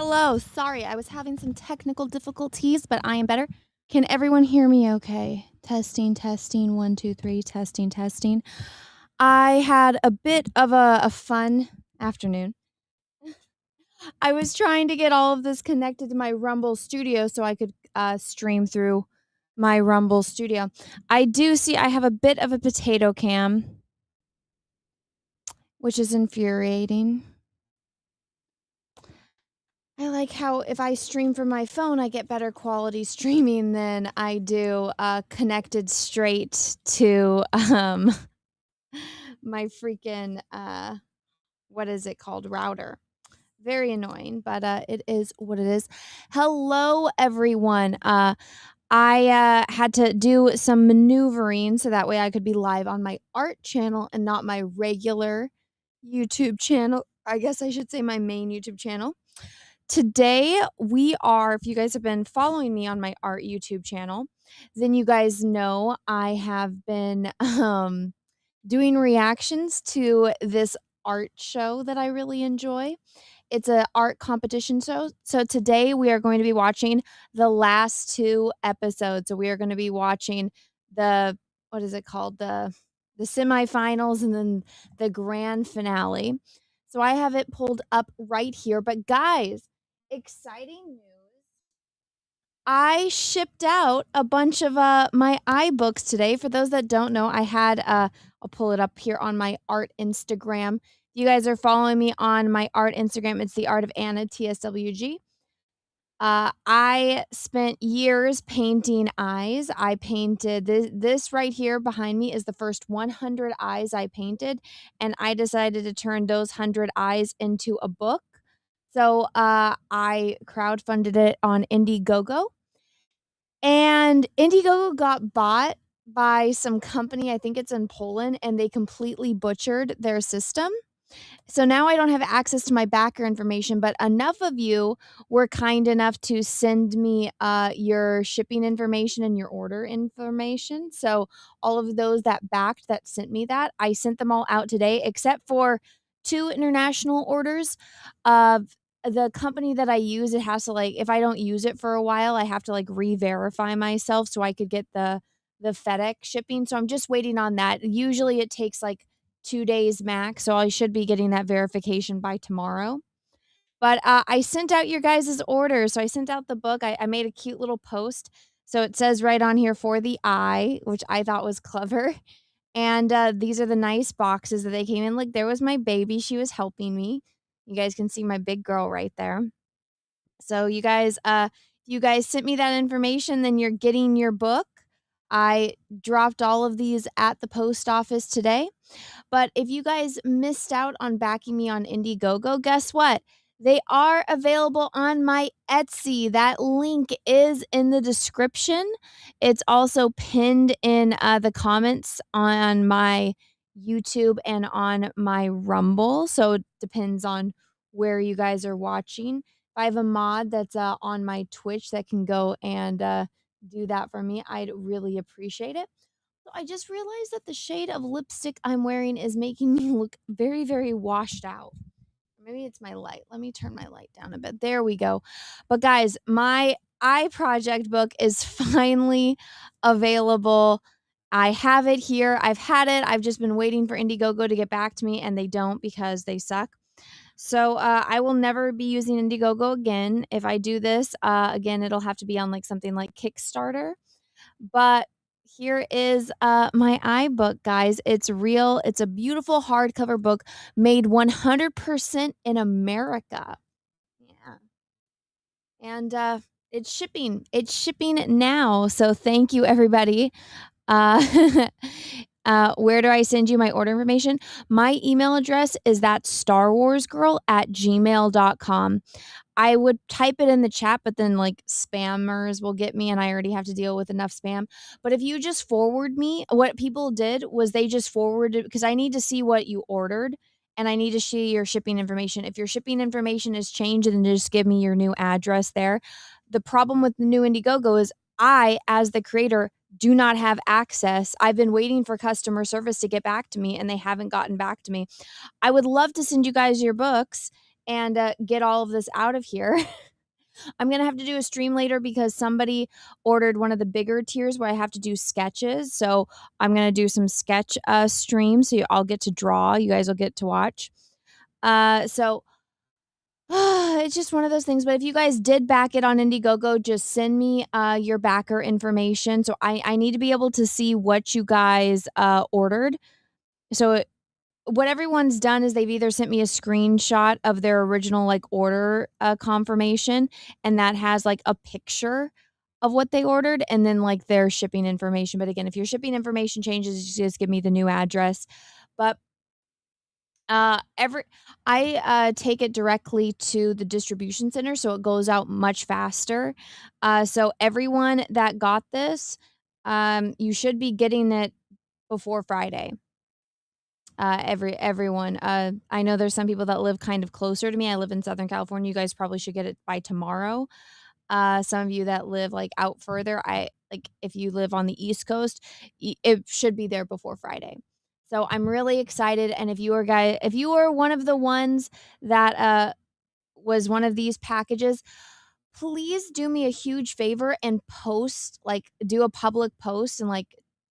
Hello, sorry, I was having some technical difficulties, but I am better. Can everyone hear me okay? Testing, testing, 1, 2, 3, testing, testing. I had a bit of a fun afternoon. I was trying to get all of this connected to my Rumble Studio so I could stream through my Rumble Studio. I do see I have a bit of a potato cam, which is infuriating. I like how if I stream from my phone, I get better quality streaming than I do connected straight to my freaking what is it called, router. Very annoying, but it is what it is. Hello, everyone. I had to do some maneuvering so that way I could be live on my art channel and not my regular YouTube channel. I guess I should say my main YouTube channel. Today, if you guys have been following me on my art YouTube channel, then you guys know I have been doing reactions to this art show that I really enjoy. It's an art competition show. So today we are going to be watching the last two episodes. So we are going to be watching the what is it called? The semifinals and then the grand finale. So I have it pulled up right here. But guys, exciting news. I shipped out a bunch of my iBooks today. For those that don't know, I had I'll pull it up here on my art Instagram. If you guys are following me on my art Instagram, it's the Art of Anna TSWG. I spent years painting eyes. I painted this right here behind me is the first 100 eyes I painted, and I decided to turn those 100 eyes into a book. So I crowdfunded it on Indiegogo. And Indiegogo got bought by some company, I think it's in Poland, and they completely butchered their system. So now I don't have access to my backer information, but enough of you were kind enough to send me your shipping information and your order information. So all of those that backed that sent me that, I sent them all out today, except for 2 international orders of the company that I use. It has to if I don't use it for a while, I have to re-verify myself so I could get the FedEx shipping. So I'm just waiting on that. Usually it takes 2 days max, so I should be getting that verification by tomorrow. But I sent out your guys' orders. So I sent out the book. I made a cute little post. So it says right on here for the eye, which I thought was clever. And these are the nice boxes that they came in. Like there was my baby. She was helping me. You guys can see my big girl right there. So you guys sent me that information, then you're getting your book. I dropped all of these at the post office today. But if you guys missed out on backing me on Indiegogo, guess what? They are available on my Etsy. That link is in the description. It's also pinned in the comments on my YouTube and on my Rumble. So it depends on where you guys are watching. If I have a mod that's on my Twitch that can go and do that for me, I'd really appreciate it. So I just realized that the shade of lipstick I'm wearing is making me look very, very washed out. Maybe it's my light. Let me turn my light down a bit. There we go. But guys, my eye project book is finally available. I have it here. I've had it. I've just been waiting for Indiegogo to get back to me, and they don't because they suck. So I will never be using Indiegogo again. If I do this again, it'll have to be on something like Kickstarter. But here is my iBook, guys. It's real. It's a beautiful hardcover book made 100% in America. Yeah. And it's shipping. It's shipping now. So thank you, everybody. Where do I send you my order information? My email address is that starwarsgirl@gmail.com. I would type it in the chat, but then spammers will get me and I already have to deal with enough spam. But if you just forward me, what people did was they just forwarded because I need to see what you ordered and I need to see your shipping information. If your shipping information is changed, then just give me your new address there. The problem with the new Indiegogo is I, as the creator, do not have access. I've been waiting for customer service to get back to me and they haven't gotten back to me. I would love to send you guys your books and get all of this out of here. I'm going to have to do a stream later because somebody ordered one of the bigger tiers where I have to do sketches. So I'm going to do some sketch streams. So I'll get to draw. You guys will get to watch. So it's just one of those things. But if you guys did back it on Indiegogo, just send me your backer information. So I need to be able to see what you guys ordered. So what everyone's done is they've either sent me a screenshot of their original like order confirmation, and that has like a picture of what they ordered, and then like their shipping information. But again, if your shipping information changes, just give me the new address. But I take it directly to the distribution center, so it goes out much faster. So everyone that got this, you should be getting it before Friday. Everyone. I know there's some people that live kind of closer to me. I live in Southern California. You guys probably should get it by tomorrow. Some of you that live like out further, if you live on the East Coast, it should be there before Friday. So I'm really excited. And if you are one of the ones that was one of these packages, please do me a huge favor and do a public post and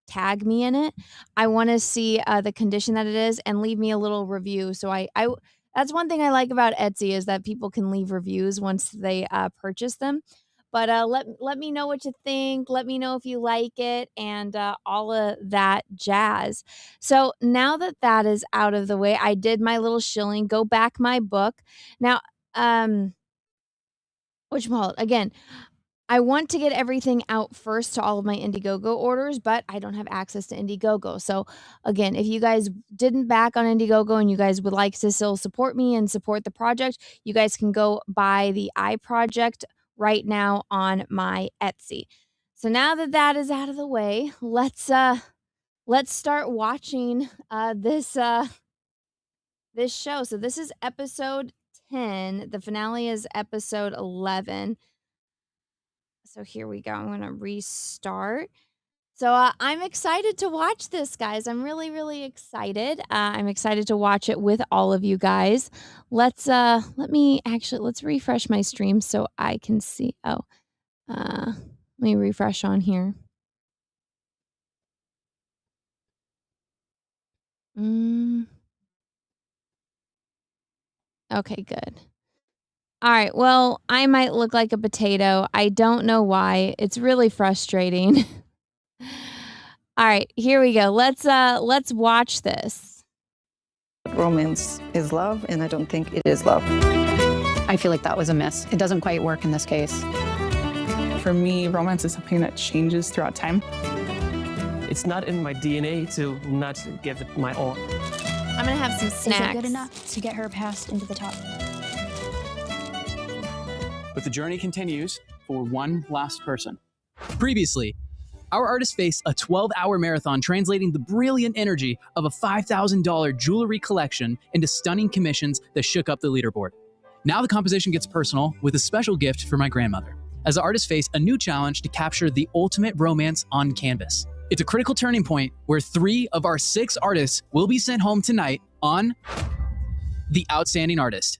tag me in it. I want to see the condition that it is and leave me a little review. So I that's one thing I like about Etsy is that people can leave reviews once they purchase them. But let me know what you think. Let me know if you like it and all of that jazz. So now that is out of the way, I did my little shilling. Go back my book. Now, again, I want to get everything out first to all of my Indiegogo orders, but I don't have access to Indiegogo. So again, if you guys didn't back on Indiegogo and you guys would like to still support me and support the project, you guys can go buy the iProject right now on my Etsy. So now that is out of the way, let's start watching this show. So this is episode 10. The finale is episode 11. So here we go. I'm going to restart. So I'm excited to watch this, guys. I'm really, really excited. I'm excited to watch it with all of you guys. Let's refresh my stream so I can see. Let me refresh on here. Okay, good. All right. Well, I might look like a potato. I don't know why. It's really frustrating. All right, here we go. Let's watch this. Romance is love, and I don't think it is love. I feel like that was a miss. It doesn't quite work in this case. For me, romance is something that changes throughout time. It's not in my DNA to not give it my all. I'm gonna have some snacks. Is it good enough to get her passed into the top? But the journey continues for one last person. Previously, our artist faced a 12-hour marathon translating the brilliant energy of a $5,000 jewelry collection into stunning commissions that shook up the leaderboard. Now the composition gets personal with a special gift for my grandmother, as the artists face a new challenge to capture the ultimate romance on canvas. It's a critical turning point where 3 of our 6 artists will be sent home tonight on The Outstanding Artist.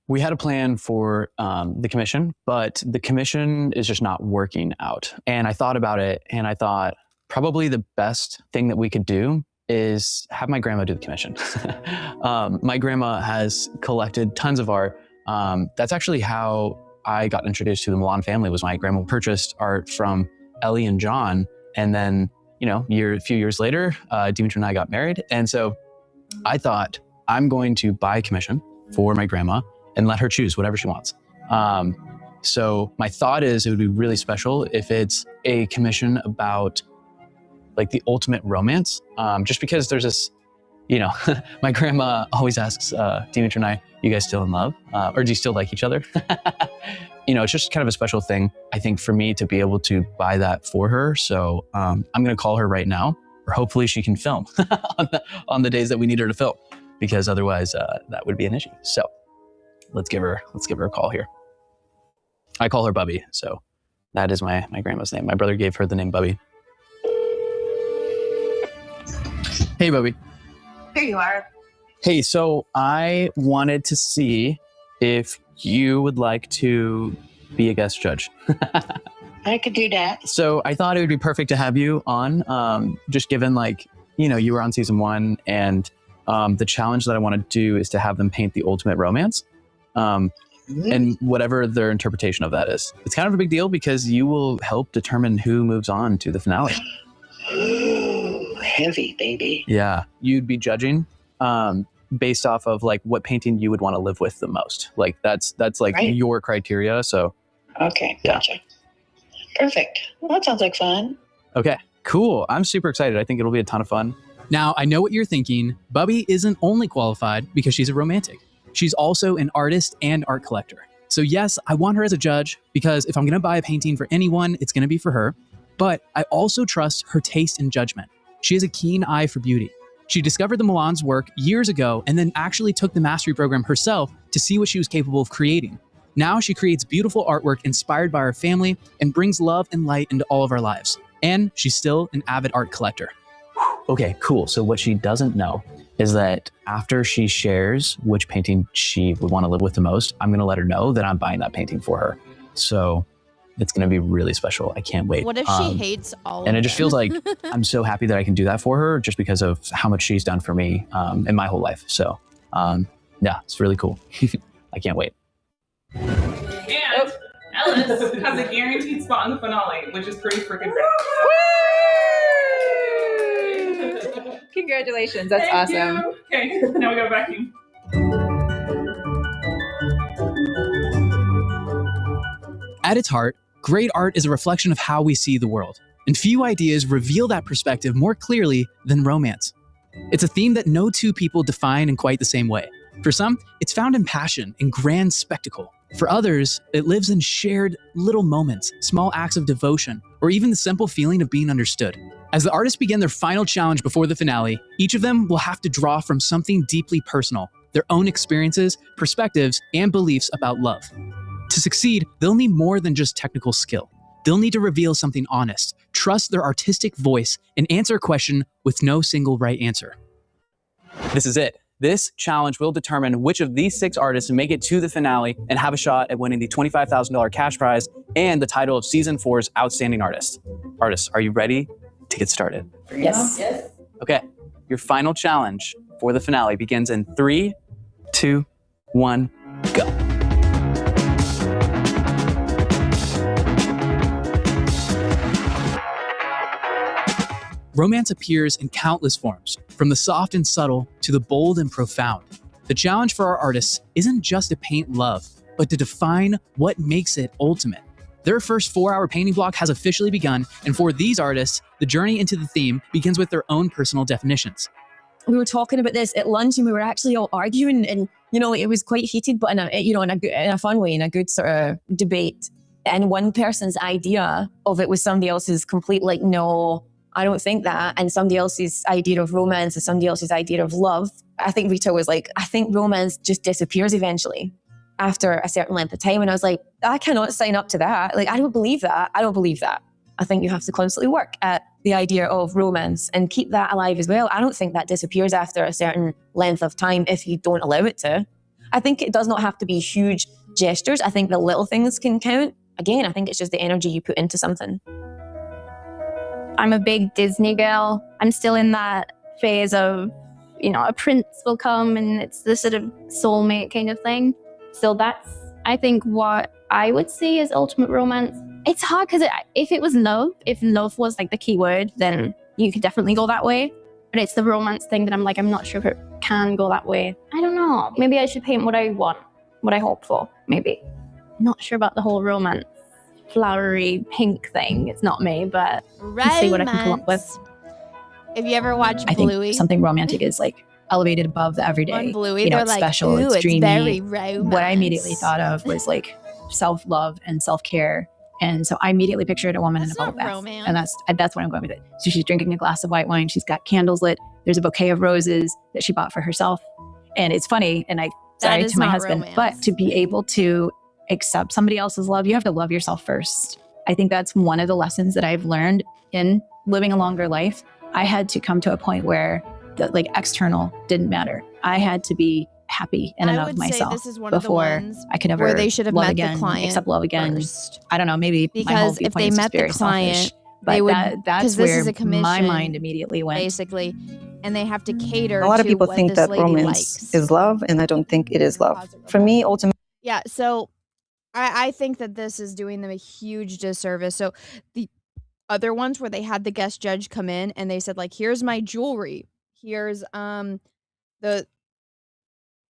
We had a plan for the commission, but the commission is just not working out. And I thought about it, and I thought probably the best thing that we could do is have my grandma do the commission. My grandma has collected tons of art. That's actually how I got introduced to the Milan family. Was my grandma purchased art from Ellie and John, and then a few years later, Dimitri and I got married. And so I thought I'm going to buy a commission for my grandma and let her choose whatever she wants. So my thought is it would be really special if it's a commission about like the ultimate romance, just because there's this, my grandma always asks Dimitri and I, you guys still in love? Or do you still like each other? It's just kind of a special thing, I think, for me to be able to buy that for her. So I'm gonna call her right now, or hopefully she can film on the days that we need her to film, because otherwise that would be an issue. So let's give her a call here. I call her Bubby, so that is my grandma's name. My brother gave her the name Bubby. Hey, Bubby. Here you are. Hey, so I wanted to see if you would like to be a guest judge. I could do that. So I thought it would be perfect to have you on, just given you were on season 1, and the challenge that I want to do is to have them paint the ultimate romance, and whatever their interpretation of that is. It's kind of a big deal because you will help determine who moves on to the finale. Ooh, heavy, baby. Yeah, you'd be judging based off of what painting you would want to live with the most. That's Right. your criteria. So Okay, Yeah. gotcha. Perfect. Well, that sounds like fun. okay, cool. I'm super excited. I think it'll be a ton of fun. Now, I know what you're thinking. Bubby isn't only qualified because she's a romantic. She's also an artist and art collector. So yes, I want her as a judge because if I'm going to buy a painting for anyone, it's going to be for her. But I also trust her taste and judgment. She has a keen eye for beauty. She discovered the Milan's work years ago and then actually took the mastery program herself to see what she was capable of creating. Now she creates beautiful artwork inspired by our family and brings love and light into all of our lives. And she's still an avid art collector. Okay, cool. So what she doesn't know is that after she shares which painting she would want to live with the most, I'm going to let her know that I'm buying that painting for her. So it's going to be really special. I can't wait. What if she hates all of And it just them? feels like I'm so happy that I can do that for her just because of how much she's done for me in my whole life. So yeah, it's really cool. I can't wait. And Ellis has a guaranteed spot in the finale, which is pretty freaking great. Congratulations, that's Thank awesome. you. Okay, now we go vacuum. At its heart, great art is a reflection of how we see the world. And few ideas reveal that perspective more clearly than romance. It's a theme that no two people define in quite the same way. For some, it's found in passion and grand spectacle. For others, it lives in shared little moments, small acts of devotion, or even the simple feeling of being understood. As the artists begin their final challenge before the finale, each of them will have to draw from something deeply personal, their own experiences, perspectives, and beliefs about love. To succeed, they'll need more than just technical skill. They'll need to reveal something honest, trust their artistic voice, and answer a question with no single right answer. This is it. This challenge will determine which of these 6 artists make it to the finale and have a shot at winning the $25,000 cash prize and the title of Season 4's Outstanding Artist. Artists, are you ready to get started? Yes. Okay, your final challenge for the finale begins in 3, 2, 1, go. Romance appears in countless forms, from the soft and subtle to the bold and profound. The challenge for our artists isn't just to paint love, but to define what makes it ultimate. Their first 4-hour painting block has officially begun, and for these artists, the journey into the theme begins with their own personal definitions. We were talking about this at lunch and we were actually all arguing and, it was quite heated, but in a fun way, in a good sort of debate. And one person's idea of it was somebody else's complete, no, I don't think that. And somebody else's idea of romance is somebody else's idea of love. I think Rita was like, I think romance just disappears eventually after a certain length of time. And I was like, I cannot sign up to that. I don't believe that. I don't believe that. I think you have to constantly work at the idea of romance and keep that alive as well. I don't think that disappears after a certain length of time if you don't allow it to. I think it does not have to be huge gestures. I think the little things can count. Again, I think it's just the energy you put into something. I'm a big Disney girl. I'm still in that phase of, a prince will come and it's the sort of soulmate kind of thing. So that's, I think, what I would say is ultimate romance. It's hard because if it was love, if love was the key word, then you could definitely go that way. But it's the romance thing that I'm not sure if it can go that way. I don't know. Maybe I should paint what I want, what I hope for, maybe. Not sure about the whole romance, flowery pink thing. It's not me, but I'll see what I can come up with. If you ever watch I Bluey, think something romantic is elevated above the everyday. on Bluey, they're it's like, special, ooh, it's dreamy. very romance. What I immediately thought of was self-love and self-care. And so I immediately pictured a woman That's in a bubble not bath. romance. And that's what I'm going with it. So she's drinking a glass of white wine. She's got candles lit. There's a bouquet of roses that she bought for herself. And it's funny. And I That said is to my not husband, romance. but to be able to accept somebody else's love, you have to love yourself first. I think that's one of the lessons that I've learned in living a longer life. I had to come to a point where the external didn't matter. I had to be happy in and I of would myself say this is one of the before ones I could ever where they should have love met again, the client accept love again. first. I don't know, maybe my whole Because if viewpoint they is met just the very client, selfish. they But would, that's because this where is a my commission, mind immediately went. basically, and they have to cater A lot of to people what think this that lady romance likes. is love, and I don't think it is love. For me, ultimately, Yeah, so I think that this is doing them a huge disservice. So the other ones where they had the guest judge come in and they said, like, here's my jewelry. Here's the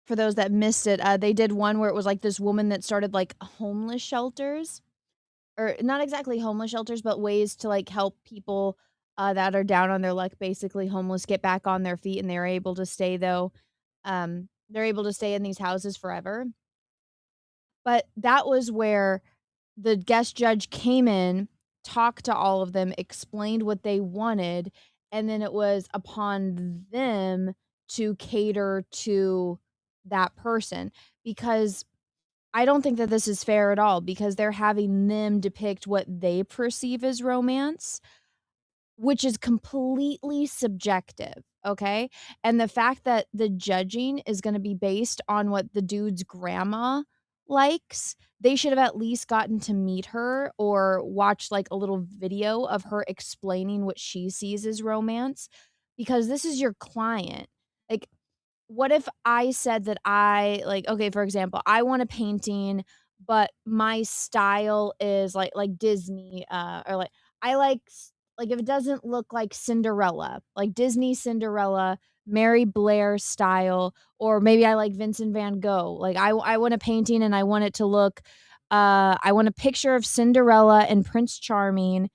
for those that missed it, they did one where it was like this woman that started like homeless shelters, or not exactly homeless shelters, but ways to like help people that are down on their luck, basically homeless, get back on their feet, and they're able to stay though. They're able to stay in these houses forever. But that was where the guest judge came in, talked to all of them, explained what they wanted, and then it was upon them to cater to that person, because I don't think that this is fair at all, because they're having them depict what they perceive as romance, which is completely subjective, okay? And the fact that the judging is gonna be based on what the dude's grandma likes, they should have at least gotten to meet her or watch, like, a little video of her explaining what she sees as romance, because this is your client. Like, what if I said that I like, okay, for example, I want a painting, but my style is like Disney, or like I like if it doesn't look like Cinderella, like Disney Cinderella, Mary Blair style, or maybe I like Vincent van Gogh. Like I want a painting and I want it to look I want a picture of Cinderella and Prince Charming,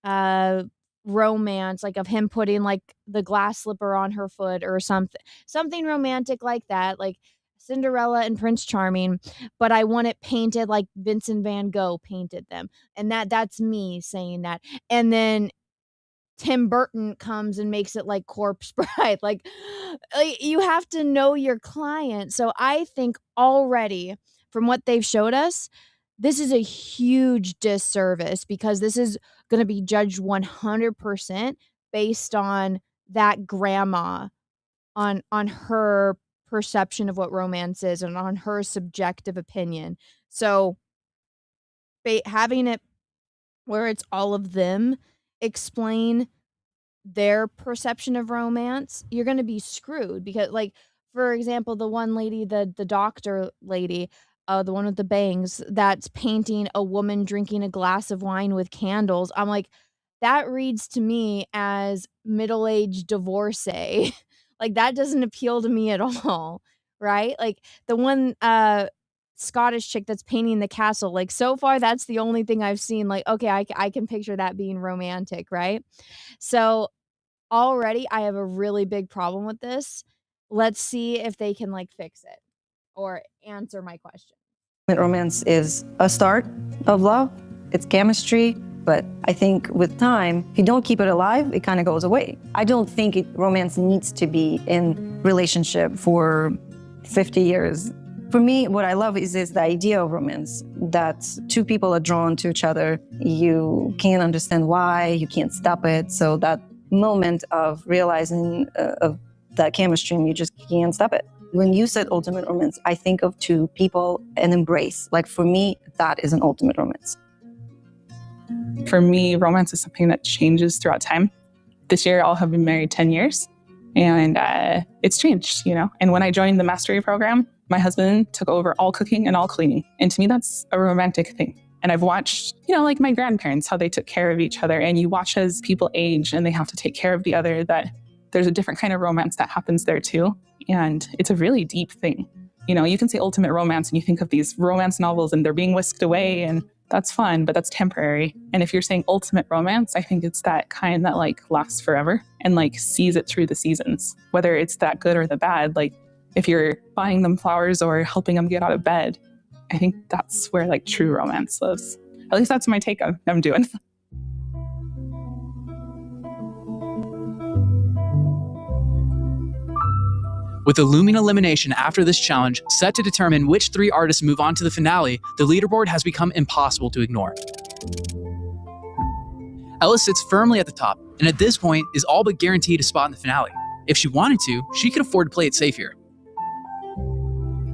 uh romance, like of him putting like the glass slipper on her foot or something romantic like that, like Cinderella and Prince Charming, but I want it painted like Vincent van Gogh painted them. And that's me saying that. And then Tim Burton comes and makes it like Corpse Bride. Like you have to know your client. So I think already from what they've showed us, this is a huge disservice, because this is going to be judged 100% based on that grandma, on her perception of what romance is and on her subjective opinion. So having it where it's all of them explain their perception of romance, you're gonna be screwed, because, like, for example, the one lady, the doctor lady, the one with the bangs, that's painting a woman drinking a glass of wine with candles. I'm like, that reads to me as middle-aged divorcee. Like, that doesn't appeal to me at all, right? Like, the one, Scottish chick that's painting the castle, like, so far, that's the only thing I've seen, like, okay, I can picture that being romantic, right? So already I have a really big problem with this. Let's see if they can like fix it or answer my question. romance is a start of love. It's chemistry, but I think with time, if you don't keep it alive, it kind of goes away. I don't think romance needs to be in relationship for 50 years. For me, what I love is the idea of romance, that two people are drawn to each other. You can't understand why, you can't stop it. So that moment of realizing of that chemistry, and you just can't stop it. When you said ultimate romance, I think of two people and embrace. Like for me, that is an ultimate romance. For me, romance is something that changes throughout time. This year, I'll have been married 10 years, and it's changed, you know? And when I joined the mastery program, my husband took over all cooking and all cleaning. And to me, that's a romantic thing. And I've watched, you know, like my grandparents, how they took care of each other. And you watch as people age and they have to take care of the other, that there's a different kind of romance that happens there too. And it's a really deep thing. You know, you can say ultimate romance and you think of these romance novels and they're being whisked away, and that's fun, but that's temporary. And if you're saying ultimate romance, I think it's that kind that like lasts forever and like sees it through the seasons, whether it's that good or the bad. Like if you're buying them flowers or helping them get out of bed, I think that's where like true romance lives. At least that's my take on I'm doing. With a looming elimination after this challenge, set to determine which 3 artists move on to the finale, the leaderboard has become impossible to ignore. Ella sits firmly at the top, and at this point is all but guaranteed a spot in the finale. If she wanted to, she could afford to play it safe here.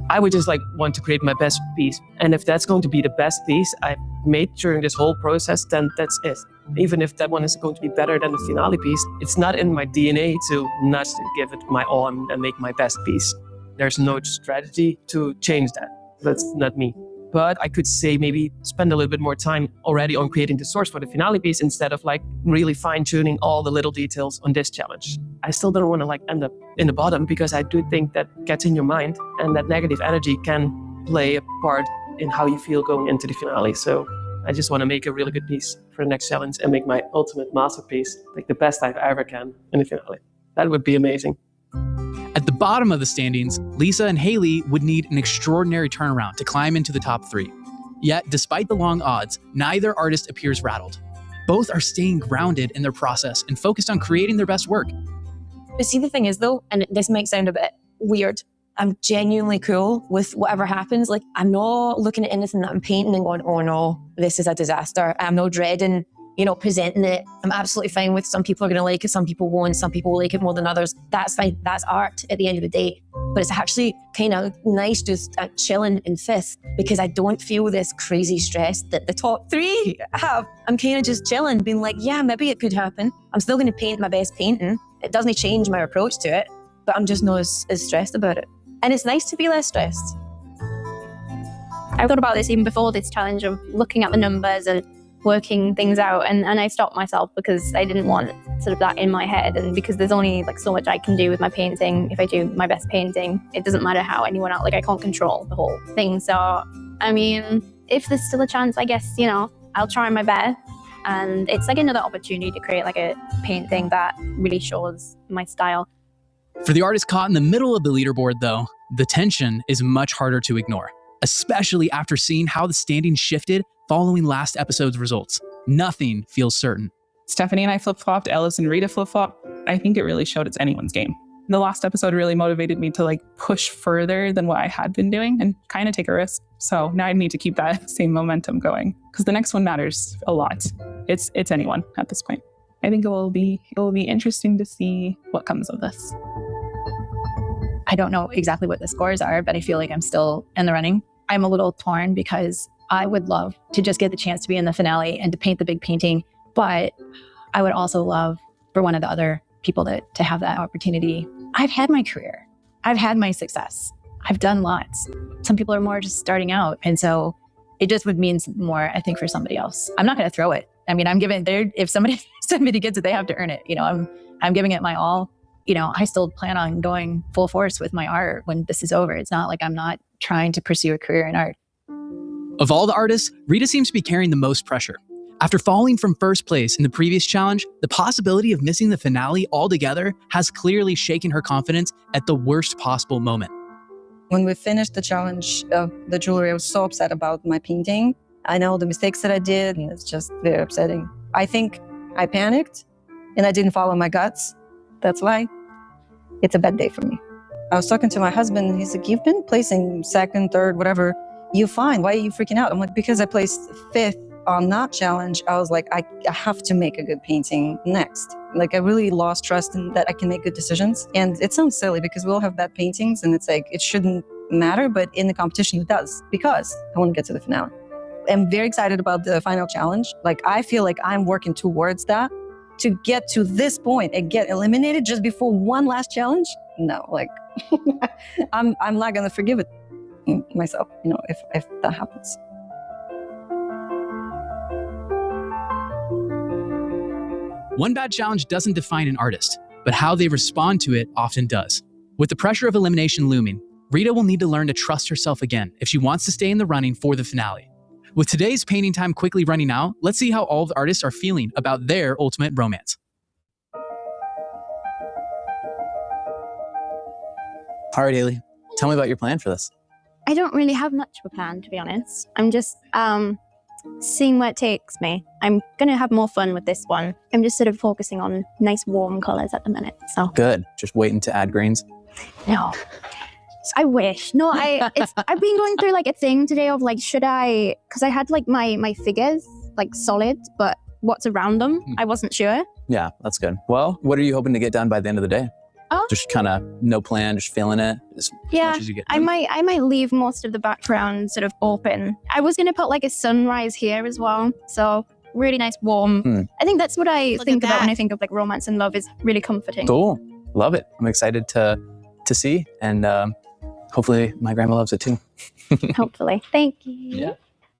I would just like want to create my best piece. And if that's going to be the best piece I've made during this whole process, then that's it. Even if that one is going to be better than the finale piece, it's not in my DNA to not give it my all and make my best piece. There's no strategy to change that. That's not me. But I could say maybe spend a little bit more time already on creating the source for the finale piece instead of like really fine-tuning all the little details on this challenge. I still don't want to like end up in the bottom because I do think that gets in your mind and that negative energy can play a part in how you feel going into the finale. So I just want to make a really good piece for the next challenge and make my ultimate masterpiece, like the best I've ever can in the finale. That would be amazing. At the bottom of the standings, Lisa and Haley would need an extraordinary turnaround to climb into the top 3. Yet, despite the long odds, neither artist appears rattled. Both are staying grounded in their process and focused on creating their best work. But see, the thing is though, and this might sound a bit weird, I'm genuinely cool with whatever happens. Like, I'm not looking at anything that I'm painting and going, oh no, this is a disaster. I'm not dreading, presenting it. I'm absolutely fine with some people are going to like it, some people won't, some people will like it more than others. That's fine. That's art at the end of the day. But it's actually kind of nice just chilling in 5th because I don't feel this crazy stress that the top 3 have. I'm kind of just chilling, being like, yeah, maybe it could happen. I'm still going to paint my best painting. It doesn't change my approach to it, but I'm just not as stressed about it. And it's nice to be less stressed. I thought about this even before this challenge of looking at the numbers and working things out, and I stopped myself because I didn't want sort of that in my head, and because there's only like so much I can do with my painting. If I do my best painting, it doesn't matter how anyone else, like I can't control the whole thing. So I mean, if there's still a chance, I guess, I'll try my best, and it's like another opportunity to create like a painting that really shows my style. For the artist caught in the middle of the leaderboard though, the tension is much harder to ignore, especially after seeing how the standings shifted following last episode's results. Nothing feels certain. Stephanie and I flip-flopped, Ellis and Rita flip-flopped. I think it really showed it's anyone's game. The last episode really motivated me to like push further than what I had been doing and kind of take a risk. So now I need to keep that same momentum going because the next one matters a lot. It's anyone at this point. I think it will be interesting to see what comes of this. I don't know exactly what the scores are, but I feel like I'm still in the running. I'm a little torn because I would love to just get the chance to be in the finale and to paint the big painting, but I would also love for one of the other people to have that opportunity. I've had my career. I've had my success. I've done lots. Some people are more just starting out, and so it just would mean more, I think, for somebody else. I'm not going to throw it. I mean, I'm giving there. If somebody gets it, they have to earn it. I'm giving it my all. I still plan on going full force with my art when this is over. It's not like I'm not trying to pursue a career in art. Of all the artists, Rita seems to be carrying the most pressure. After falling from first place in the previous challenge, the possibility of missing the finale altogether has clearly shaken her confidence at the worst possible moment. When we finished the challenge of the jewelry, I was so upset about my painting. I know the mistakes that I did, and it's just very upsetting. I think I panicked and I didn't follow my guts. That's why it's a bad day for me. I was talking to my husband and he's like, you've been placing 2nd, 3rd, whatever. You're fine. Why are you freaking out? I'm like, because I placed 5th on that challenge. I was like, I have to make a good painting next. Like, I really lost trust in that I can make good decisions. And it sounds silly because we all have bad paintings and it's like, it shouldn't matter, but in the competition it does because I want to get to the finale. I'm very excited about the final challenge. Like, I feel like I'm working towards that to get to this point and get eliminated just before one last challenge. No, like, I'm not going to forgive it myself, if that happens. One bad challenge doesn't define an artist, but how they respond to it often does. With the pressure of elimination looming, Rita will need to learn to trust herself again if she wants to stay in the running for the finale. With today's painting time quickly running out, let's see how all of the artists are feeling about their ultimate romance. All right, Haley, tell me about your plan for this. I don't really have much of a plan, to be honest. I'm just seeing where it takes me. I'm going to have more fun with this one. I'm just sort of focusing on nice warm colours at the minute. So Good. Just waiting to add grains. No, I wish. No, I've been going through like a thing today of like, should I, because I had like my figures like solid, but what's around them, I wasn't sure. Yeah, that's good. Well, what are you hoping to get done by the end of the day? Oh. Just kind of no plan, just feeling it as Yeah, much as you get I done? might leave most of the background sort of open. I was going to put like a sunrise here as well. So really nice, warm. I think that's what I Look think at about when that. I think of like romance and love is really comforting. Cool. Love it. I'm excited to see, and hopefully my grandma loves it too. Hopefully. Thank you.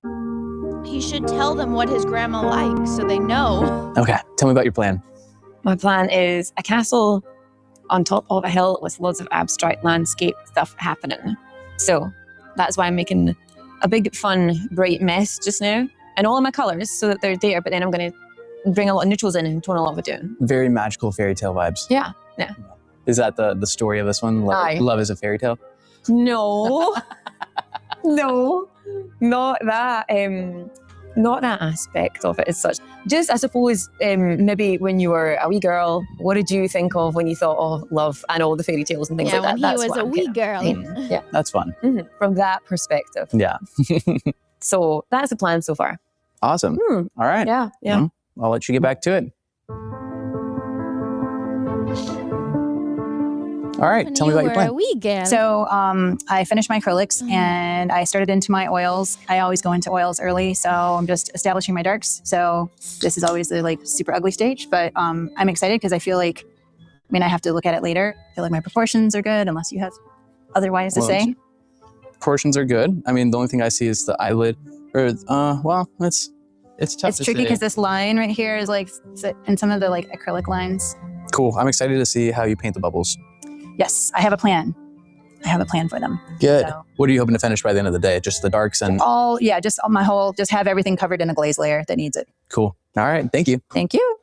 Yeah. He should tell them what his grandma likes so they know. Okay. Tell me about your plan. My plan is a castle on top of a hill with lots of abstract landscape stuff happening. So that's why I'm making a big, fun, bright mess just now. And all of my colours so that they're there, but then I'm going to bring a lot of neutrals in and tone a lot of it down. Very magical fairy tale vibes. Yeah. Is that the story of this one? Aye. Love is a fairy tale? No. No. Not that. Not that aspect of it as such. Just, I suppose, maybe when you were a wee girl, what did you think of when you thought of love and all the fairy tales and things Yeah, like that? when he That's was what a I'm wee kind of girl. thinking. Yeah. That's fun. From that perspective. Yeah. So that's the plan so far. Awesome. All right. Yeah. Yeah. Well, I'll let you get back to it. All right. Tell me about your plan. A wee girl. So I finished my acrylics and I started into my oils. I always go into oils early, so I'm just establishing my darks. So this is always the like super ugly stage, but I'm excited because I feel like, I mean, I have to look at it later. I feel like my proportions are good unless you have otherwise to say. Proportions are good. I mean, the only thing I see is the eyelid. Or, well, it's tough It's to tricky say. because this line right here is like, and some of the like acrylic lines. Cool. I'm excited to see how you paint the bubbles. Yes, I have a plan. I have a plan for them. Good. So- What are you hoping to finish by the end of the day? Just the darks and Just my whole, just have everything covered in a glaze layer that needs it. cool. All right. Thank you. Thank you.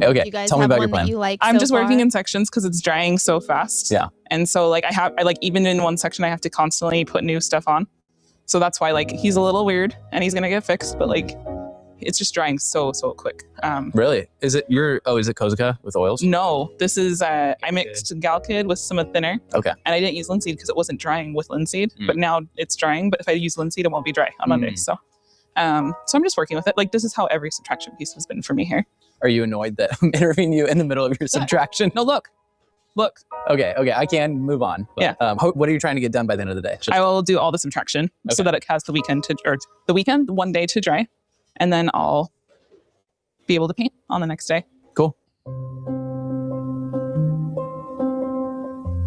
Okay. You guys Tell me have about your one plan. that you like I'm so just working far? in sections because it's drying so fast. Yeah. And so like I like even in one section I have to constantly put new stuff on. So that's why like he's a little weird and he's gonna get fixed, but like it's just drying so quick. Really? Is it is it Kozuka with oils? No, this is I mixed Galkid with some of thinner. Okay. And I didn't use linseed because it wasn't drying with linseed, Mm. but now it's drying. But if I use linseed, it won't be dry on Monday. So I'm just working with it. Like this is how every subtraction piece has been for me here. Are you annoyed that I'm interviewing you in the middle of your subtraction? No, look. Okay. I can move on. But, Yeah. What are you trying to get done by the end of the day? Just- I will do all the subtraction so Okay. that it has the weekend, one day to dry, and then I'll be able to paint on the next day. Cool.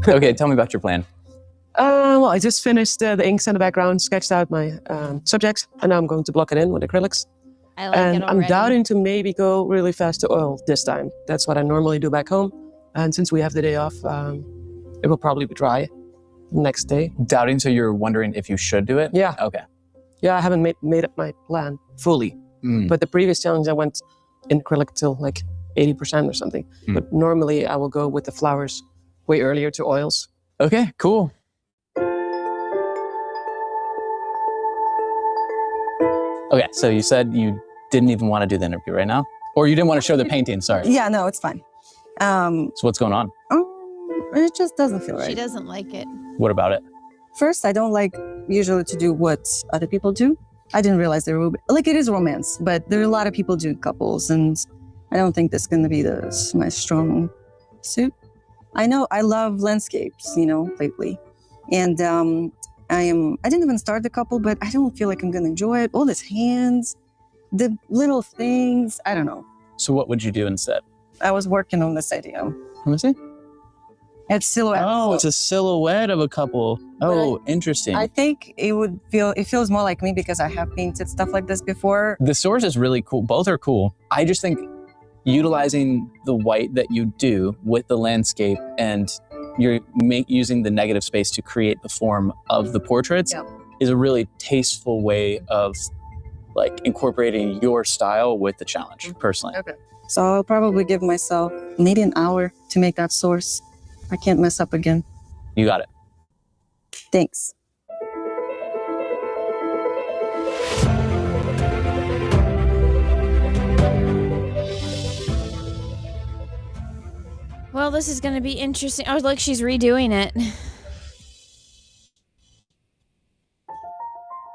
Okay. Tell me about your plan. Well, I just finished the inks in the background, sketched out my subjects, and now I'm going to block it in with acrylics. I like And it I'm already. doubting to maybe go really fast to oil this time. That's what I normally do back home. And since we have the day off, it will probably be dry next day. Doubting, so you're wondering if you should do it? Yeah. Okay. Yeah, I haven't made up my plan fully. Mm. But the previous challenge, I went in acrylic till like 80% or something. Mm. But normally I will go with the flowers way earlier to oils. Okay, cool. Okay, so you said you didn't even want to do the interview right now? Or you didn't want to show the painting, sorry. Yeah, no, it's fine. So what's going on? It just doesn't feel She right. doesn't like it. What about it? First, I don't like usually to do what other people do. I didn't realize there will be, like, it is romance, but there are a lot of people doing couples, and I don't think that's going to be my strong suit. I know I love landscapes, lately. And I didn't even start the couple, but I don't feel like I'm going to enjoy it. All these hands, the little things, I don't know. So what would you do instead? I was working on this idea. Let me see. It's silhouette. Oh, it's a silhouette of a couple. Oh, interesting. I think it feels more like me because I have painted stuff like this before. The source is really cool. Both are cool. I just think utilizing the white that you do with the landscape and you're using the negative space to create the form of the portraits is a really tasteful way of like incorporating your style with the challenge, personally. Okay. So I'll probably give myself maybe an hour to make that source. I can't mess up again. You got it. Thanks. Well, this is going to be interesting. Oh, look, she's redoing it.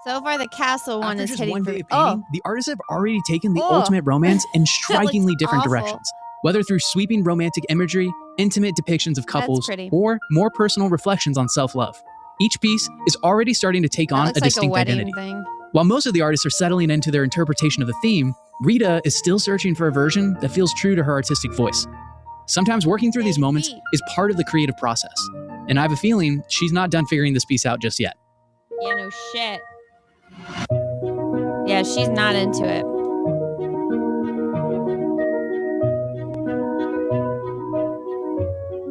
So far, the castle one After is just hitting one for day me. of painting, the artists have already taken the Oh. ultimate romance in That strikingly looks different awful. directions, whether through sweeping romantic imagery, intimate depictions of couples, pretty. or more personal reflections on self-love. Each piece is already starting to take That on looks a like a distinct wedding identity. thing. While most of the artists are settling into their interpretation of the theme, Rita is still searching for a version that feels true to her artistic voice. Sometimes working through these moments is part of the creative process, and I have a feeling she's not done figuring this piece out just yet. Yeah, no shit. Yeah, she's not into it.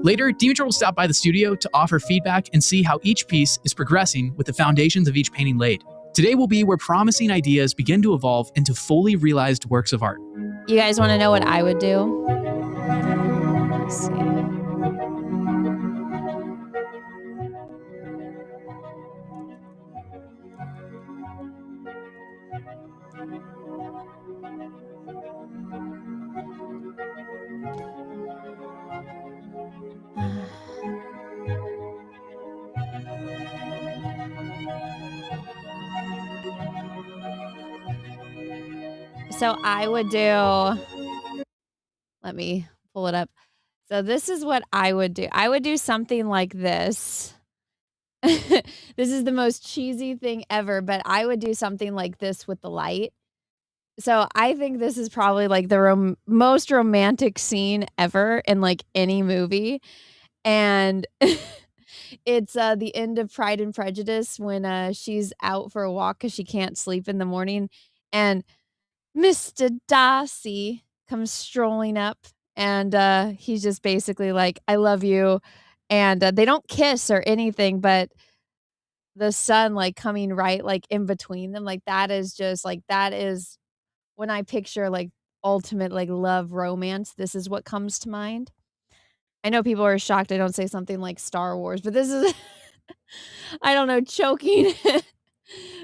Later, Demetra will stop by the studio to offer feedback and see how each piece is progressing with the foundations of each painting laid. Today will be where promising ideas begin to evolve into fully realized works of art. You guys want to know what I would do? Let's see. So I would do, let me pull it up. So this is what I would do. I would do something like this. This is the most cheesy thing ever, but I would do something like this with the light. So I think this is probably like the most romantic scene ever in like any movie. And it's the end of Pride and Prejudice when she's out for a walk because she can't sleep in the morning. And Mr. Darcy comes strolling up and he's just basically like, I love you. And they don't kiss or anything, but the sun like coming right like in between them, like that is just like that is when I picture like ultimate like love romance, this is what comes to mind. I know people are shocked I don't say something like Star Wars, but this is I don't know, choking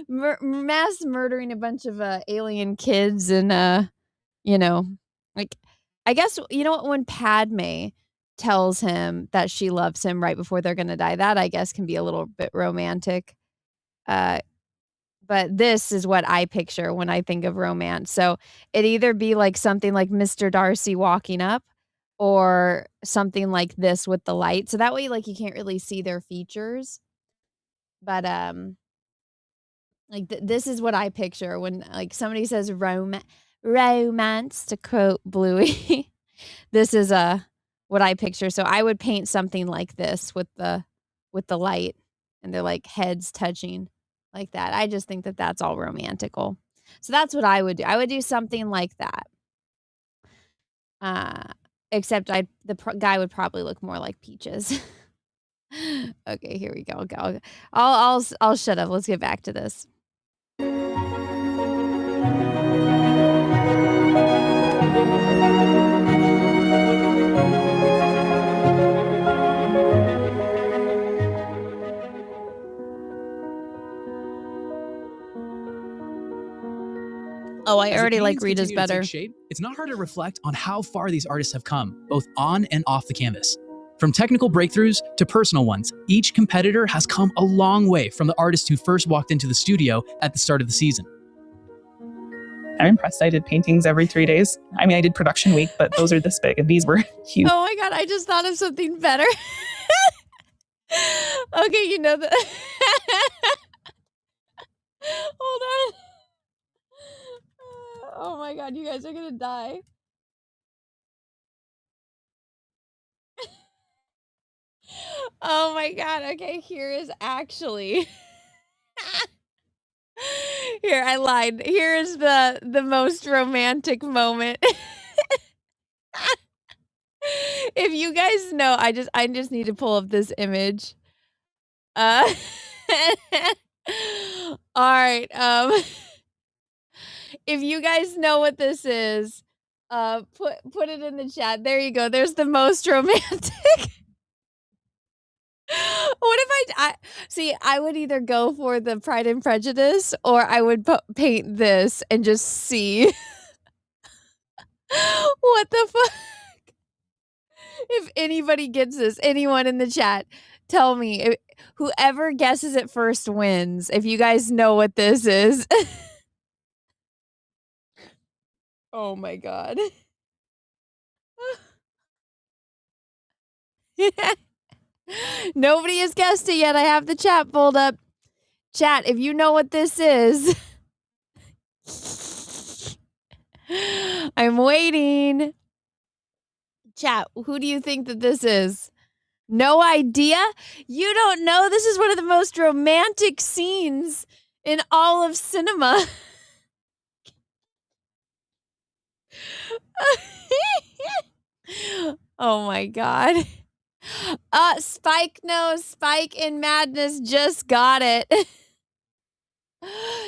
mass murdering a bunch of alien kids and you know, like I guess you know what when Padme tells him that she loves him right before they're going to die, that I guess can be a little bit romantic. Uh but this is what I picture when I think of romance. So it either be like something like Mr. Darcy walking up or something like this with the light. So that way like you can't really see their features. But like this is what I picture when like somebody says romance to quote Bluey. This is what I picture. So I would paint something like this with the light and they're like heads touching like that. I just think that that's all romantical. So that's what I would do. I would do something like that. Except guy would probably look more like Peaches. Okay, here we go. I'll shut up. Let's get back to this. Oh, I As the already like paintings Rita's continue to take better. shape, it's not hard to reflect on how far these artists have come, both on and off the canvas. From technical breakthroughs to personal ones, each competitor has come a long way from the artist who first walked into the studio at the start of the season. I'm impressed. I did paintings every 3 days. I mean, I did production week, but those are this big and these were huge. Oh my God, I just thought of something better. Okay, you know the hold on. Oh my God, you guys are gonna die. Oh my God, okay, here is actually here, I lied. Here is the most romantic moment. If you guys know, I just need to pull up this image. Uh All right, if you guys know what this is, put it in the chat. There you go. There's the most romantic. What if I see? I would either go for the Pride and Prejudice, or I would paint this and just see what the fuck. If anybody gets this, anyone in the chat, Tell me, whoever guesses it first wins. If you guys know what this is. Oh my God. Nobody has guessed it yet. I have the chat pulled up. Chat, if you know what this is. I'm waiting. Chat, who do you think that this is? No idea? You don't know? This is one of the most romantic scenes in all of cinema. Oh my God. Spike knows. Spike in Madness just got it.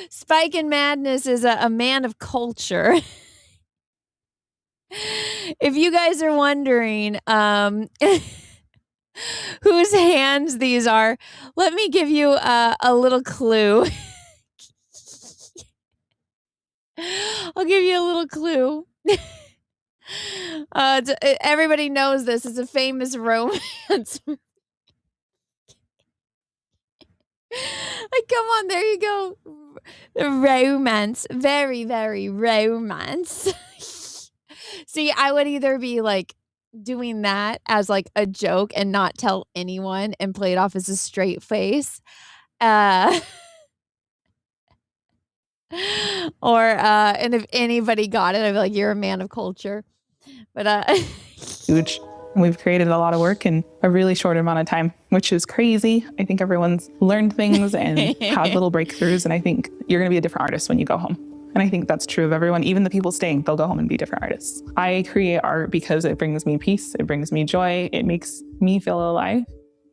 Spike in Madness is a man of culture. If you guys are wondering whose hands these are, let me give you a little clue. I'll give you a little clue. Everybody knows this. It's a famous romance. Come on, there you go. Romance. Very, very romance. See, I would either be like doing that as like a joke and not tell anyone and play it off as a straight face. And if anybody got it, I'd be like, you're a man of culture. But Huge. We've created a lot of work in a really short amount of time, which is crazy. I think everyone's learned things and had little breakthroughs. And I think you're going to be a different artist when you go home. And I think that's true of everyone. Even the people staying, they'll go home and be different artists. I create art because it brings me peace. It brings me joy. It makes me feel alive.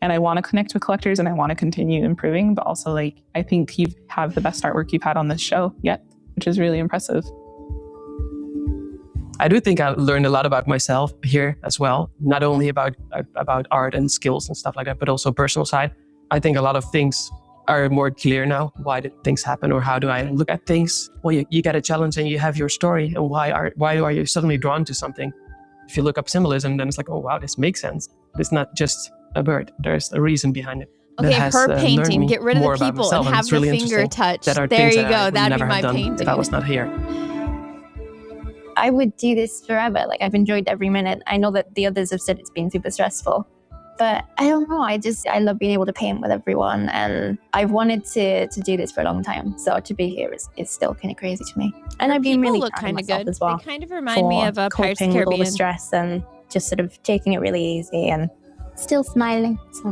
And I want to connect with collectors and I want to continue improving. But also, like, I think you have the best artwork you've had on this show yet, which is really impressive. I do think I learned a lot about myself here as well. Not only about art and skills and stuff like that, but also personal side. I think a lot of things are more clear now. Why did things happen, or how do I look at things? Well, you get a challenge and you have your story, and why are you suddenly drawn to something? If you look up symbolism, then it's like, oh wow, this makes sense. It's not just a bird. There's a reason behind it. Okay, her painting. Get rid of the people and have the finger touch. There you go. That'd be my painting. If I was not here. I would do this forever. Like, I've enjoyed every minute. I know that the others have said it's been super stressful, but I don't know. I love being able to paint with everyone, and I've wanted to do this for a long time. So to be here is still kind of crazy to me. And I've been really kind of good as well. They kind of remind me of Pirates of the coping with all the Caribbean. stress and just sort of taking it really easy and still smiling. So.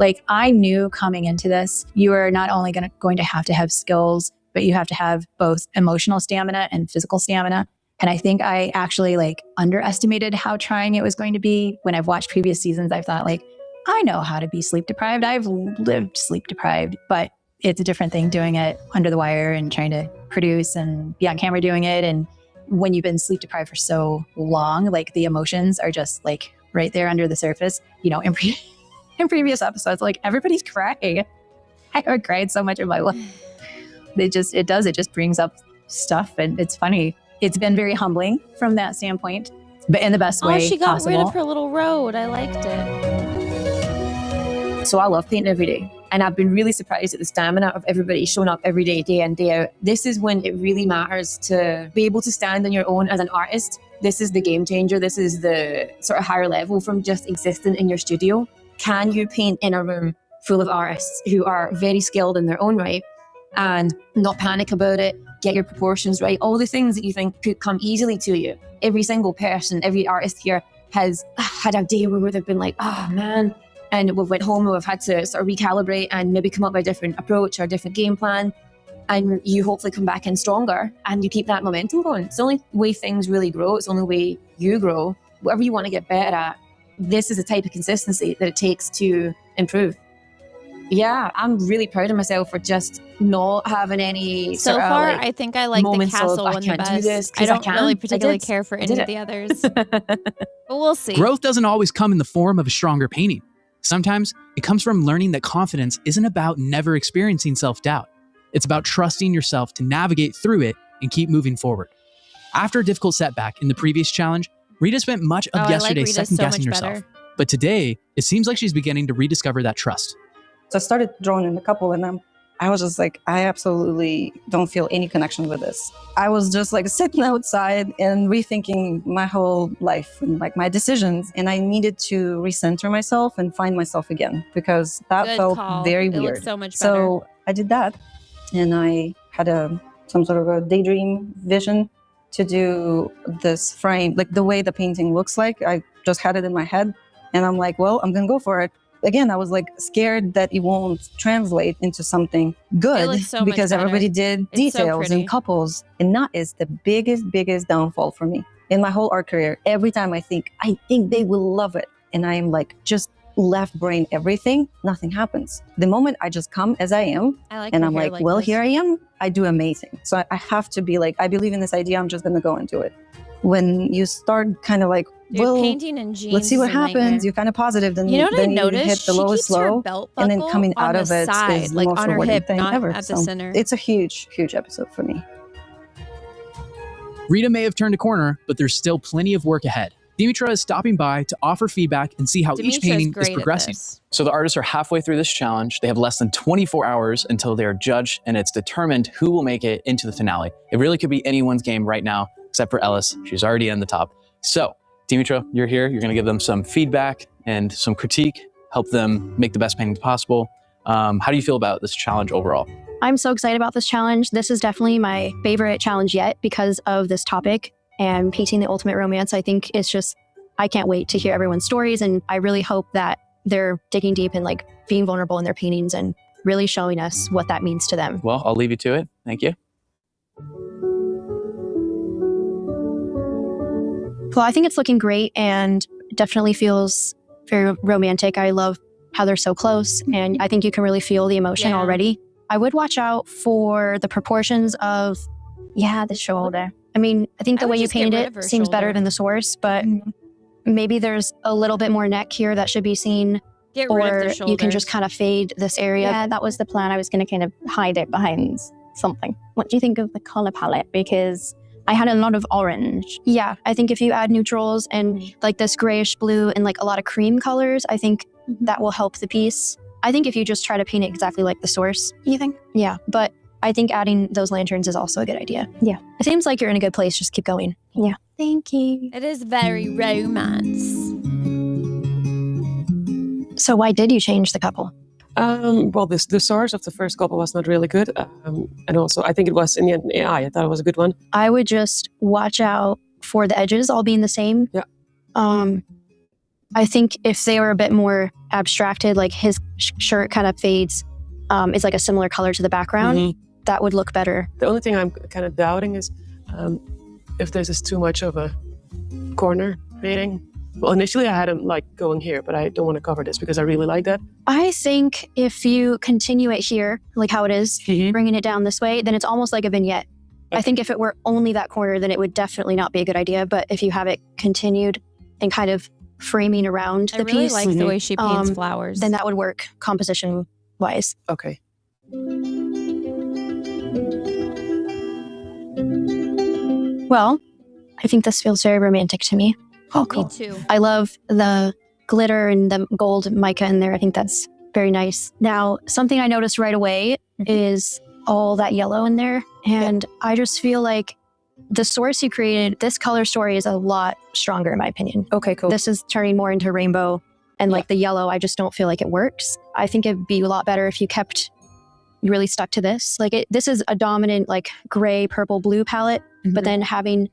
Like, I knew coming into this, you are not only going to have skills, but you have to have both emotional stamina and physical stamina. And I think I actually underestimated how trying it was going to be. When I've watched previous seasons, I've thought I know how to be sleep deprived. I've lived sleep deprived, but it's a different thing doing it under the wire and trying to produce and be on camera doing it. And when you've been sleep deprived for so long, the emotions are just right there under the surface. In previous episodes, everybody's crying. I haven't cried so much in my life. It just brings up stuff, and it's funny. It's been very humbling from that standpoint, but in the best way she got possible. rid of her little road. I liked it. So I love painting every day. And I've been really surprised at the stamina of everybody showing up every day, day in, day out. This is when it really matters to be able to stand on your own as an artist. This is the game changer. This is the sort of higher level from just existing in your studio. Can you paint in a room full of artists who are very skilled in their own right and not panic about it, get your proportions right, all the things that you think could come easily to you? Every single person, every artist here has had a day where they've been like, oh man, and we've went home and we've had to sort of recalibrate and maybe come up with a different approach or a different game plan. And you hopefully come back in stronger and you keep that momentum going. It's the only way things really grow. It's the only way you grow. Whatever you want to get better at, this is the type of consistency that it takes to improve. Yeah, I'm really proud of myself for just not having any so sort far. of I think I like the castle one the best. I don't really particularly care for any of the others, but we'll see. Growth doesn't always come in the form of a stronger painting. Sometimes it comes from learning that confidence isn't about never experiencing self-doubt. It's about trusting yourself to navigate through it and keep moving forward. After a difficult setback in the previous challenge, Rita spent much of yesterday second-guessing herself. But today, it seems like she's beginning to rediscover that trust. So I started drawing in a couple, and I was just like, I absolutely don't feel any connection with this. I was just like sitting outside and rethinking my whole life and like my decisions. And I needed to recenter myself and find myself again, because that felt very weird. Looks so much better. So I did that, and I had some sort of a daydream vision to do this frame, like the way the painting looks like. I just had it in my head, and I'm like, well, I'm gonna go for it. Again, I was like scared that it won't translate into something good, because everybody did details and couples. And that is the biggest downfall for me in my whole art career. Every time I think they will love it, and I am like just left brain everything, nothing happens. The moment I just come as I am, and I'm like, well, here I am, I do amazing. So I have to be like, I believe in this idea, I'm just gonna go and do it. When you start kind of like, well, painting in jeans, let's see what happens. You're kind of positive. Then, you know what then I you noticed? hit the lowest low, and then coming out of it side, is the like most on her rewarding hip, thing not ever. at the So center. it's a huge episode for me. Rita may have turned a corner, but there's still plenty of work ahead. Dimitra is stopping by to offer feedback and see how each painting is progressing. So the artists are halfway through this challenge. They have less than 24 hours until they are judged, and it's determined who will make it into the finale. It really could be anyone's game right now, except for Ellis. She's already in the top. So Dimitra, you're here. You're going to give them some feedback and some critique, help them make the best paintings possible. How do you feel about this challenge overall? I'm so excited about this challenge. This is definitely my favorite challenge yet because of this topic and painting the ultimate romance. I think it's just, I can't wait to hear everyone's stories. And I really hope that they're digging deep and like being vulnerable in their paintings and really showing us what that means to them. Well, I'll leave you to it. Thank you. Well, I think it's looking great and definitely feels very romantic. I love how they're so close, and I think you can really feel the emotion already. I would watch out for the proportions of, the shoulder. I mean, I think the way you painted it seems better than the source, but maybe there's a little bit more neck here that should be seen. Get rid of the or you can just kind of fade this area. Yeah, that was the plan. I was going to kind of hide it behind something. What do you think of the color palette? Because I had a lot of orange. Yeah, I think if you add neutrals and like this grayish blue and like a lot of cream colors, I think that will help the piece. I think if you just try to paint it exactly like the source. You think? Yeah, but I think adding those lanterns is also a good idea. Yeah. It seems like you're in a good place. Just keep going. Yeah. Thank you. It is very romance. So why did you change the couple? Well, the source of the first couple was not really good. And also, I think it was in the end AI. I thought it was a good one. I would just watch out for the edges all being the same. Yeah. I think if they were a bit more abstracted, like his shirt kind of fades, it's like a similar color to the background, that would look better. The only thing I'm kind of doubting is if this is too much of a corner painting. Well, initially I had him like going here, but I don't want to cover this because I really like that. I think if you continue it here, like how it is, bringing it down this way, then it's almost like a vignette. Okay. I think if it were only that corner, then it would definitely not be a good idea. But if you have it continued and kind of framing around the piece, I really like the way she paints flowers. Then that would work composition-wise. Okay. Well, I think this feels very romantic to me. Oh, cool. Me too. I love the glitter and the gold mica in there. I think that's very nice. Now, something I noticed right away is all that yellow in there. And I just feel like the source you created, this color story is a lot stronger in my opinion. Okay, cool. This is turning more into rainbow and like the yellow, I just don't feel like it works. I think it'd be a lot better if you really stuck to this. Like this is a dominant like gray, purple, blue palette, but then having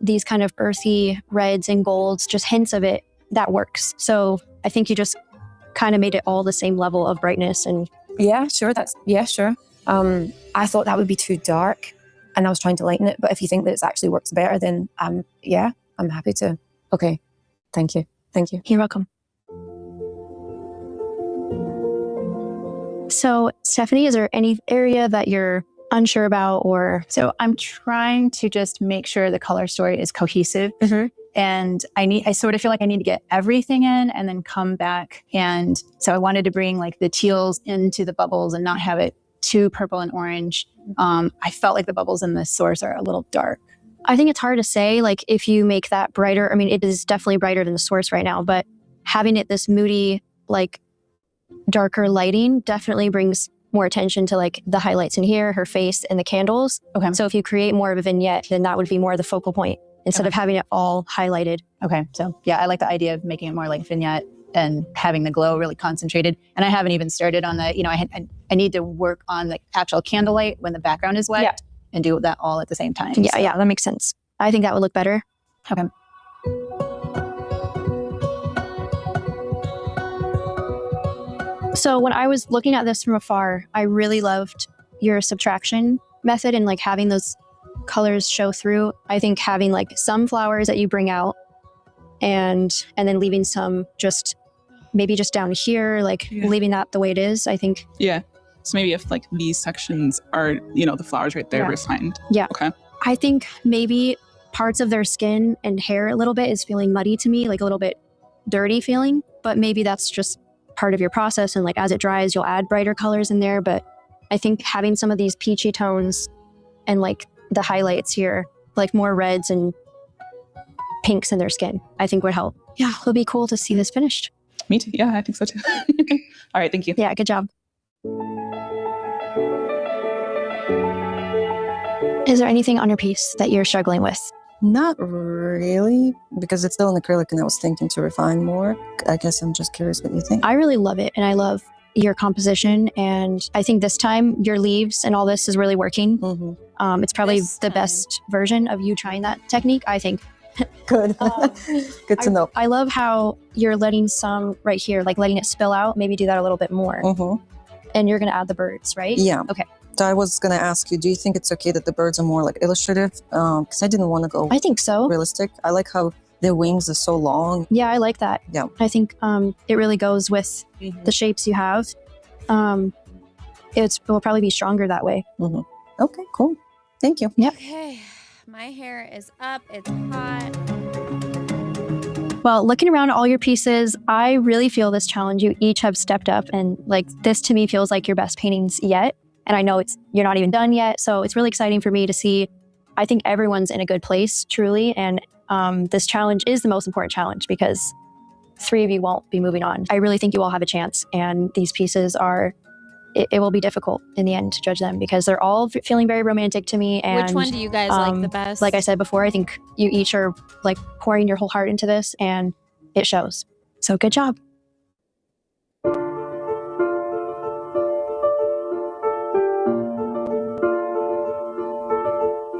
these kind of earthy reds and golds, just hints of it, that works. So I think you just kind of made it all the same level of brightness. And yeah, sure. Sure. I thought that would be too dark and I was trying to lighten it. But if you think that it actually works better, then I'm happy to. Okay. Thank you. You're welcome. So Stephanie, is there any area that you're unsure about or? So I'm trying to just make sure the color story is cohesive. And I sort of feel like I need to get everything in and then come back. And so I wanted to bring like the teals into the bubbles and not have it too purple and orange. I felt like the bubbles in the source are a little dark. I think it's hard to say, like, if you make that brighter. I mean, it is definitely brighter than the source right now, but having it this moody, like, darker lighting definitely brings more attention to, like, the highlights in here, her face, and the candles. Okay. So if you create more of a vignette, then that would be more the focal point instead of having it all highlighted. Okay. So yeah, I like the idea of making it more like vignette and having the glow really concentrated. And I haven't even started on the, I need to work on the actual candlelight when the background is wet and do that all at the same time. Yeah, yeah, that makes sense. I think that would look better. Okay. So when I was looking at this from afar, I really loved your subtraction method and, like, having those colors show through. I think having, like, some flowers that you bring out and then leaving some just maybe just down here, like leaving that the way it is, I think. Yeah. So maybe if, like, these sections are, the flowers right there refined. Yeah. Okay. I think maybe parts of their skin and hair a little bit is feeling muddy to me, like a little bit dirty feeling, but maybe that's just part of your process. And, like, as it dries, you'll add brighter colors in there. But I think having some of these peachy tones and, like, the highlights here, like more reds and pinks in their skin, I think would help. Yeah, it'll be cool to see this finished. Me too. Yeah, I think so too. All right. Thank you. Yeah, good job. Is there anything on your piece that you're struggling with? Not really, because it's still an acrylic and I was thinking to refine more. I guess I'm just curious what you think. I really love it, and I love your composition, and I think this time your leaves and all this is really working. Mm-hmm. It's probably the best version of you trying that technique, I think. Good. Good to know. I love how you're letting some right here, like letting it spill out. Maybe do that a little bit more. Mm-hmm. And you're going to add the birds, right? Yeah. Okay. So I was going to ask you, do you think it's okay that the birds are more like illustrative? Because I didn't want to go I think so. realistic. I like how their wings are so long. Yeah, I like that. Yeah. I think it really goes with the shapes you have. It will probably be stronger that way. Mm-hmm. Okay, cool. Thank you. Yep. Okay, my hair is up. It's hot. Well, looking around all your pieces, I really feel this challenge. You each have stepped up, and, like, this to me feels like your best paintings yet. And I know you're not even done yet, so it's really exciting for me to see. I think everyone's in a good place, truly, and this challenge is the most important challenge because 3 of you won't be moving on. I really think you all have a chance, and these pieces are. It will be difficult in the end to judge them because they're all feeling very romantic to me. And which one do you guys like the best? Like I said before, I think you each are, like, pouring your whole heart into this, and it shows. So good job.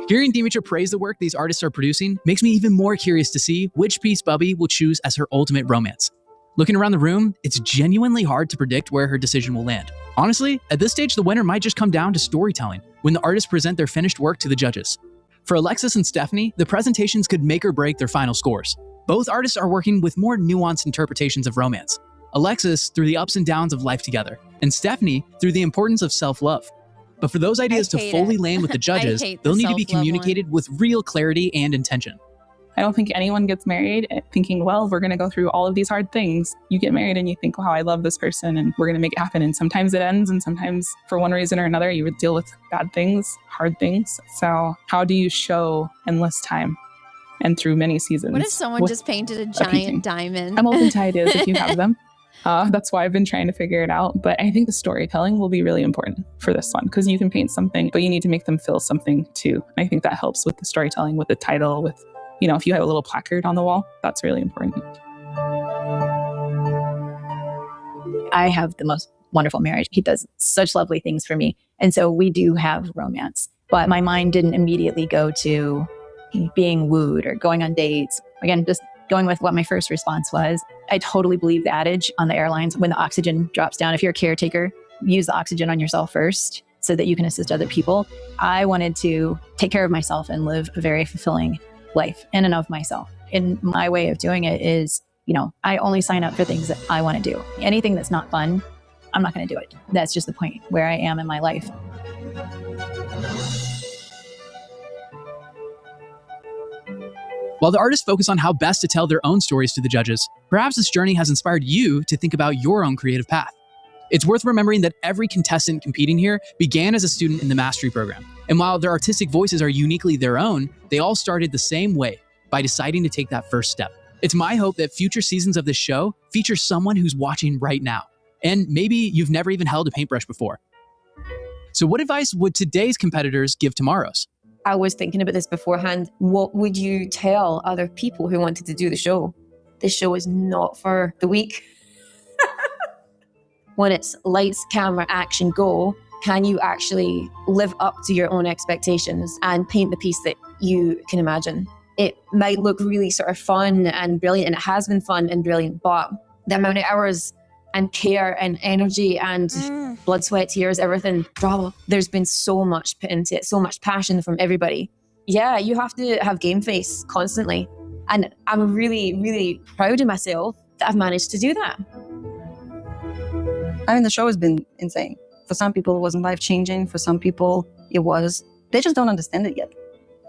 Hearing Dimitra praise the work these artists are producing makes me even more curious to see which piece Bubby will choose as her ultimate romance. Looking around the room, it's genuinely hard to predict where her decision will land. Honestly, at this stage, the winner might just come down to storytelling when the artists present their finished work to the judges. For Alexis and Stephanie, the presentations could make or break their final scores. Both artists are working with more nuanced interpretations of romance. Alexis through the ups and downs of life together, and Stephanie through the importance of self-love. But for those ideas to fully land with the judges, they'll need to be communicated with real clarity and intention. I don't think anyone gets married thinking, well, we're going to go through all of these hard things. You get married and you think, wow, I love this person and we're going to make it happen. And sometimes it ends, and sometimes for one reason or another, you would deal with bad things, hard things. So how do you show endless time and through many seasons? What if someone just painted a giant diamond? I'm open to ideas if you have them. That's why I've been trying to figure it out. But I think the storytelling will be really important for this one because you can paint something, but you need to make them feel something too. And I think that helps with the storytelling, with the title, with, if you have a little placard on the wall, that's really important. I have the most wonderful marriage. He does such lovely things for me. And so we do have romance. But my mind didn't immediately go to being wooed or going on dates. Again, just going with what my first response was. I totally believe the adage on the airlines, when the oxygen drops down, if you're a caretaker, use the oxygen on yourself first so that you can assist other people. I wanted to take care of myself and live a very fulfilling life in and of myself. And my way of doing it is, I only sign up for things that I want to do. Anything that's not fun, I'm not going to do it. That's just the point where I am in my life. While the artists focus on how best to tell their own stories to the judges, perhaps this journey has inspired you to think about your own creative path. It's worth remembering that every contestant competing here began as a student in the mastery program, And while their artistic voices are uniquely their own, they all started the same way, by deciding to take that first step. It's my hope that future seasons of this show feature someone who's watching right now. And maybe you've never even held a paintbrush before. So what advice would today's competitors give tomorrow's? I was thinking about this beforehand. What would you tell other people who wanted to do the show? This show is not for the weak. When it's lights, camera, action, go, can you actually live up to your own expectations and paint the piece that you can imagine? It might look really sort of fun and brilliant, and it has been fun and brilliant, but the amount of hours and care and energy and blood, sweat, tears, everything, drama. There's been so much put into it, so much passion from everybody. Yeah, you have to have game face constantly. And I'm really, really proud of myself that I've managed to do that. I mean, the show has been insane. For some people, it wasn't life-changing. For some people, it was. They just don't understand it yet.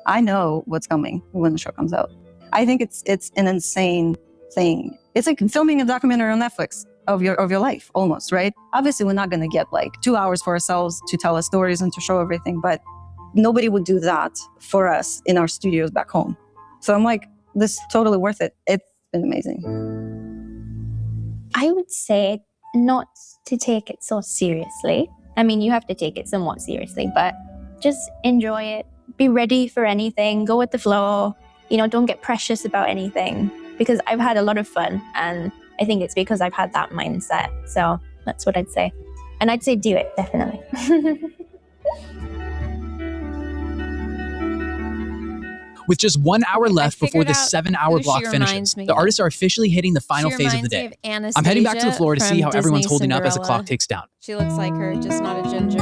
I know what's coming when the show comes out. I think it's an insane thing. It's like filming a documentary on Netflix of your life, almost, right? Obviously, we're not going to get like 2 hours for ourselves to tell our stories and to show everything, but nobody would do that for us in our studios back home. So I'm like, this is totally worth it. It's been amazing. I would say not to take it so seriously. I mean, you have to take it somewhat seriously, but just enjoy it. Be ready for anything. Go with the flow. You know, don't get precious about anything, because I've had a lot of fun, and I think it's because I've had that mindset. So that's what I'd say. And I'd say do it, definitely. With just 1 hour left before the 7-hour block finishes, the artists are officially hitting the final phase of the day. I'm heading back to the floor to see how everyone's holding up as the clock ticks down. She looks like her, just not a ginger.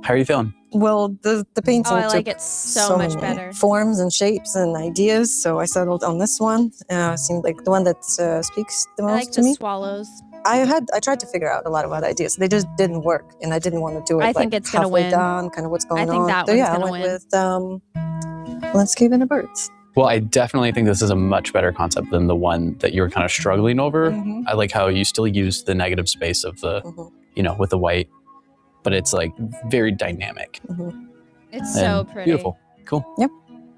How are you feeling? Well, the painting I like took it so much many better. forms and shapes and ideas, so I settled on this one. Seemed like the one that speaks the most I like to the me. swallows. I tried to figure out a lot of other ideas. They just didn't work, and I didn't want to do it. I think it's gonna halfway win. down, kind of what's going on. I think that so one's yeah, I gonna went win. with Landscape and the Birds. Well, I definitely think this is a much better concept than the one that you were kind of struggling over. I like how you still use the negative space of the, you know, with the white, but it's like very dynamic. It's so And pretty. Beautiful. Cool. Yep.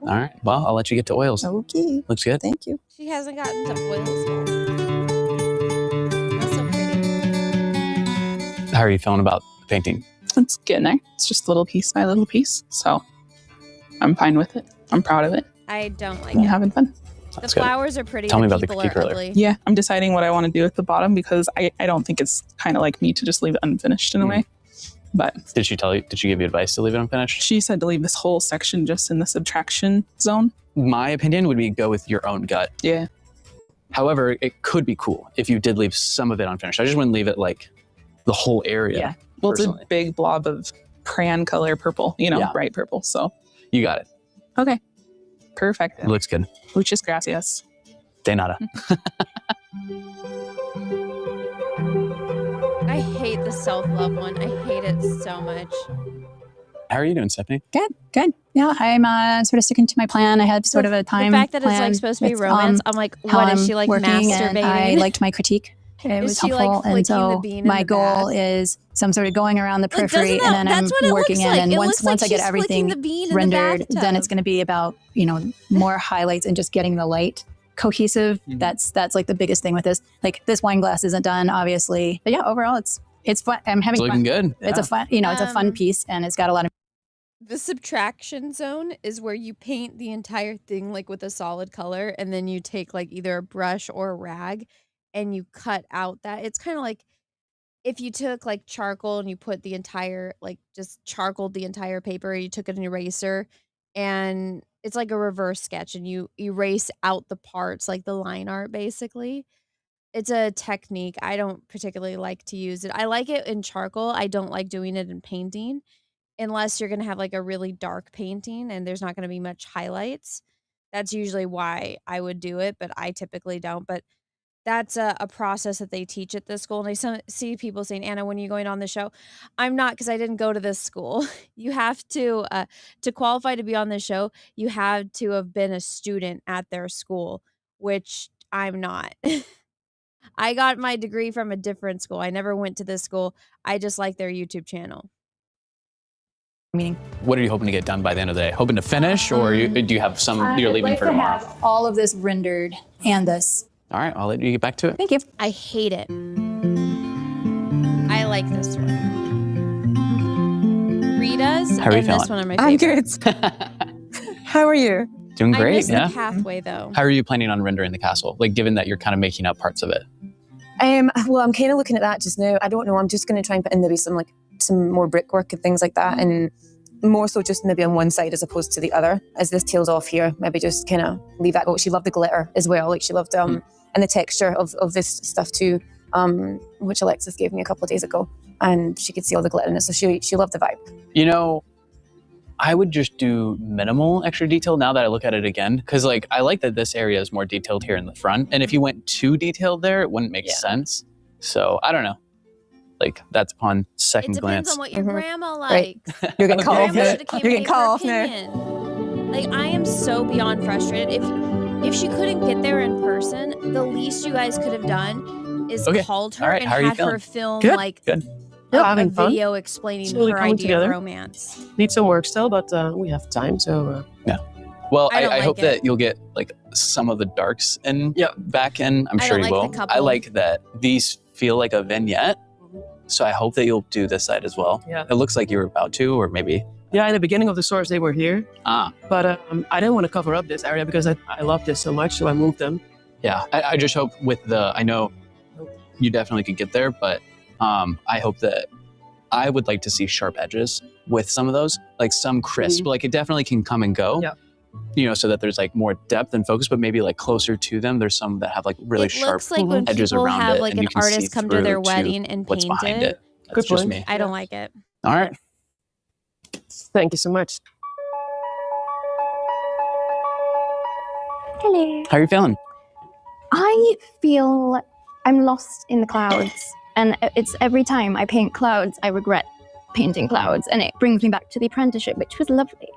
All right. Well, I'll let you get to oils. Okay. Looks good. Thank you. She hasn't gotten to oils yet. That's so pretty. How are you feeling about the painting? It's getting there. It's just little piece by little piece. So I'm fine with it. I'm proud of it. I don't like I'm it. having fun. The flowers are pretty. Tell me the about the people critique are earlier. ugly. Yeah, I'm deciding what I want to do at the bottom, because I don't think it's kind of like me to just leave it unfinished in a way. But Did she give you advice to leave it unfinished? she said to leave this whole section just in the subtraction zone. My opinion would be go with your own gut. Yeah. However, it could be cool if you did leave some of it unfinished. I just wouldn't leave it like the whole area. Yeah. Well, it's a personally. big blob of crayon color purple, you know, Yeah. bright purple. So, You got it. okay. Perfect. It looks good. Muchas gracias. De nada. I hate the self-love one. I hate it so much. How are you doing, Stephanie? Good. Yeah, I'm sort of sticking to my plan. I had sort of a time The fact that it's plan like supposed to be with, romance, I'm like, how what is I'm she like working, and I masturbating? liked my critique. It Is was she, like, helpful, and flicking the so bean in my the goal bath? is some sort of going around the Like, doesn't periphery, and then that's what I'm it working looks in. like. And It once looks like I get she's flicking everything the bean in the rendered, then bathtub. it's going to be about more highlights and just getting the light cohesive. That's like the biggest thing with this. Like this wine glass isn't done, obviously, but yeah, overall it's fun. I'm having It's looking fun. good. It's a fun, it's a fun piece, and it's got a lot of. The subtraction zone is where you paint the entire thing like with a solid color, and then you take like either a brush or a rag and you cut out that. It's kind of like if you took like charcoal and you put the entire, like just charcoaled the entire paper, you took an eraser, and it's like a reverse sketch, and you erase out the parts, like the line art basically. It's a technique. I don't particularly like to use it. I like it in charcoal. I don't like doing it in painting unless you're going to have like a really dark painting and there's not going to be much highlights. That's usually why I would do it, but I typically don't. But that's a process that they teach at this school. And I see people saying, Anna, when are you going on the show? I'm not, because I didn't go to this school. You have to qualify to be on the show, you have to have been a student at their school, which I'm not. I got my degree from a different school. I never went to this school. I just like their YouTube channel. meeting. What are you hoping to get done by the end of the day? Hoping to finish, or do you have some you're leaving for tomorrow? Have all of this rendered and this. All right, I'll let you get back to it. Thank you. I hate it. I like this one. Rita's How are you and feeling? this one are my I'm favorites. good. How are you? Doing I great, miss yeah. the pathway though. How are you planning on rendering the castle? Like, given that you're kind of making up parts of it. Well, I'm kind of looking at that just now. I don't know. I'm just going to try and put in maybe some more brickwork and things like that, and more so just maybe on one side as opposed to the other. As this tails off here, maybe just kind of leave that go. She loved the glitter as well. Like she loved and the texture of this stuff too, which Alexis gave me a couple of days ago, and she could see all the glitter in it. So she loved the vibe. You know, I would just do minimal extra detail now that I look at it again, because like I like that this area is more detailed here in the front, and if you went too detailed there, it wouldn't make sense. So I don't know. Like that's upon second glance. Depends on what your grandma likes. You're getting called off now. Grandma should've came You're and getting gave her called off now. opinion. Like I am so beyond frustrated. If she couldn't get there in person, the least you guys could have done is called her All right. and How are you had her feeling? film Good. Yeah, a having fun. video explaining Slowly her coming idea together. of romance. Need some work still, but we have time, so Yeah. Well, I don't I like hope it. that you'll get like some of the darks in back in. I'm I sure don't you like will. the couple. I like that these feel like a vignette. So I hope that you'll do this side as well. Yeah. It looks like you were about to, or maybe. yeah. In the beginning of the source, they were here, but I didn't want to cover up this area because I love this so much, so I moved them. Yeah. I just hope with I know you definitely could get there, but I hope that I would like to see sharp edges with some of those, like some crisp, like it definitely can come and go. Yeah. You know, so that there's like more depth and focus, but maybe like closer to them, there's some that have like really It sharp looks like when edges people around have it, like and an you can see artist come to through their wedding and what's paint behind it. That's Good just point. me. I don't like it. All right. Thank you so much. Hello. How are you feeling? I feel I'm lost in the clouds, and it's every time I paint clouds, I regret painting clouds, and it brings me back to the apprenticeship, which was lovely.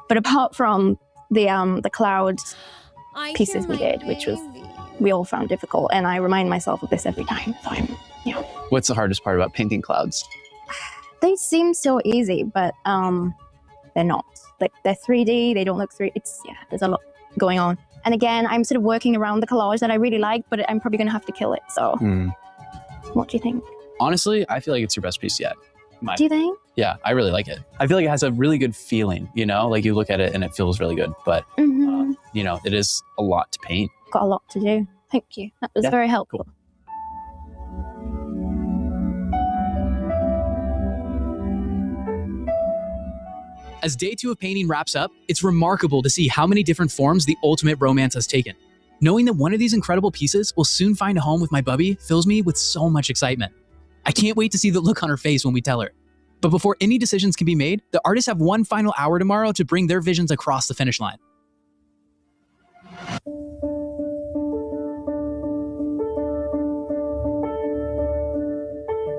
But apart from the cloud pieces we did, which was we all found difficult, and I remind myself of this every time. So What's the hardest part about painting clouds? they seem so easy, but they're not. Like they're 3D, they don't look 3D. There's a lot going on. And again, I'm sort of working around the collage that I really like, but I'm probably gonna have to kill it. So what do you think? Honestly, I feel like it's your best piece yet. Do you think? Yeah, I really like it. I feel like it has a really good feeling, you know, like you look at it and it feels really good, but you know, it is a lot to paint. Got a lot to do. Thank you. That was Yeah, very helpful. cool. As day 2 of painting wraps up, it's remarkable to see how many different forms the ultimate romance has taken. Knowing that one of these incredible pieces will soon find a home with my bubby fills me with so much excitement. I can't wait to see the look on her face when we tell her. But before any decisions can be made, the artists have one final hour tomorrow to bring their visions across the finish line.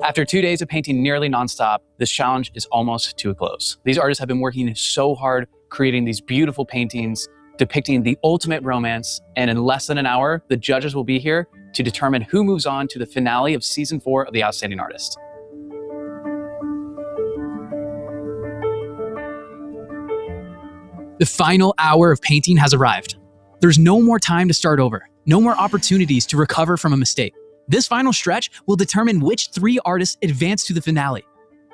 After 2 days of painting nearly nonstop, this challenge is almost to a close. These artists have been working so hard, creating these beautiful paintings, depicting the ultimate romance, and in less than an hour, the judges will be here to determine who moves on to the finale of Season 4 of The Outstanding Artist. The final hour of painting has arrived. There's no more time to start over, no more opportunities to recover from a mistake. This final stretch will determine which 3 artists advance to the finale.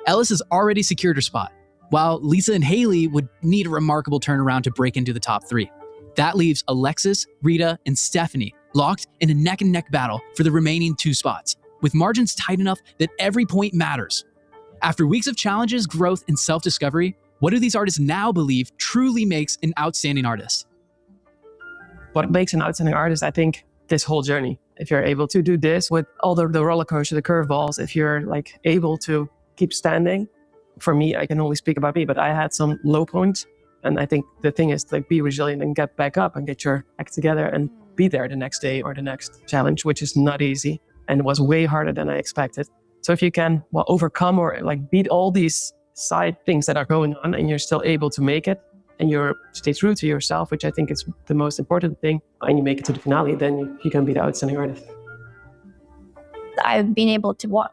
Ellis has already secured her spot, while Lisa and Haley would need a remarkable turnaround to break into the top 3. That leaves Alexis, Rita, and Stephanie locked in a neck-and-neck battle for the remaining 2 spots, with margins tight enough that every point matters. After weeks of challenges, growth, and self-discovery, what do these artists now believe truly makes an outstanding artist? What makes an outstanding artist, I think, this whole journey. If you're able to do this with all the roller coaster, the curveballs, if you're like able to keep standing, for me, I can only speak about me, but I had some low points. And I think the thing is like be resilient and get back up and get your act together and be there the next day or the next challenge, which is not easy and was way harder than I expected. So if you can overcome or like beat all these side things that are going on and you're still able to make it and you stay true to yourself, which I think is the most important thing, and you make it to the finale, then you can be the outstanding artist. I've been able to watch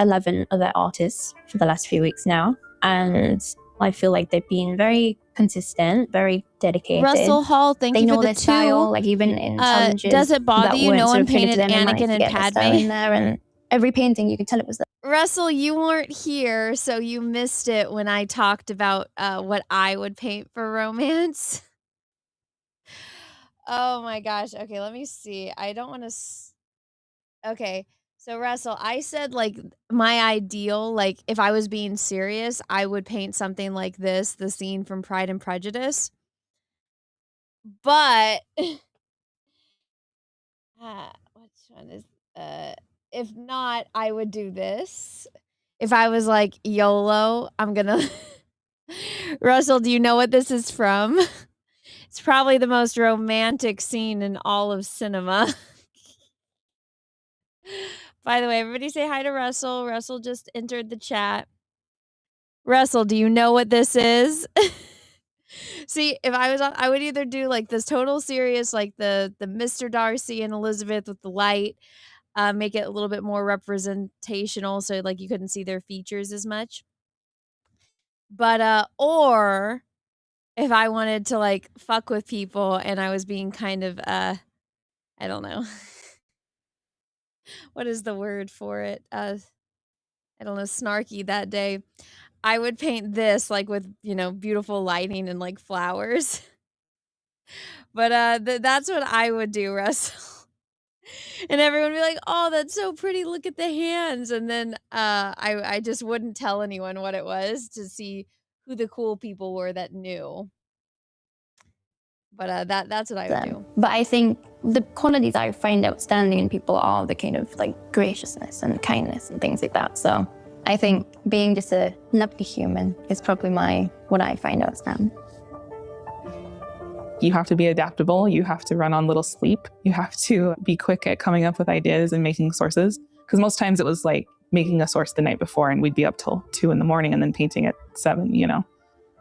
11 other artists for the last few weeks now, and I feel like they've been very consistent, very dedicated. Russell Hall, thank they you know for the their style, two. like even in challenges. Does it bother that you weren't no sort one of fitted to painted them, they managed Anakin to and get their style in Padme? there, and every painting you could tell it was there. Russell, you weren't here, so you missed it when I talked about what I would paint for romance. Oh my gosh. Okay, let me see. I don't want to. Okay. So, Russell, I said like my ideal, like if I was being serious, I would paint something like this, the scene from Pride and Prejudice. But which one is if not, I would do this. If I was like YOLO, I'm gonna Russell, do you know what this is from? It's probably the most romantic scene in all of cinema. By the way, everybody say hi to Russell. Russell just entered the chat. Russell, do you know what this is? See, if I was on, I would either do like this total serious, like the Mr. Darcy and Elizabeth with the light, make it a little bit more representational, so like you couldn't see their features as much. But or if I wanted to like fuck with people and I was being kind of I don't know. What is the word for it? I don't know, snarky that day. I would paint this like with, beautiful lighting and like flowers. But that's what I would do, Russell. And everyone would be like, "Oh, that's so pretty. Look at the hands." And then I just wouldn't tell anyone what it was to see who the cool people were that knew. But that's what I would do. But I think the qualities I find outstanding in people are the kind of like graciousness and kindness and things like that. So I think being just a lovely human is probably what I find outstanding. You have to be adaptable. You have to run on little sleep. You have to be quick at coming up with ideas and making sources. Because most times it was like making a source the night before and we'd be up till 2 a.m. and then painting at 7,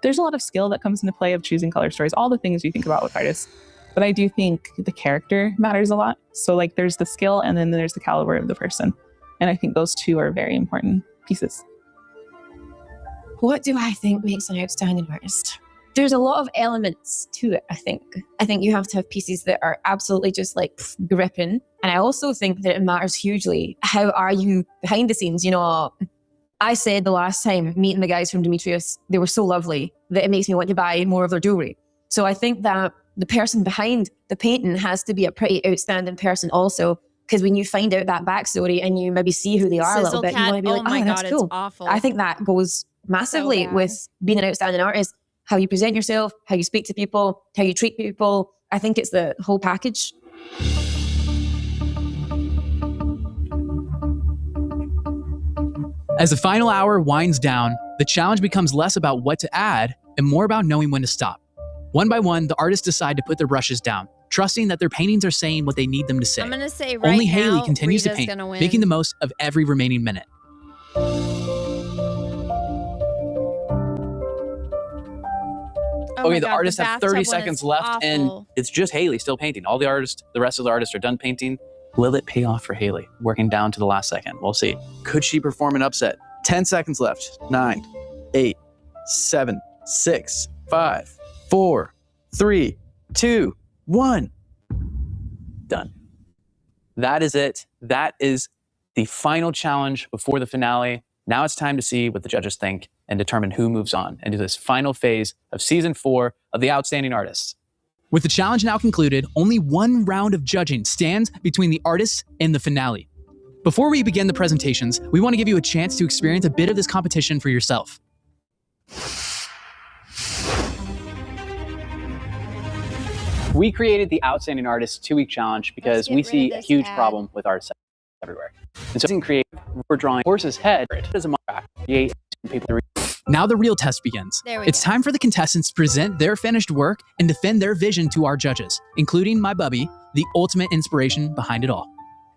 There's a lot of skill that comes into play of choosing color stories, all the things you think about with artists. But I do think the character matters a lot. So like there's the skill and then there's the caliber of the person. And I think those two are very important pieces. What do I think makes an outstanding artist? There's a lot of elements to it, I think. I think you have to have pieces that are absolutely just like gripping. And I also think that it matters hugely. How are you behind the scenes? I said the last time meeting the guys from Demetrius, they were so lovely that it makes me want to buy more of their jewelry. So I think that the person behind the painting has to be a pretty outstanding person also. Because when you find out that backstory and you maybe see who they are a little bit, you want to be like, my that's God, cool. it's awful. I think that goes massively with being an outstanding artist. How you present yourself, how you speak to people, how you treat people. I think it's the whole package. As the final hour winds down, the challenge becomes less about what to add and more about knowing when to stop. One by one, the artists decide to put their brushes down, trusting that their paintings are saying what they need them to say. I'm going to say right Only now, Haley continues Rita's to gonna paint, win. making the most of every remaining minute. Oh The artists have 30 seconds left, awful. and it's just Haley still painting. All the rest of the artists are done painting. Will it pay off for Haley? Working down to the last second. We'll see. Could she perform an upset? 10 seconds left. 9, 8, 7, 6, 5, 4, 3, 2, 1. Done. That is it. That is the final challenge before the finale. Now it's time to see what the judges think and determine who moves on into this final phase of season 4 of The Outstanding Artists. With the challenge now concluded, only one round of judging stands between the artists and the finale. Before we begin the presentations, we want to give you a chance to experience a bit of this competition for yourself. We created the Outstanding Artists 2-week challenge because we see a huge problem with artists everywhere. And so in creative, we're drawing horse's head as a mark. Now the real test begins. It's time for the contestants to present their finished work and defend their vision to our judges, including my bubby, the ultimate inspiration behind it all.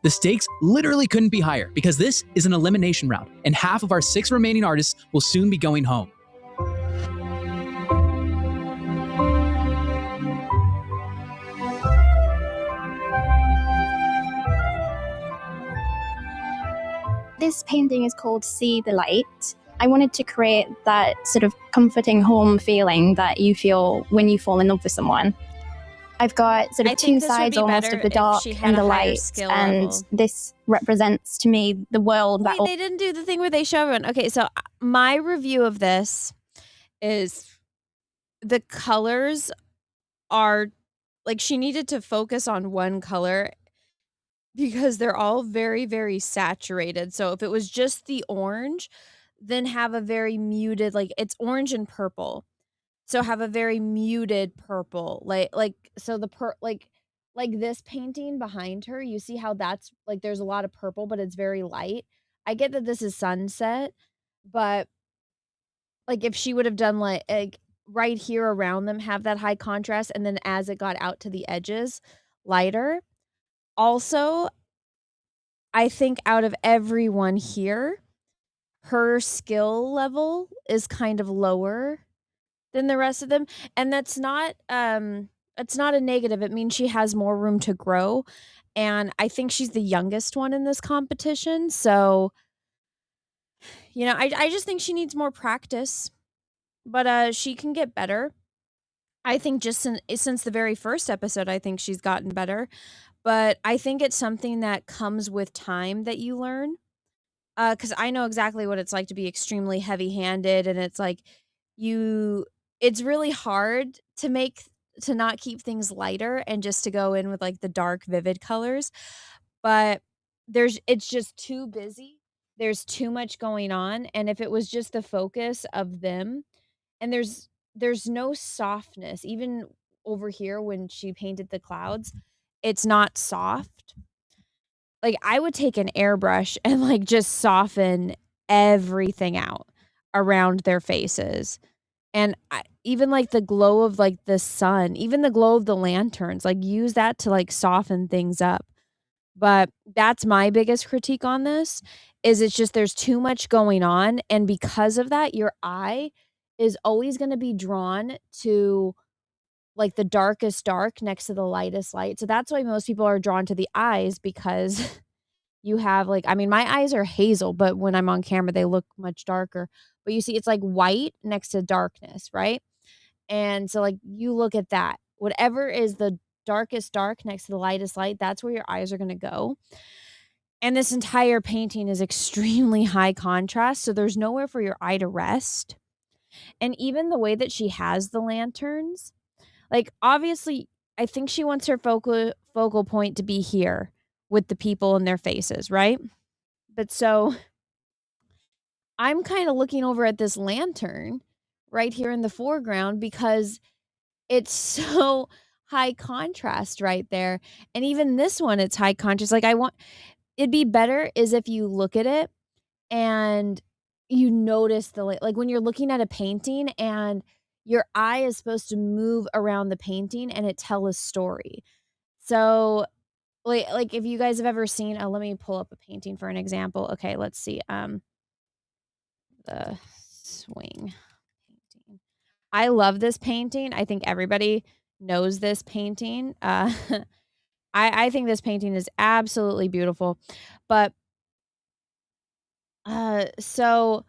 The stakes literally couldn't be higher because this is an elimination round, and half of our 6 remaining artists will soon be going home. This painting is called See the Light. I wanted to create that sort of comforting home feeling that you feel when you fall in love with someone. I've got sort of two sides almost of the dark and the light, and this represents to me the world that... Wait, they didn't do the thing where they show everyone. Okay, so my review of this is the colors are, like, she needed to focus on one color because they're all very, very saturated. So if it was just the orange, then have a very muted, like, it's orange and purple. So have a very muted purple. Like so the like this painting behind her, you see how that's like there's a lot of purple, but it's very light. I get that this is sunset, but like if she would have done like right here around them, have that high contrast, and then as it got out to the edges, lighter. Also, I think out of everyone here, her skill level is kind of lower than the rest of them, and that's not a negative. It means she has more room to grow, and I think she's the youngest one in this competition, so, I just think she needs more practice, but, she can get better. I think just since the very first episode, I think she's gotten better, but I think it's something that comes with time that you learn. Because I know exactly what it's like to be extremely heavy-handed, and it's like it's really hard to not keep things lighter and just to go in with, like, the dark, vivid colors, but it's just too busy. There's too much going on, and if it was just the focus of them, and there's no softness, even over here when she painted the clouds, it's not soft. Like, I would take an airbrush and, like, just soften everything out around their faces, and even, like, the glow of, like, the sun, even the glow of the lanterns, like, use that to, like, soften things up, but that's my biggest critique on this, is it's just there's too much going on, and because of that, your eye is always gonna be drawn to, like, the darkest dark next to the lightest light, so that's why most people are drawn to the eyes because you have, like, I mean, my eyes are hazel, but when I'm on camera, they look much darker. But you see, it's like white next to darkness, right? And so, like, you look at that. Whatever is the darkest dark next to the lightest light, that's where your eyes are gonna go. And this entire painting is extremely high contrast, so there's nowhere for your eye to rest. And even the way that she has the lanterns, like, obviously, I think she wants her focal point to be here with the people and their faces, right? But so I'm kinda looking over at this lantern right here in the foreground because it's so high contrast right there, and even this one, it's high contrast, like, it'd be better is if you look at it and you notice like, when you're looking at a painting and your eye is supposed to move around the painting and it tell a story. So, like, if you guys have ever seen let me pull up a painting for an example. Okay, let's see, the swing painting. I love this painting. I think everybody knows this painting. I think this painting is absolutely beautiful. But so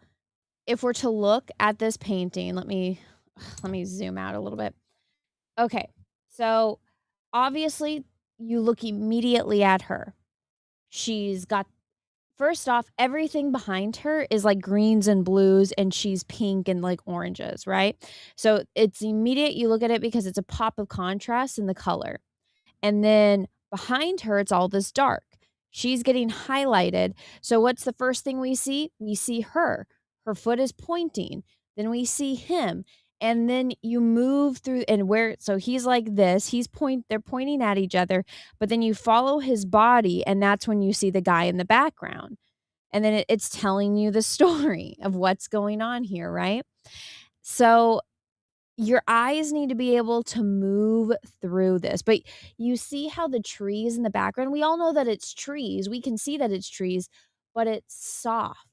if we're to look at this painting, let me zoom out a little bit. Okay. So obviously you look immediately at her. She's got First off, everything behind her is like greens and blues, and she's pink and like oranges, right? So it's immediate. You look at it because it's a pop of contrast in the color. And then behind her, it's all this dark. She's getting highlighted. So what's the first thing we see? We see her. Her foot is pointing. Then we see him. And then you move through so he's like this. They're pointing at each other, but then you follow his body, and that's when you see the guy in the background. And then it's telling you the story of what's going on here, right? So your eyes need to be able to move through this. But you see how the trees in the background, we all know that it's trees. We can see that it's trees, but it's soft.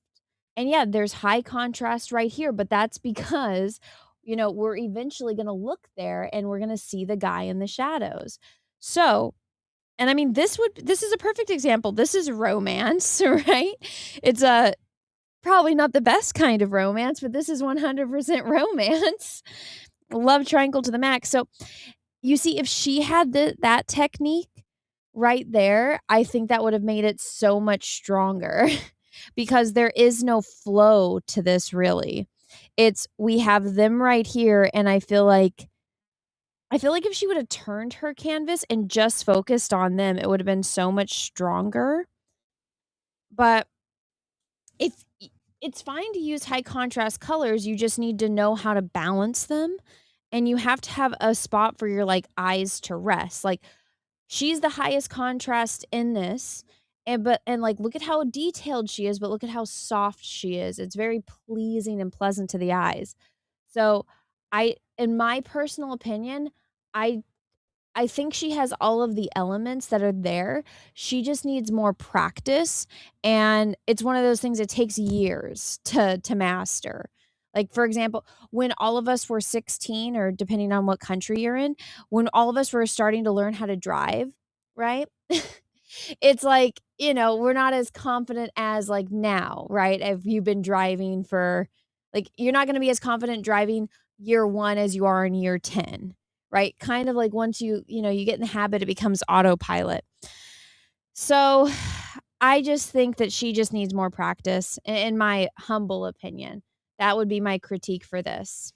And yeah, there's high contrast right here, but that's because, we're eventually going to look there and we're going to see the guy in the shadows. So, and I mean, this is a perfect example. This is romance, right? It's a probably not the best kind of romance, but this is 100% romance. Love triangle to the max. So you see, if she had that technique right there, I think that would have made it so much stronger because there is no flow to this really. We have them right here, and I feel like if she would have turned her canvas and just focused on them, it would have been so much stronger. But if it's fine to use high contrast colors, you just need to know how to balance them, and you have to have a spot for your like eyes to rest. Like she's the highest contrast in this, and like look at how detailed she is, but look at how soft she is. It's very pleasing and pleasant to the eyes. So in my personal opinion, I I think she has all of the elements that are there. She just needs more practice, and it's one of those things that takes years to master. Like, for example, when all of us were 16, or depending on what country you're in, when all of us were starting to learn how to drive, right? It's like, we're not as confident as like now, right? If you've been driving for like, you're not going to be as confident driving year 1 as you are in year 10, right? Kind of like once you get in the habit, it becomes autopilot. So I just think that she just needs more practice, in my humble opinion. That would be my critique for this.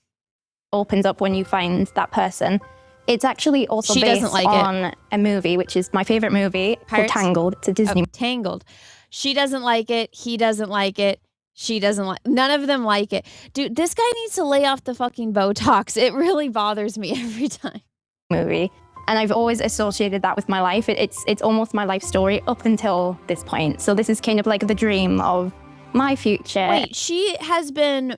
Opens up when you find that person. It's actually also She doesn't based like on a movie, which is my favorite movie, called Pirates? Tangled. It's a Disney. Tangled. She doesn't like it. He doesn't like it. She doesn't like. None of them like it. Dude, this guy needs to lay off the fucking Botox. It really bothers me every time. Movie. And I've always associated that with my life. It's almost my life story up until this point. So this is kind of like the dream of my future. Wait, she has been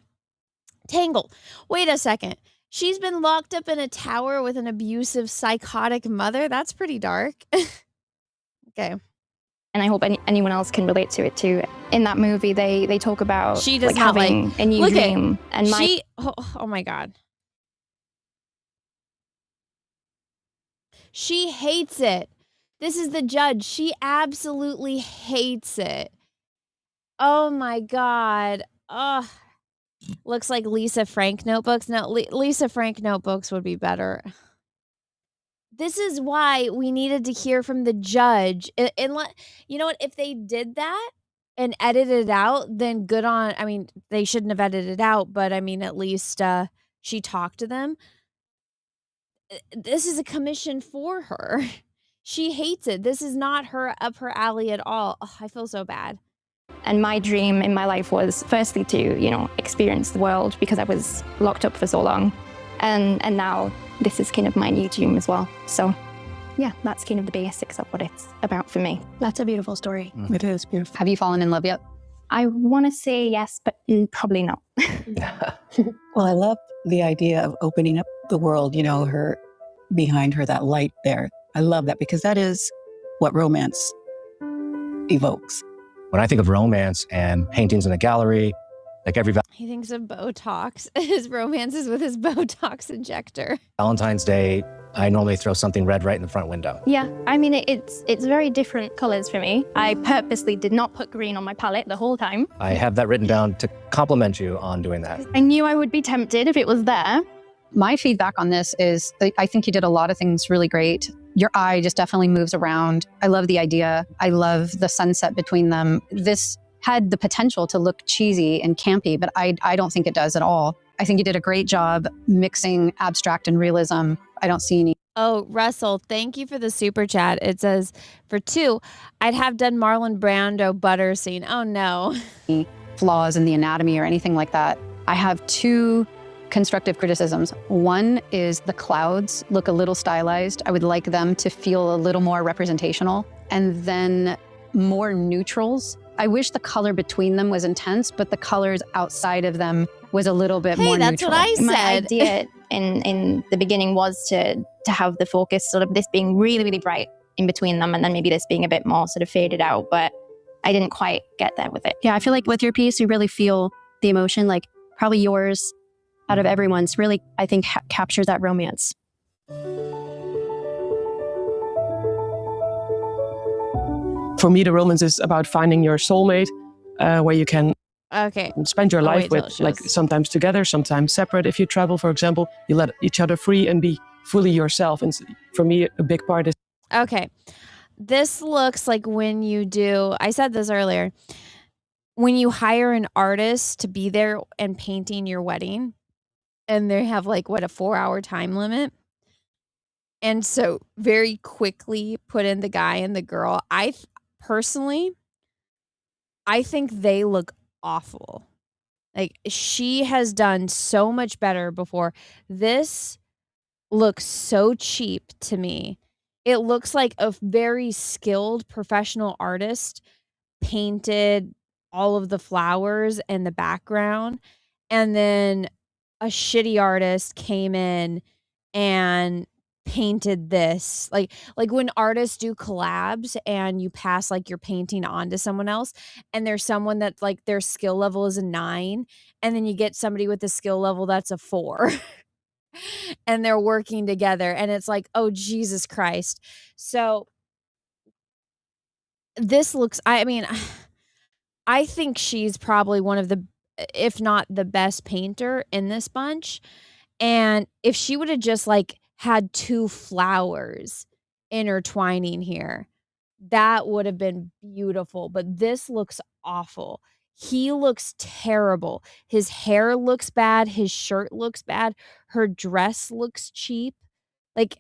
Tangled. Wait a second. She's been locked up in a tower with an abusive, psychotic mother? That's pretty dark. Okay. And I hope anyone else can relate to it too. In that movie, they talk about She does not having a new dream. And oh my God. She hates it. This is the judge. She absolutely hates it. Oh my God. Ugh. Looks like Lisa Frank notebooks. No, Lisa Frank notebooks would be better. This is why we needed to hear from the judge. And you know what? If they did that and edited it out, then good on. I mean, they shouldn't have edited it out, but I mean, at least she talked to them. This is a commission for her. She hates it. This is not up her alley at all. Oh, I feel so bad. And my dream in my life was firstly to, experience the world, because I was locked up for so long. And now this is kind of my new dream as well. So yeah, that's kind of the basics of what it's about for me. That's a beautiful story. It is beautiful. Have you fallen in love yet? I want to say yes, but probably not. Well, I love the idea of opening up the world, her behind her, that light there. I love that, because that is what romance evokes. When I think of romance and paintings in a gallery, like every He thinks of Botox. His romance is with his Botox injector. Valentine's Day, I normally throw something red right in the front window. Yeah, I mean, it's very different colors for me. I purposely did not put green on my palette the whole time. I have that written down to compliment you on doing that. I knew I would be tempted if it was there. My feedback on this is I think you did a lot of things really great. Your eye just definitely moves around. I love the idea. I love the sunset between them. This had the potential to look cheesy and campy, but I don't think it does at all. I think you did a great job mixing abstract and realism. I don't see any. Oh, Russell, thank you for the super chat. It says, for 2, I'd have done Marlon Brando butter scene. Oh no. Flaws in the anatomy or anything like that. I have 2 constructive criticisms. One is the clouds look a little stylized. I would like them to feel a little more representational. And then more neutrals. I wish the color between them was intense, but the colors outside of them was a little bit more neutral. That's what I said. My idea in the beginning was to have the focus sort of this being really, really bright in between them, and then maybe this being a bit more sort of faded out, but I didn't quite get there with it. Yeah, I feel like with your piece, you really feel the emotion, like probably yours out of everyone's really, I think, captures that romance. For me, the romance is about finding your soulmate, where you can Okay. Spend your I'll life wait till with, it like, shows. sometimes together, sometimes separate. If you travel, for example, you let each other free and be fully yourself. And for me, a big part is Okay. This looks like when you do, I said this earlier, when you hire an artist to be there and painting your wedding, and they have like what, a 4-hour time limit. And so very quickly put in the guy and the girl. Personally, I think they look awful. Like, she has done so much better before. This looks so cheap to me. It looks like a very skilled professional artist painted all of the flowers in the background, and then a shitty artist came in and painted this. Like when artists do collabs and you pass like your painting on to someone else, and there's someone that like their skill level is a 9, and then you get somebody with a skill level that's a 4. And they're working together, and it's like, oh Jesus Christ. So this looks, I mean, I think she's probably one of the, if not the best painter in this bunch. And if she would have just like had 2 flowers intertwining here, that would have been beautiful. But this looks awful. He looks terrible. His hair looks bad. His shirt looks bad. Her dress looks cheap. Like,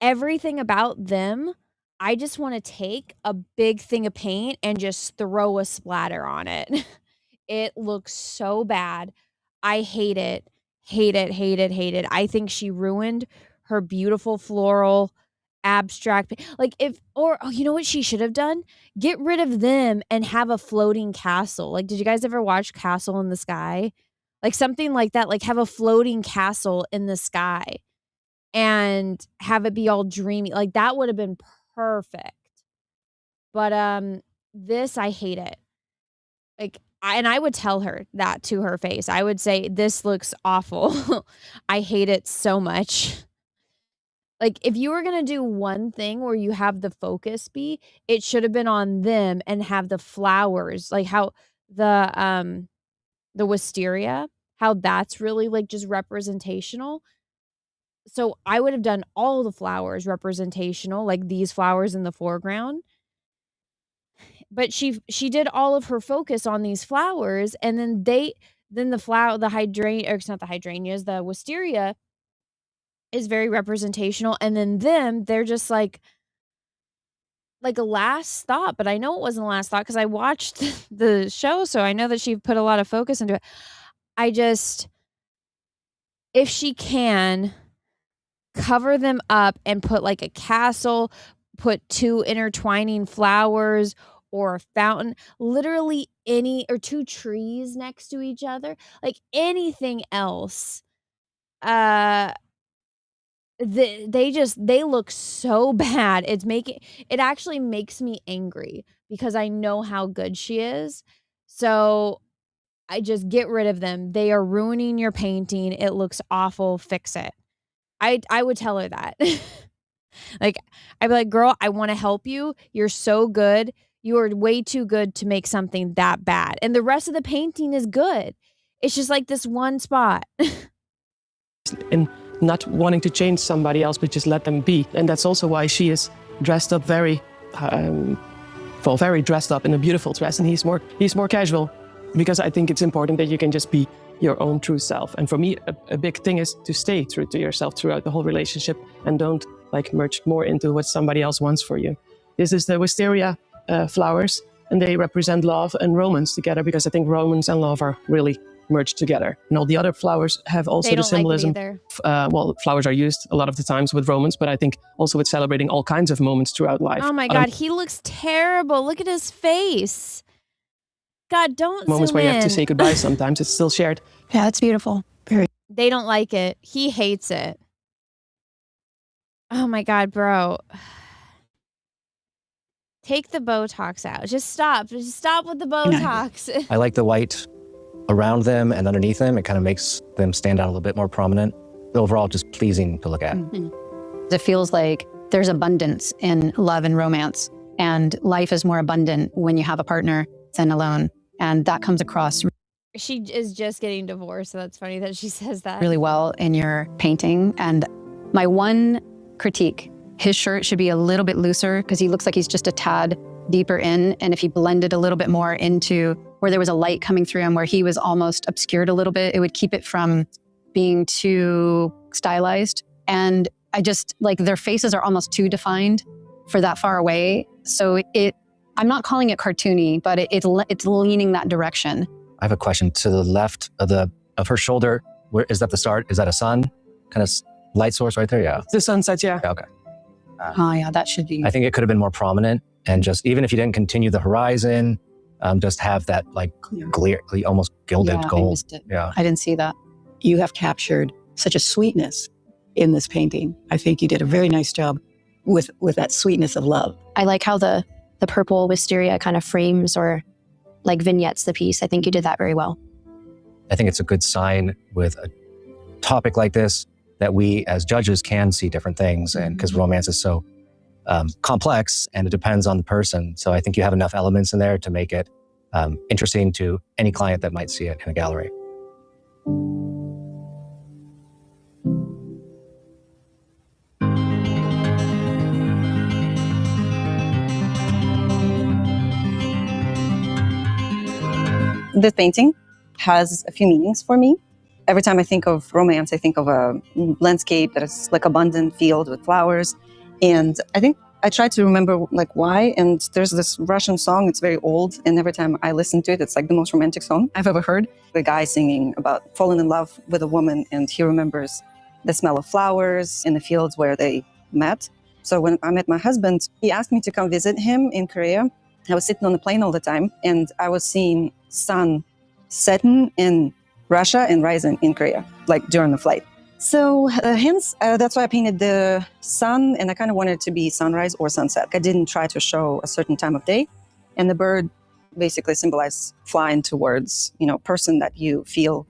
everything about them, I just want to take a big thing of paint and just throw a splatter on it. It looks so bad. I hate it. Hate it, hate it, hate it. I think she ruined her beautiful floral abstract. Like, oh, you know what she should have done? Get rid of them and have a floating castle. Like, did you guys ever watch Castle in the Sky? Like something like that. Like, have a floating castle in the sky and have it be all dreamy. Like, that would have been perfect. But this, I hate it. Like, I would tell her that to her face. I would say, this looks awful. I hate it so much. Like, if you were gonna do one thing where you have the focus be, it should have been on them and have the flowers, like how the wisteria, how that's really like just representational. So I would have done all the flowers representational, like these flowers in the foreground. But she did all of her focus on these flowers, and then the hydrangea, or it's not the hydrangeas, the wisteria is very representational, and then they're just like a last thought. But I know it wasn't a last thought because I watched the show, so I know that she put a lot of focus into it. If she can cover them up and put like a castle, put 2 intertwining flowers or a fountain, literally or 2 trees next to each other, like anything else. They look so bad. It actually makes me angry because I know how good she is. So I just get rid of them. They are ruining your painting. It looks awful. Fix it. I would tell her that. Like, I'd be like, girl, I want to help you. You're so good. You are way too good to make something that bad. And the rest of the painting is good. It's just like this one spot. in not wanting to change somebody else, but just let them be. And that's also why she is dressed up very dressed up in a beautiful dress, and he's more casual, because I think it's important that you can just be your own true self. And for me, a big thing is to stay true to yourself throughout the whole relationship and don't like merge more into what somebody else wants for you. This is the wisteria flowers, and they represent love and romance together, because I think romance and love are really merged together. And all the other flowers have also the symbolism. Well, flowers are used a lot of the times with romance, but I think also with celebrating all kinds of moments throughout life. Oh my God, he looks terrible. Look at his face. God, don't moments zoom where you have in. to say goodbye sometimes. It's still shared. Yeah, that's beautiful. Very. They don't like it. He hates it. Oh my God, bro. Take the Botox out. Just stop. Just stop with the Botox. I like the white around them and underneath them. It kind of makes them stand out a little bit more prominent. Overall, just pleasing to look at. Mm-hmm. It feels like there's abundance in love and romance, and life is more abundant when you have a partner than alone. And that comes across She is just getting divorced, so that's funny that she says that. Really well in your painting. And my one critique, his shirt should be a little bit looser because he looks like he's just a tad deeper in. And if he blended a little bit more into where there was a light coming through him, where he was almost obscured a little bit, it would keep it from being too stylized. And I just like their faces are almost too defined for that far away. So I'm not calling it cartoony, but it's leaning that direction. I have a question. To the left of her shoulder, where is that the start? Is that a sun kind of light source right there? Yeah. The sunset, yeah. Okay. Oh yeah, that should be. I think it could have been more prominent, and just even if you didn't continue the horizon, just have that like clear, almost gilded gold. Yeah. I didn't see that. You have captured such a sweetness in this painting. I think you did a very nice job with that sweetness of love. I like how the purple wisteria kind of frames or like vignettes the piece. I think you did that very well. I think it's a good sign with a topic like this that we as judges can see different things, and because romance is so complex and it depends on the person. So I think you have enough elements in there to make it interesting to any client that might see it in a gallery. This painting has a few meanings for me. Every time I think of romance, I think of a landscape that is like abundant field with flowers. And I think I try to remember like why. And there's this Russian song, it's very old. And every time I listen to it, it's like the most romantic song I've ever heard. The guy singing about falling in love with a woman, and he remembers the smell of flowers in the fields where they met. So when I met my husband, he asked me to come visit him in Korea. I was sitting on the plane all the time, and I was seeing sun setting in Russia and rising in Korea, like during the flight. So hence, that's why I painted the sun, and I kind of wanted it to be sunrise or sunset. I didn't try to show a certain time of day. And the bird basically symbolized flying towards, person that you feel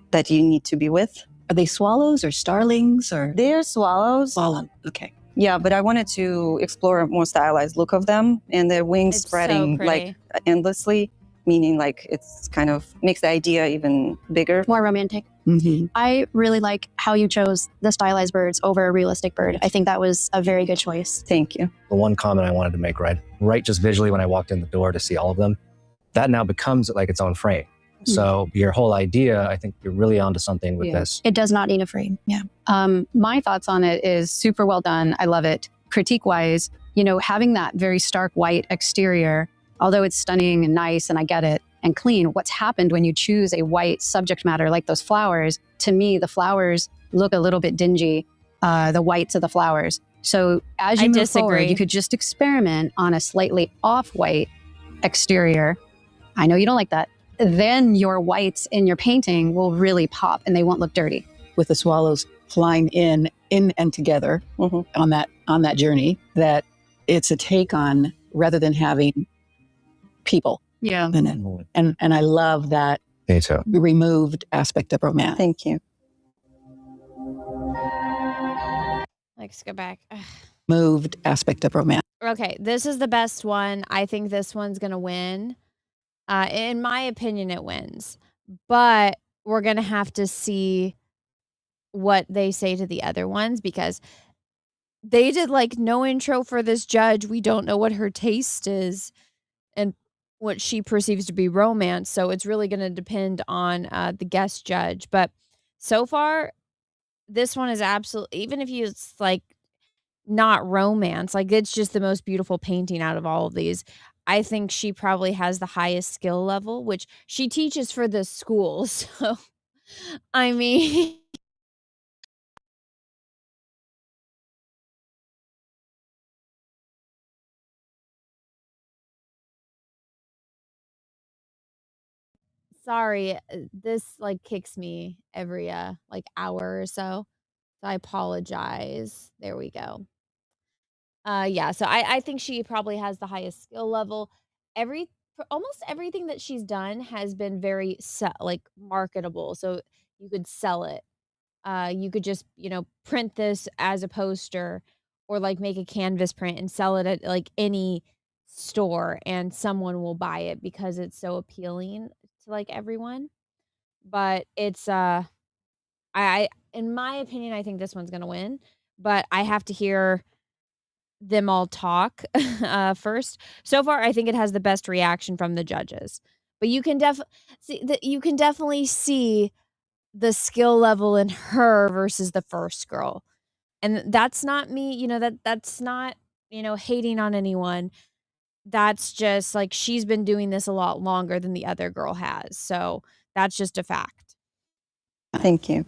that you need to be with. Are they swallows or starlings or? They're swallows. Swallow, okay. Yeah, but I wanted to explore a more stylized look of them, and their wings spreading like endlessly, meaning like it's kind of makes the idea even bigger. More romantic. Mm-hmm. I really like how you chose the stylized birds over a realistic bird. I think that was a very good choice. Thank you. The one comment I wanted to make right just visually when I walked in the door to see all of them, that now becomes like its own frame. So your whole idea, I think you're really onto something with this. It does not need a frame. Yeah. My thoughts on it is super well done. I love it. Critique-wise, having that very stark white exterior, although it's stunning and nice, and I get it, and clean, what's happened when you choose a white subject matter like those flowers, to me, the flowers look a little bit dingy, the whites of the flowers. So as you move forward, you could just experiment on a slightly off-white exterior. I know you don't like that. Then your whites in your painting will really pop and they won't look dirty. With the swallows flying in and together on that journey, that it's a take on rather than having people in it. And I love that removed aspect of romance. Thank you. Let's go back. Moved aspect of romance. Okay, this is the best one. I think this one's going to win. In my opinion, it wins. But we're going to have to see what they say to the other ones, because they did like no intro for this judge. We don't know what her taste is and what she perceives to be romance. So it's really going to depend on the guest judge. But so far, this one is absolutely, even if it's like not romance, like it's just the most beautiful painting out of all of these. I think she probably has the highest skill level, which she teaches for this school. So, I mean, sorry, this like kicks me every like hour or so. So I apologize. There we go. Yeah, so I think she probably has the highest skill level. Almost everything that she's done has been very like marketable. So you could sell it. You could just, print this as a poster, or like make a canvas print and sell it at like any store, and someone will buy it because it's so appealing to like everyone. but it's in my opinion, I think this one's gonna win, but I have to hear them all talk first. So far, I think it has the best reaction from the judges, but you can definitely see the skill level in her versus the first girl. And that's not me, that's not, hating on anyone. That's just like she's been doing this a lot longer than the other girl has. So that's just a fact. Thank you.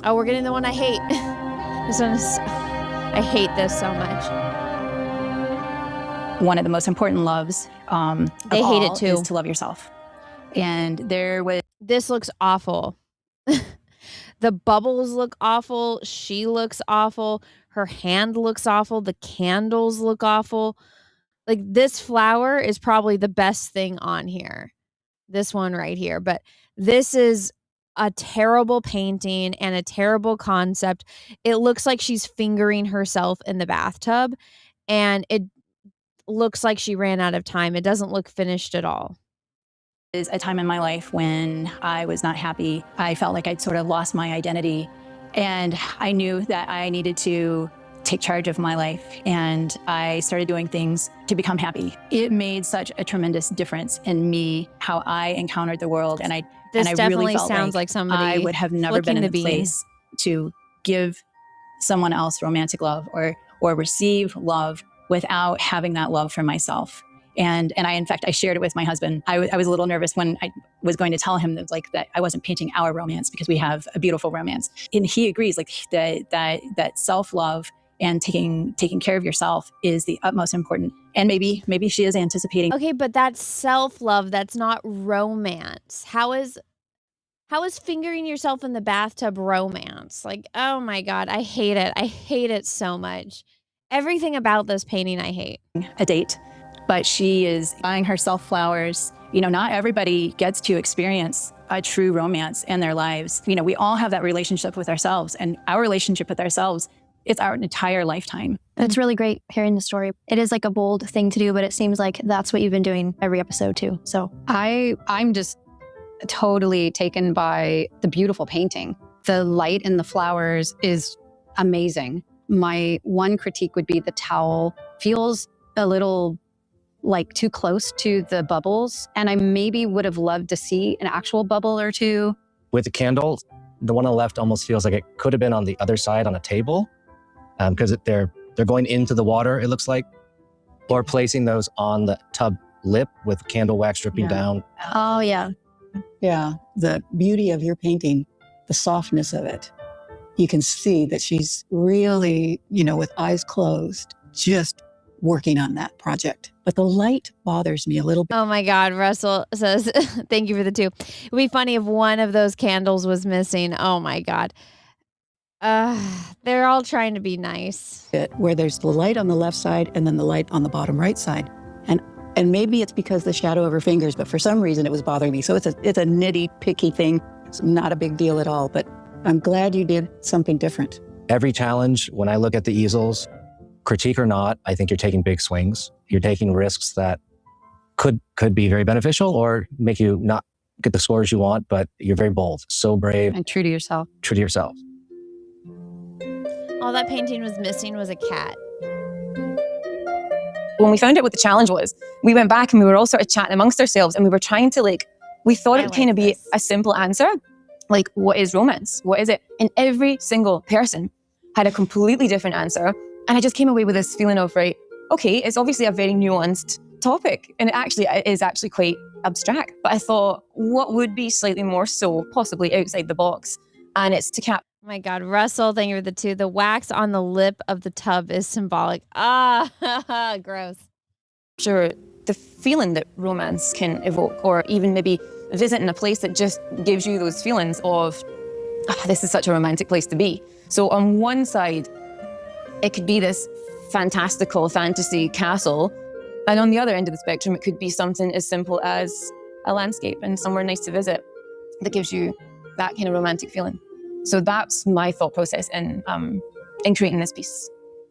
Oh, we're getting the one I hate. I hate this so much. One of the most important loves They hate it too. is to love yourself. And this looks awful. The bubbles look awful. She looks awful. Her hand looks awful. The candles look awful. Like, this flower is probably the best thing on here. This one right here. But this is a terrible painting and a terrible concept. It looks like she's fingering herself in the bathtub, and it looks like she ran out of time. It doesn't look finished at all. Is a time in my life when I was not happy. I felt like I'd sort of lost my identity, and I knew that I needed to take charge of my life, and I started doing things to become happy. It made such a tremendous difference in me, how I encountered the world, and I definitely really felt sounds like somebody I would have never been in flicking the the bean. place to give someone else romantic love or receive love without having that love for myself. And in fact, I shared it with my husband. I was a little nervous when I was going to tell him that I wasn't painting our romance, because we have a beautiful romance. And he agrees, like that self-love and taking care of yourself is the utmost important. And maybe she is anticipating. Okay, but that's self-love. That's not romance. How is fingering yourself in the bathtub romance? Like, oh my God, I hate it. I hate it so much. Everything about this painting I hate. A date, but she is buying herself flowers. Not everybody gets to experience a true romance in their lives. We all have that relationship with ourselves, and our relationship with ourselves, it's our entire lifetime. It's really great hearing the story. It is like a bold thing to do, but it seems like that's what you've been doing every episode too. So I'm just totally taken by the beautiful painting. The light in the flowers is amazing. My one critique would be the towel feels a little like too close to the bubbles, and I maybe would have loved to see an actual bubble or two. With the candle, the one on the left almost feels like it could have been on the other side on a table, because they're going into the water, it looks like, or placing those on the tub lip with candle wax dripping down. Oh, yeah. Yeah, the beauty of your painting, the softness of it. You can see that she's really, with eyes closed, just working on that project. But the light bothers me a little bit. Oh my God, Russell says, thank you for the 2. It would be funny if one of those candles was missing. Oh my God. They're all trying to be nice. Where there's the light on the left side and then the light on the bottom right side. And maybe it's because the shadow of her fingers, but for some reason it was bothering me. So it's a nitty picky thing. It's not a big deal at all, but I'm glad you did something different. Every challenge, when I look at the easels, critique or not, I think you're taking big swings. You're taking risks that could be very beneficial or make you not get the scores you want, but you're very bold, so brave. And true to yourself. True to yourself. All that painting was missing was a cat. When we found out what the challenge was, we went back and we were all sort of chatting amongst ourselves, and we were trying to we thought it would kind of be a simple answer. Like, what is romance? What is it? And every single person had a completely different answer. And I just came away with this feeling of, right, okay, it's obviously a very nuanced topic, and it is actually quite abstract. But I thought, what would be slightly more so, possibly outside the box? And it's to cap. Oh my God, Russell, thank you for the 2. The wax on the lip of the tub is symbolic. Gross. Sure, the feeling that romance can evoke, or even maybe visiting a place that just gives you those feelings of, this is such a romantic place to be. So on one side, it could be this fantastical fantasy castle, and on the other end of the spectrum, it could be something as simple as a landscape and somewhere nice to visit that gives you that kind of romantic feeling. So that's my thought process in creating this piece.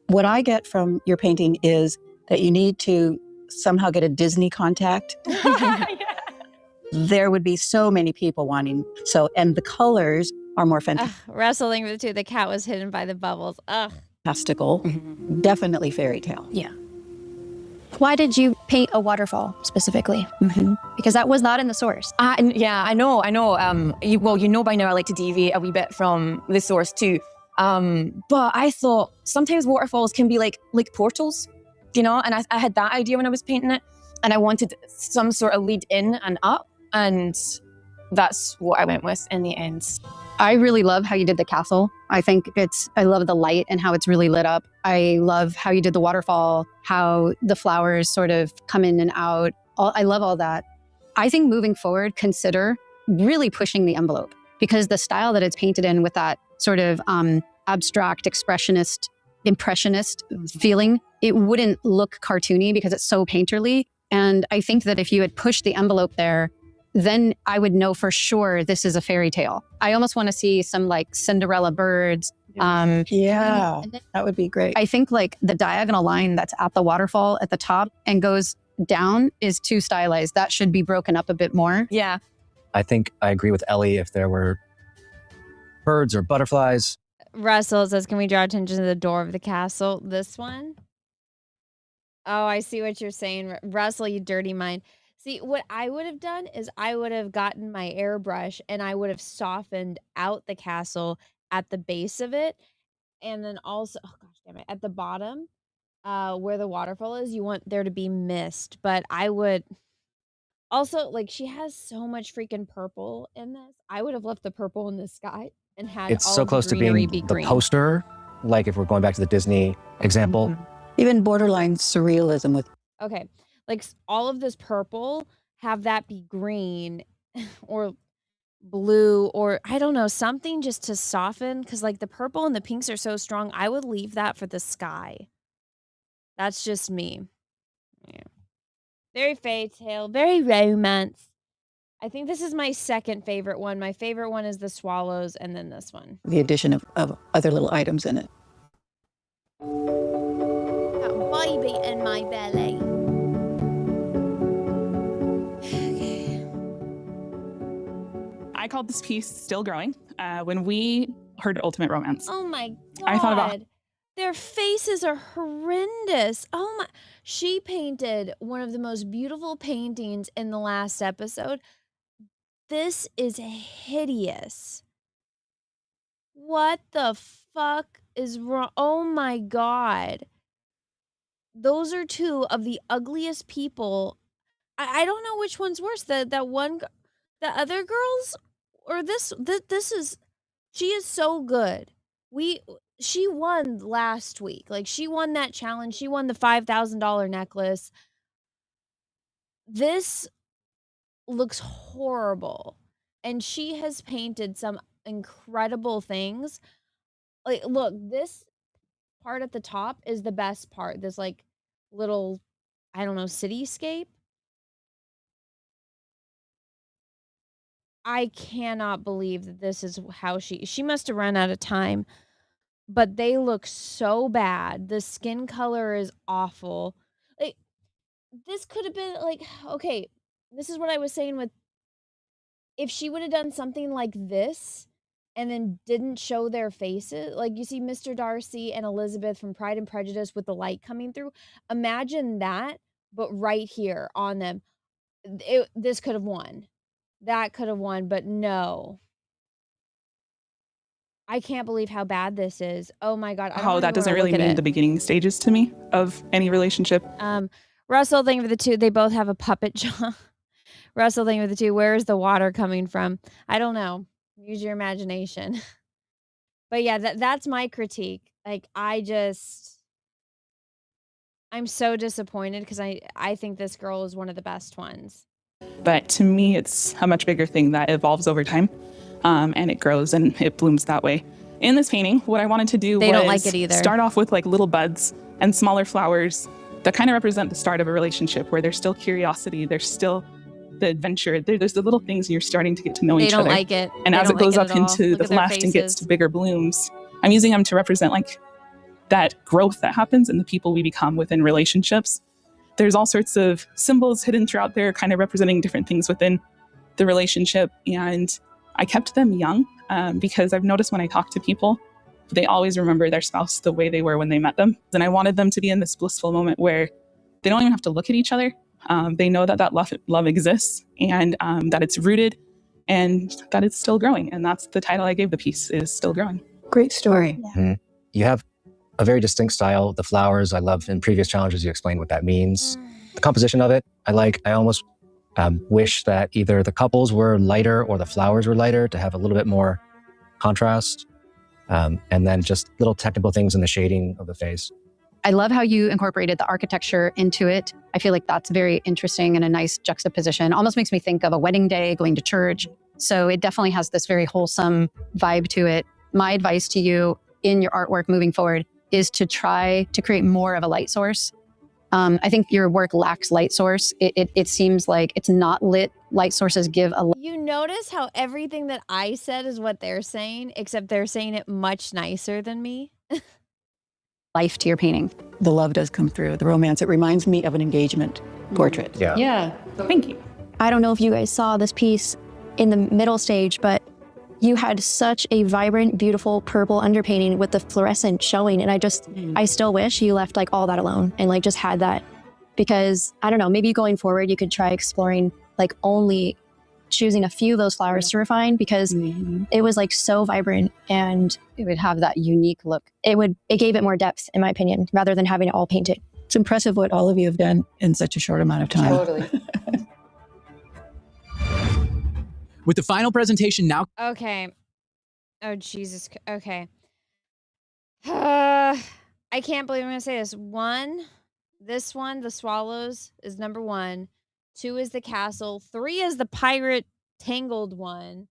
What I get from your painting is that you need to somehow get a Disney contact there would be so many people wanting. So, and the colors are more Wrestling with the two. The cat was hidden by the bubbles. Ugh. fantastical. Definitely fairy tale. Yeah. Why did you paint a waterfall specifically? Because that was not in the source. Yeah, I know. Well, you know by now I like to deviate a wee bit from the source too. But I thought sometimes waterfalls can be like portals, you know? And I had that idea when I was painting it. And I wanted some sort of lead in and up. And that's what I went with in the end. I really love how you did the castle. I love the light and how it's really lit up. I love how you did the waterfall, how the flowers sort of come in and out. I love all that. I think moving forward, consider really pushing the envelope, because the style that it's painted in with that sort of abstract, impressionist feeling, it wouldn't look cartoony because it's so painterly. And I think that if you had pushed the envelope there, then I would know for sure this is a fairy tale. I almost want to see some like Cinderella birds. That would be great. I think like the diagonal line that's at the waterfall at the top and goes down is too stylized. That should be broken up a bit more. Yeah. I think I agree with Ellie. If there were birds or butterflies. Russell says, can we draw attention to the door of the castle? This one? Oh, I see what you're saying. Russell, you dirty mind. See, what I would have done is I would have gotten my airbrush and I would have softened out the castle at the base of it. And then also, oh gosh damn it, at the bottom, where the waterfall is, you want there to be mist. But I would also, like, she has so much freaking purple in this. I would have left the purple in the sky and had It's all so of close the to greenery being be the green. poster, like if we're going back to the Disney example. Even borderline surrealism with. Okay, like all of this purple, have that be green or blue, or I don't know, something just to soften, because like the purple and the pinks are so strong. I would leave that for the sky. That's just me. Yeah. Very fairy tale, very romance. I think this is my second favorite one. My favorite one is the swallows, and then this one. The addition of other little items in it. That baby in my belly. I called this piece Still Growing. When we heard Ultimate Romance, Oh my god. I thought about their faces are horrendous. Oh my. She painted one of the most beautiful paintings in the last episode. This is hideous. What the fuck is wrong? Oh my god. Those are two of the ugliest people. I don't know which one's worse. The other girls or this is, she is so good. She won last week. Like, she won that challenge. She won the $5,000 necklace. This looks horrible. And she has painted some incredible things. Like, look, this part at the top is the best part. This like little, I don't know, cityscape. I cannot believe that this is how she must have run out of time. But they look so bad. The skin color is awful. Like, this could have been like, okay, this is what I was saying with, if she would have done something like this and then didn't show their faces, like you see Mr. Darcy and Elizabeth from Pride and Prejudice with the light coming through. Imagine that, but right here on them. This could have won. That could have won, but no. I can't believe how bad this is. Oh my god. how that doesn't really mean the beginning stages to me of any relationship. Russell, thank you for the two. They both have a puppet jaw. Russell, thank you for the two. Where is the water coming from? I don't know. Use your imagination. But yeah, that's my critique. Like, I'm so disappointed because I think this girl is one of the best ones. But to me, it's a much bigger thing that evolves over time, and it grows and it blooms that way. In this painting, what I wanted to do They was don't like it either. start off with like little buds and smaller flowers that kind of represent the start of a relationship, where there's still curiosity, there's still the adventure, there's the little things you're starting to get to know They each don't other. like it. And They as don't it goes like it up at all. into Look the at their left and gets faces. to bigger blooms, I'm using them to represent like that growth that happens in the people we become within relationships. There's all sorts of symbols hidden throughout there, kind of representing different things within the relationship, and I kept them young because I've noticed when I talk to people, they always remember their spouse the way they were when they met them. And I wanted them to be in this blissful moment where they don't even have to look at each other. They know that love exists, and that it's rooted, and that it's still growing. And that's the title I gave the piece, is Still Growing. Great story. Mm-hmm. You have a very distinct style. The flowers, I love. In previous challenges, you explained what that means. The composition of it, I like. I almost wish that either the couples were lighter or the flowers were lighter to have a little bit more contrast. And then just little technical things in the shading of the face. I love how you incorporated the architecture into it. I feel like that's very interesting and a nice juxtaposition. Almost makes me think of a wedding day, going to church. So it definitely has this very wholesome vibe to it. My advice to you in your artwork moving forward is to try to create more of a light source. I think your work lacks light source. It seems like it's not lit. Light sources give a... You notice how everything that I said is what they're saying, except they're saying it much nicer than me. life to your painting. The love does come through, the romance. It reminds me of an engagement portrait. Yeah. Thank you. I don't know if you guys saw this piece in the middle stage, but you had such a vibrant, beautiful purple underpainting with the fluorescent showing. And I still wish you left like all that alone and like just had that, because I don't know, maybe going forward, you could try exploring like only choosing a few of those flowers to refine, because it was like so vibrant and it would have that unique look. It gave it more depth, in my opinion, rather than having it all painted. It's impressive what all of you have done in such a short amount of time. Totally. With the final presentation now. Okay. Oh, Jesus. Okay. I can't believe I'm going to say this. This one, the swallows, is number 1. 2 is the castle. 3 is the pirate tangled one.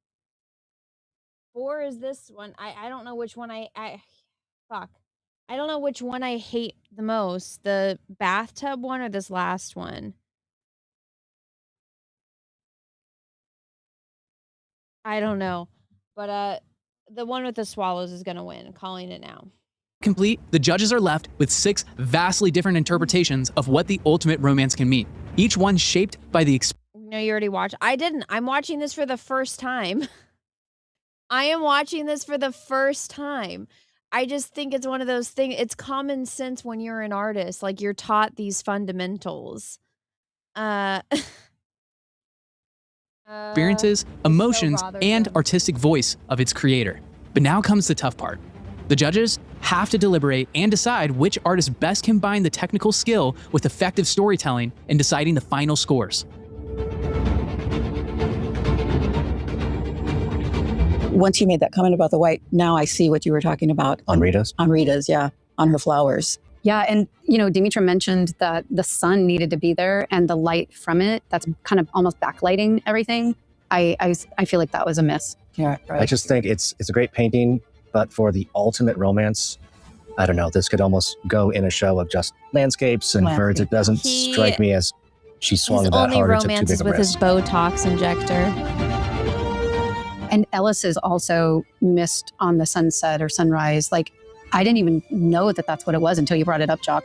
4 is this one. I don't know which one fuck. I don't know which one I hate the most. The bathtub one or this last one. I don't know. But the one with the swallows is going to win. I'm calling it now. Complete, the judges are left with 6 vastly different interpretations of what the ultimate romance can mean, each one shaped by the experience. No, you already watched. I didn't. I'm watching this for the first time. I am watching this for the first time. I just think it's one of those things. It's common sense when you're an artist. Like, you're taught these fundamentals. Experiences, emotions, and artistic voice of its creator. But now comes the tough part. The judges have to deliberate and decide which artist best combine the technical skill with effective storytelling in deciding the final scores. Once you made that comment about the white, now I see what you were talking about. On Rita's? On Rita's, yeah. On her flowers. Yeah, and Dimitra mentioned that the sun needed to be there and the light from it, that's kind of almost backlighting everything. I feel like that was a miss. Yeah, right. I just think it's a great painting, but for the ultimate romance, I don't know, this could almost go in a show of just landscapes and birds. It doesn't strike me as she swung that hard or took too big a risk. His only romance is with his Botox injector. And Ellis is also missed on the sunset or sunrise. Like, I didn't even know that that's what it was until you brought it up, Jock.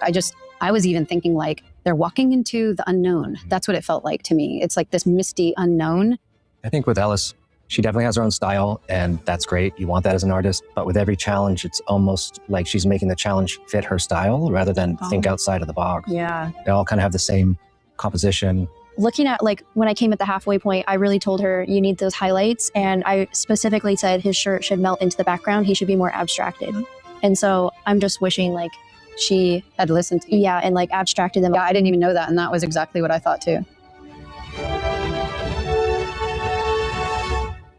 I was even thinking like they're walking into the unknown. That's what it felt like to me. It's like this misty unknown. I think with Ellis, she definitely has her own style, and that's great. You want that as an artist. But with every challenge, it's almost like she's making the challenge fit her style rather than think outside of the box. Yeah. They all kind of have the same composition. Looking at, like, when I came at the halfway point, I really told her, you need those highlights. And I specifically said his shirt should melt into the background. He should be more abstracted. And so I'm just wishing, like, she had listened to you. Yeah, and, like, abstracted them. Yeah, I didn't even know that. And that was exactly what I thought, too.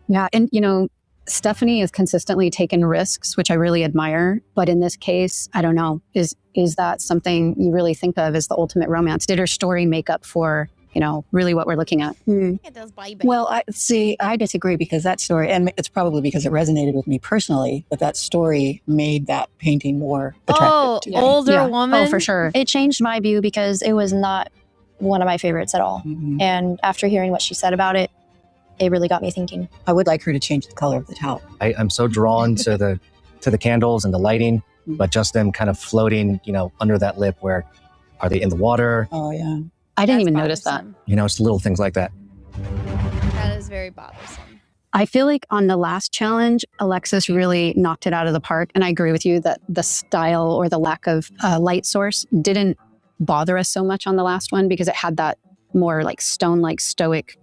Yeah, and, Stephanie has consistently taken risks, which I really admire. But in this case, I don't know, is that something you really think of as the ultimate romance? Did her story make up for, really what we're looking at? Well, I disagree, because that story, and it's probably because it resonated with me personally, but that story made that painting more attractive to me. Older woman. Oh, for sure. It changed my view because it was not one of my favorites at all. And after hearing what she said about it, it really got me thinking. I would like her to change the color of the towel. I'm so drawn to the candles and the lighting, but just them kind of floating, under that lip. Where are they in the water? Oh, yeah. I didn't even notice that. It's little things like that. That is is very bothersome. I feel like on the last challenge, Alexis really knocked it out of the park. And I agree with you that the style or the lack of light source didn't bother us so much on the last one because it had that more like stone, like stoic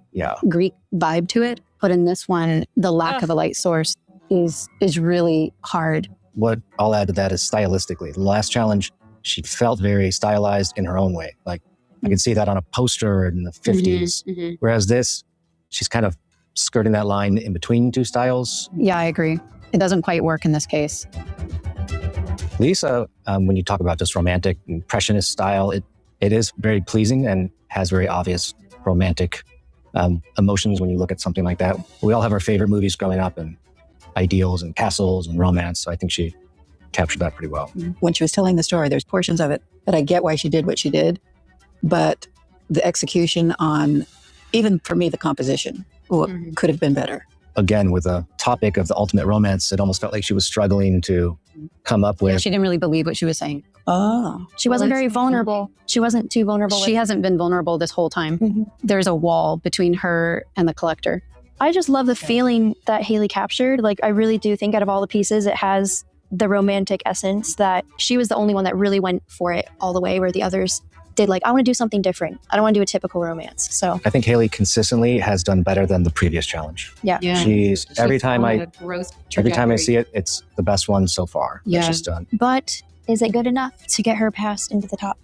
Greek vibe to it. But in this one, the lack of a light source is really hard. What I'll add to that is stylistically. The last challenge, she felt very stylized in her own way. Like I can see that on a poster in the 50s. Whereas this, she's kind of skirting that line in between two styles. Yeah, I agree. It doesn't quite work in this case. Lisa, when you talk about just romantic impressionist style, it is very pleasing and has very obvious romantic emotions when you look at something like that. We all have our favorite movies growing up and ideals and castles and romance. So I think she captured that pretty well. When she was telling the story, there's portions of it that I get why she did what she did, but the execution on, even for me, the composition could have been better. Again, with the topic of the ultimate romance, it almost felt like she was struggling to come up with. Yeah, she didn't really believe what she was saying. Oh. She wasn't very vulnerable. She wasn't too vulnerable. She hasn't been vulnerable this whole time. There's a wall between her and the collector. I just love the feeling that Haley captured. Like, I really do think out of all the pieces, it has the romantic essence that she was the only one that really went for it all the way, where the others did like, I want to do something different. I don't want to do a typical romance. So I think Haley consistently has done better than the previous challenge. Yeah. She's every time I see it, it's the best one so far that she's done. But is it good enough to get her passed into the top?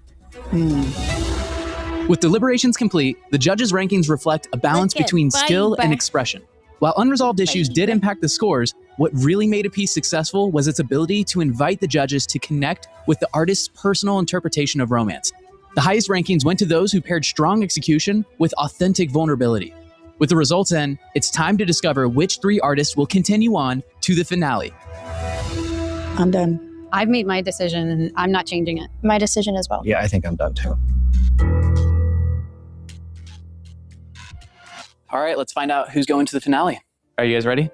With deliberations complete, the judges' rankings reflect a balance between skill and expression. While unresolved issues did impact the scores, what really made a piece successful was its ability to invite the judges to connect with the artist's personal interpretation of romance. The highest rankings went to those who paired strong execution with authentic vulnerability. With the results in, it's time to discover which 3 artists will continue on to the finale. I'm done. I've made my decision and I'm not changing it. My decision as well. Yeah, I think I'm done too. All right, let's find out who's going to the finale. Are you guys ready?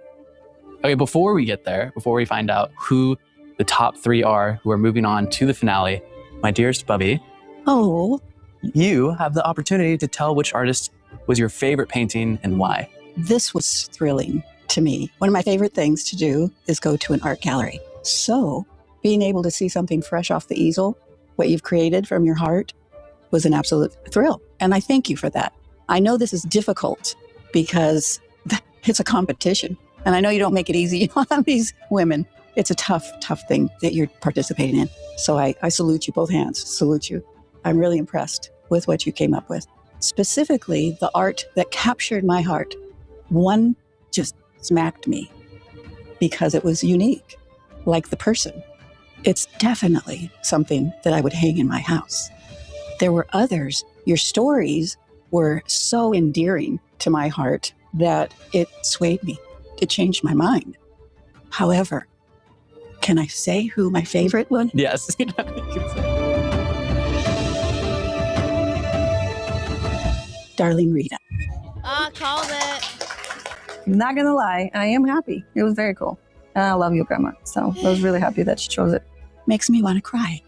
Okay, before we get there, before we find out who the top 3 are who are moving on to the finale, my dearest Bubby, you have the opportunity to tell which artist was your favorite painting and why. This was thrilling to me. One of my favorite things to do is go to an art gallery. So being able to see something fresh off the easel, what you've created from your heart, was an absolute thrill. And I thank you for that. I know this is difficult because it's a competition. And I know you don't make it easy on these women. It's a tough thing that you're participating in. So I salute you, both hands, salute you. I'm really impressed with what you came up with. Specifically, the art that captured my heart. One just smacked me because it was unique, like the person. It's definitely something that I would hang in my house. There were others. Your stories were so endearing to my heart that it swayed me. It changed my mind. However, can I say who my favorite one? Yes. Darling Rita. Called it. Not gonna lie, I am happy. It was very cool. And I love you, Grandma. So I was really happy that she chose it. Makes me want to cry.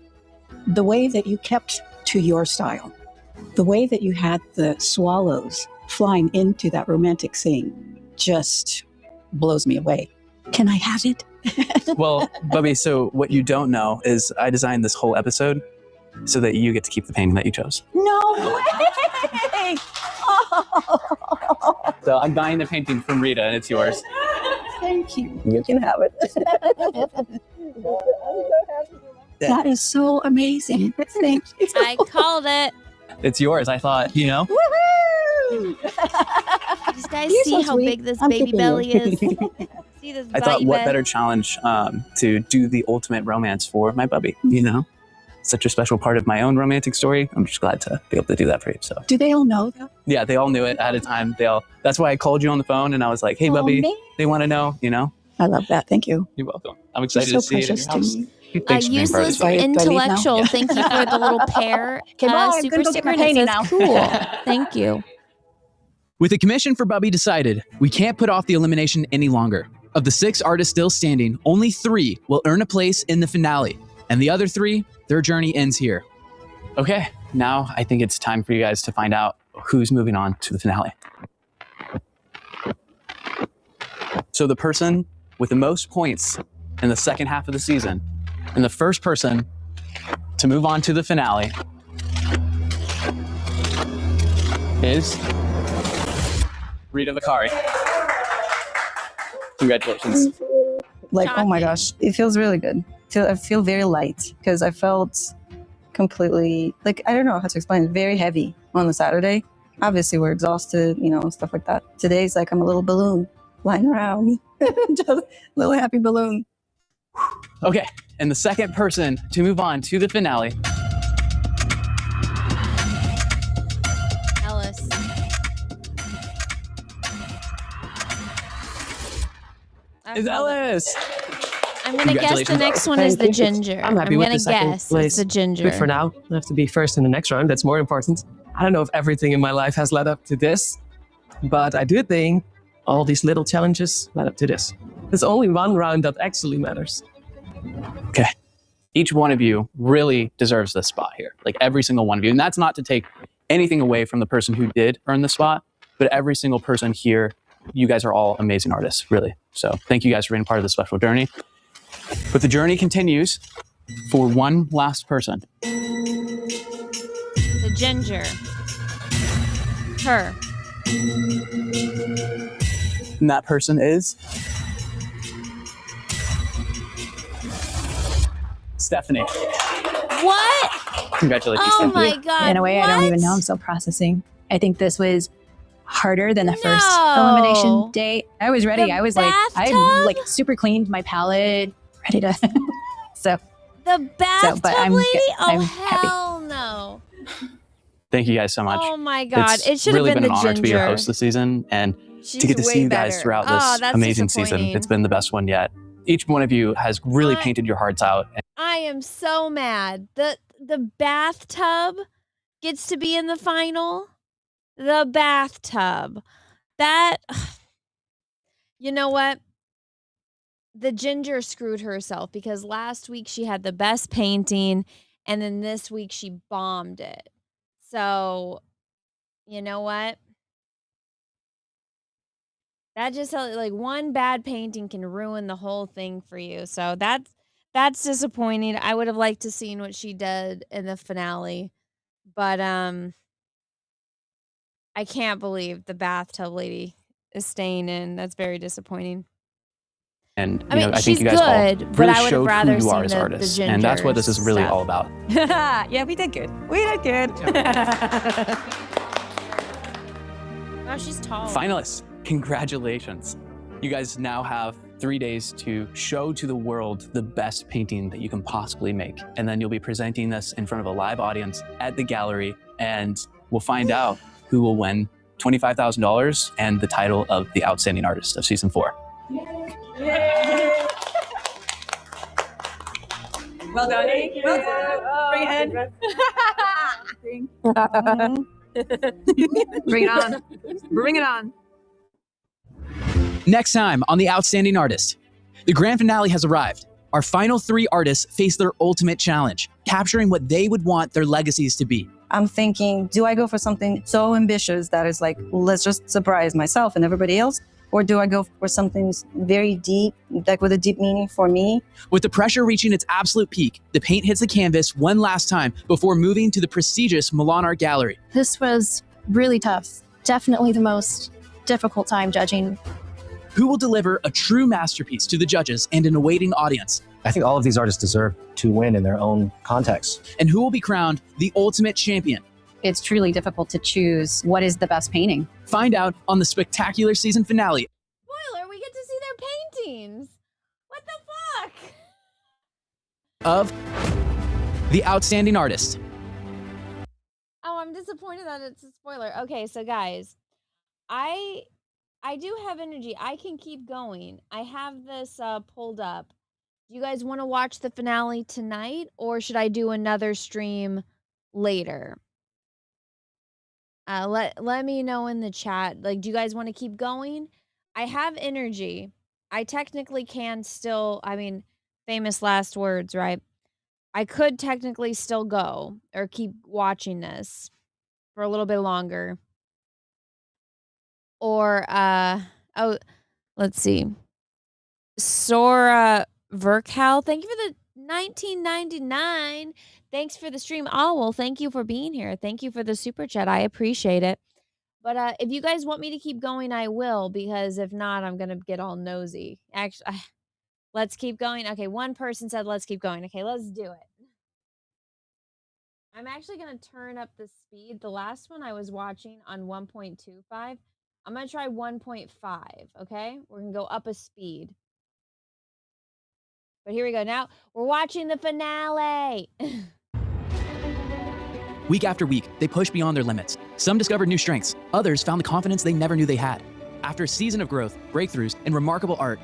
The way that you kept to your style, the way that you had the swallows flying into that romantic scene just blows me away. Can I have it? Well, Bubby, so what you don't know is I designed this whole episode so that you get to keep the painting that you chose. No way! Oh. So I'm buying the painting from Rita and it's yours. Thank you. You can have it. That is so amazing. Thank you. I called it. It's yours. I thought, you know. You guys see how big this baby belly is? See this I thought, baby? what better challenge to do the ultimate romance for my Bubby, you know? Such a special part of my own romantic story. I'm just glad to be able to do that for you. So do they all know that? Yeah, they all knew it at a time. That's why I called you on the phone and I was like, hey, Bubby, they want to know, you know? I love that. Thank you. You're welcome. I'm excited You're to so see it in your precious house. to me. Thanks for being part of Useless this. intellectual. Thank you for the little pear super sticker. And it says cool. Thank you. With the commission for Bubby decided, we can't put off the elimination any longer. Of the 6 artists still standing, only 3 will earn a place in the finale. And the other 3, their journey ends here. Okay, now I think it's time for you guys to find out who's moving on to the finale. So the person with the most points in the second half of the season, and the first person to move on to the finale is Rita Vicari. Congratulations. Like, oh my gosh, it feels really good. I feel very light because I felt completely, like, I don't know how to explain it, very heavy on the Saturday. Obviously, we're exhausted, you know, stuff like that. Today's like I'm a little balloon flying around, just a little happy balloon. Okay, and the second person to move on to the finale Ellis. is Ellis. I'm gonna guess the next one is the ginger. I'm happy with gonna the second guess place. it's the ginger. Good for now. I have to be first in the next round. That's more important. I don't know if everything in my life has led up to this, but I do think all these little challenges led up to this. There's only one round that actually matters. Okay. Each one of you really deserves this spot here. Like every single one of you. And that's not to take anything away from the person who did earn the spot, but every single person here, you guys are all amazing artists, really. So thank you guys for being part of this special journey. But the journey continues for one last person. The ginger. Her. And that person is Stephanie. What? Congratulations, Oh Stephanie. my God. In a way, I don't even know. I'm still processing. I think this was harder than the first elimination day. I was ready. I was like, I like super cleaned my palette, ready to. So The bathtub but I'm lady? good. Oh, I'm happy. hell no. Thank you guys so much. Oh my God. It's It should have really been been an the honor to be your ginger. host this season and She's to get to way see you guys better. throughout Oh, this that's amazing season. disappointing. It's been the best one yet. Each one of you has really painted your hearts out. I am so mad. The bathtub gets to be in the final. The bathtub. That, you know what? The ginger screwed herself because last week she had the best painting and then this week she bombed it. So, you know what? That just like one bad painting can ruin the whole thing for you. So that's disappointing. I would have liked to seen what she did in the finale. But I can't believe the bathtub lady is staying in. That's very disappointing. And I mean, I think she's you guys all good, but really I would have showed rather who you are seen as the artists. ginger And that's what this is really stuff. all about. Yeah, we did good. We did good. Wow, she's tall. Finalists, congratulations. You guys now have 3 days to show to the world the best painting that you can possibly make. And then you'll be presenting this in front of a live audience at the gallery, and we'll find out who will win $25,000 and the title of the Outstanding Artist of Season 4. Well done. Well done. Bring it in. bring it on. Bring it on. Next time on The Outstanding Artist, the grand finale has arrived. Our final 3 artists face their ultimate challenge, capturing what they would want their legacies to be. I'm thinking, do I go for something so ambitious that is like, let's just surprise myself and everybody else? Or do I go for something very deep, like with a deep meaning for me? With the pressure reaching its absolute peak, the paint hits the canvas one last time before moving to the prestigious Milan Art Gallery. This was really tough. Definitely the most difficult time judging. Who will deliver a true masterpiece to the judges and an awaiting audience? I think all of these artists deserve to win in their own context. And who will be crowned the ultimate champion? It's truly difficult to choose what is the best painting. Find out on the spectacular season finale. Spoiler, we get to see their paintings. What the fuck? Of The Outstanding Artist. Oh, I'm disappointed that it's a spoiler. Okay, so guys, I do have energy. I can keep going. I have this pulled up. Do you guys want to watch the finale tonight, or should I do another stream later? Let me know in the chat. Like, do you guys want to keep going? I have energy. I technically can still, I mean, famous last words, right? I could technically still go or keep watching this for a little bit longer. Or oh, let's see. Sora Vercal, thank you for the $19.99. Thanks for the stream. Oh, well, thank you for being here. Thank you for the super chat. I appreciate it. But if you guys want me to keep going, I will, because if not, I'm going to get all nosy. Actually, let's keep going. Okay, one person said let's keep going. Okay, let's do it. I'm actually going to turn up the speed. The last one I was watching on 1.25. I'm going to try 1.5, okay? We're going to go up a speed. But here we go. Now we're watching the finale. Week after week, they pushed beyond their limits. Some discovered new strengths. Others found the confidence they never knew they had. After a season of growth, breakthroughs, and remarkable art,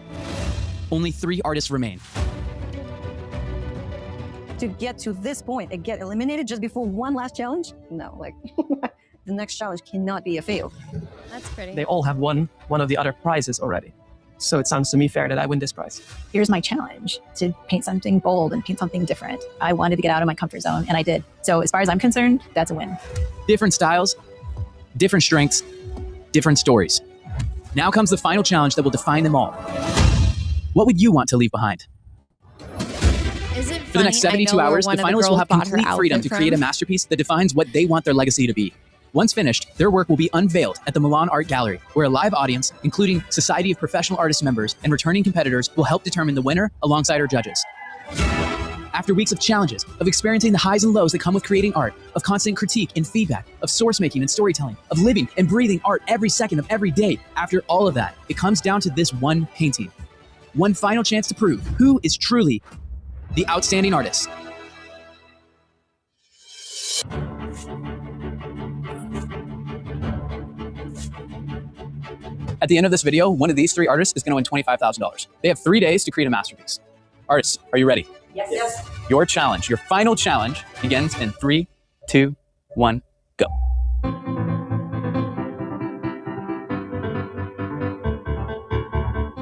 only 3 artists remain. To get to this point and get eliminated just before one last challenge? No, like the next challenge cannot be a fail. That's pretty. They all have won one of the other prizes already. So it sounds to me fair that I win this prize. Here's my challenge, to paint something bold and paint something different. I wanted to get out of my comfort zone, and I did. So as far as I'm concerned, that's a win. Different styles, different strengths, different stories. Now comes the final challenge that will define them all. What would you want to leave behind? Is it For the next 72 hours, the finalists will have complete freedom to create a masterpiece that defines what they want their legacy to be. Once finished, their work will be unveiled at the Milan Art Gallery, where a live audience, including Society of Professional Artists members and returning competitors, will help determine the winner alongside our judges. After weeks of challenges, of experiencing the highs and lows that come with creating art, of constant critique and feedback, of source making and storytelling, of living and breathing art every second of every day, after all of that, it comes down to this one painting. One final chance to prove who is truly the outstanding artist. At the end of this video, one of these 3 artists is going to win $25,000. They have 3 days to create a masterpiece. Artists, are you ready? Yes. Your challenge, your final challenge, begins in 3, 2, 1, go.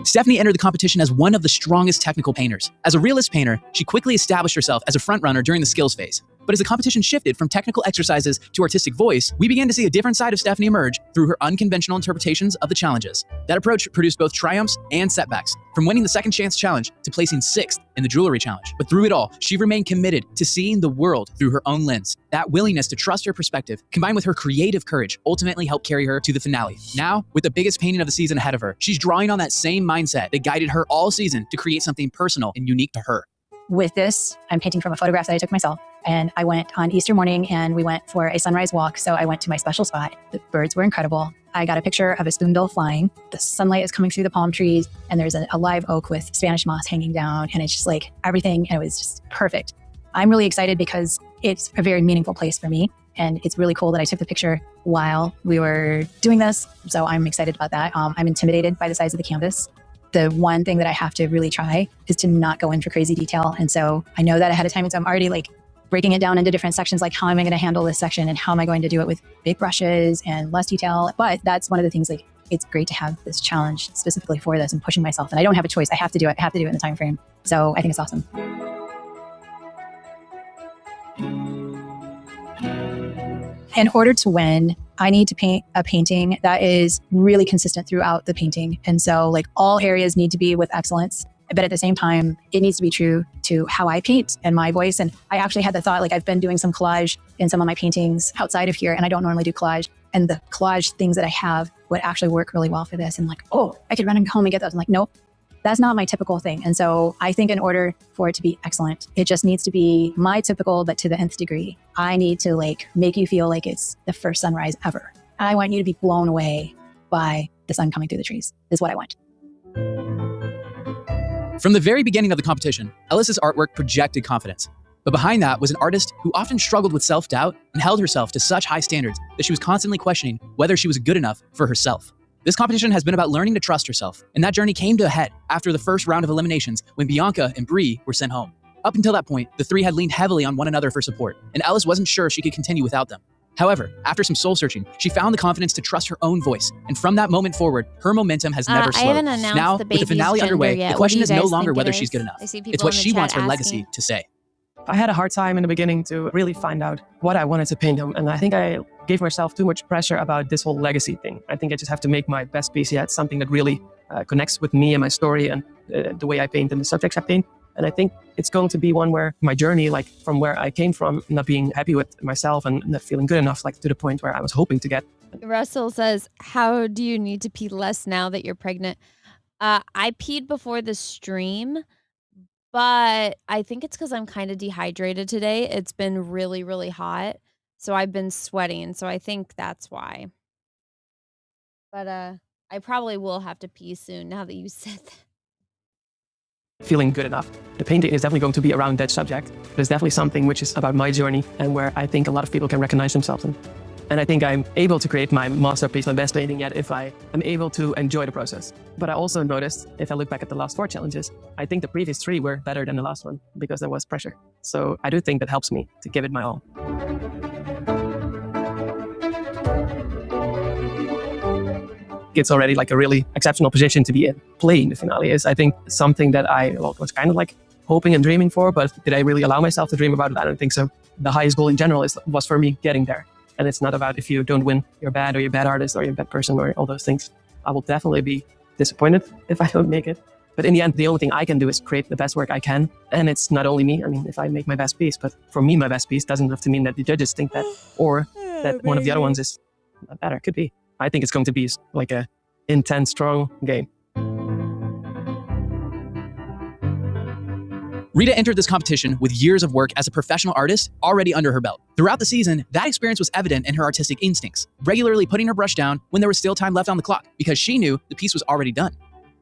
Stephanie entered the competition as one of the strongest technical painters. As a realist painter, she quickly established herself as a frontrunner during the skills phase. But as the competition shifted from technical exercises to artistic voice, we began to see a different side of Stephanie emerge through her unconventional interpretations of the challenges. That approach produced both triumphs and setbacks, from winning the Second Chance Challenge to placing 6th in the Jewelry Challenge. But through it all, she remained committed to seeing the world through her own lens. That willingness to trust her perspective, combined with her creative courage, ultimately helped carry her to the finale. Now, with the biggest painting of the season ahead of her, she's drawing on that same mindset that guided her all season to create something personal and unique to her. With this, I'm painting from a photograph that I took myself. And I went on Easter morning and we went for a sunrise walk. So I went to my special spot. The birds were incredible. I got a picture of a spoonbill flying. The sunlight is coming through the palm trees and there's a live oak with Spanish moss hanging down. And it's just like everything. And it was just perfect. I'm really excited because it's a very meaningful place for me. And it's really cool that I took the picture while we were doing this. So I'm excited about that. I'm intimidated by the size of the canvas. The one thing that I have to really try is to not go in for crazy detail. And so I know that ahead of time. And so I'm already like breaking it down into different sections, like how am I going to handle this section and how am I going to do it with big brushes and less detail. But that's one of the things, like, it's great to have this challenge specifically for this and pushing myself. And I don't have a choice. I have to do it. I have to do it in the time frame. So I think it's awesome. In order to win, I need to paint a painting that is really consistent throughout the painting. And so like all areas need to be with excellence, but at the same time, it needs to be true to how I paint and my voice. And I actually had the thought, like I've been doing some collage in some of my paintings outside of here, and I don't normally do collage. And the collage things that I have would actually work really well for this. And like, oh, I could run home and get those. I'm like, nope, that's not my typical thing. And so I think in order for it to be excellent, it just needs to be my typical, but to the nth degree. I need to like make you feel like it's the first sunrise ever. I want you to be blown away by the sun coming through the trees, is what I want. From the very beginning of the competition, Ellis's artwork projected confidence. But behind that was an artist who often struggled with self-doubt and held herself to such high standards that she was constantly questioning whether she was good enough for herself. This competition has been about learning to trust herself, and that journey came to a head after the first round of eliminations when Bianca and Bree were sent home. Up until that point, the three had leaned heavily on one another for support, and Ellis wasn't sure she could continue without them. However, after some soul-searching, she found the confidence to trust her own voice, and from that moment forward, her momentum has never slowed. I haven't announced now, the with the finale underway, yet. the question What is do you no guys longer think whether it she's is? good enough. I see It's people what in the she chat wants her asking. legacy to say. I had a hard time in the beginning to really find out what I wanted to paint him. And I think I gave myself too much pressure about this whole legacy thing. I think I just have to make my best piece yet, something that really connects with me and my story and the way I paint and the subjects I paint. And I think it's going to be one where my journey, like from where I came from, not being happy with myself and not feeling good enough, like to the point where I was hoping to get. Russell says, how do you need to pee less now that you're pregnant? I peed before the stream, but I think it's because I'm kind of dehydrated today. It's been really, really hot. So I've been sweating. So I think that's why. But I probably will have to pee soon now that you said that. Feeling good enough. The painting is definitely going to be around that subject. But it's definitely something which is about my journey and where I think a lot of people can recognize themselves in. And I think I'm able to create my masterpiece, my best painting yet, if I am able to enjoy the process. But I also noticed, if I look back at the last 4 challenges, I think the previous 3 were better than the last one because there was pressure. So I do think that helps me to give it my all. It's already like a really exceptional position to be in. Playing the finale is, I think, something that I was kind of like hoping and dreaming for, but did I really allow myself to dream about it? I don't think so. The highest goal in general was for me getting there. And it's not about if you don't win, you're bad or you're a bad artist or you're a bad person or all those things. I will definitely be disappointed if I don't make it. But in the end, the only thing I can do is create the best work I can. And it's not only me. I mean, if I make my best piece, but for me, my best piece doesn't have to mean that the judges think that or that one of the other ones is not better. Could be. I think it's going to be like a intense, strong game. Rita entered this competition with years of work as a professional artist already under her belt. Throughout the season, that experience was evident in her artistic instincts, regularly putting her brush down when there was still time left on the clock because she knew the piece was already done.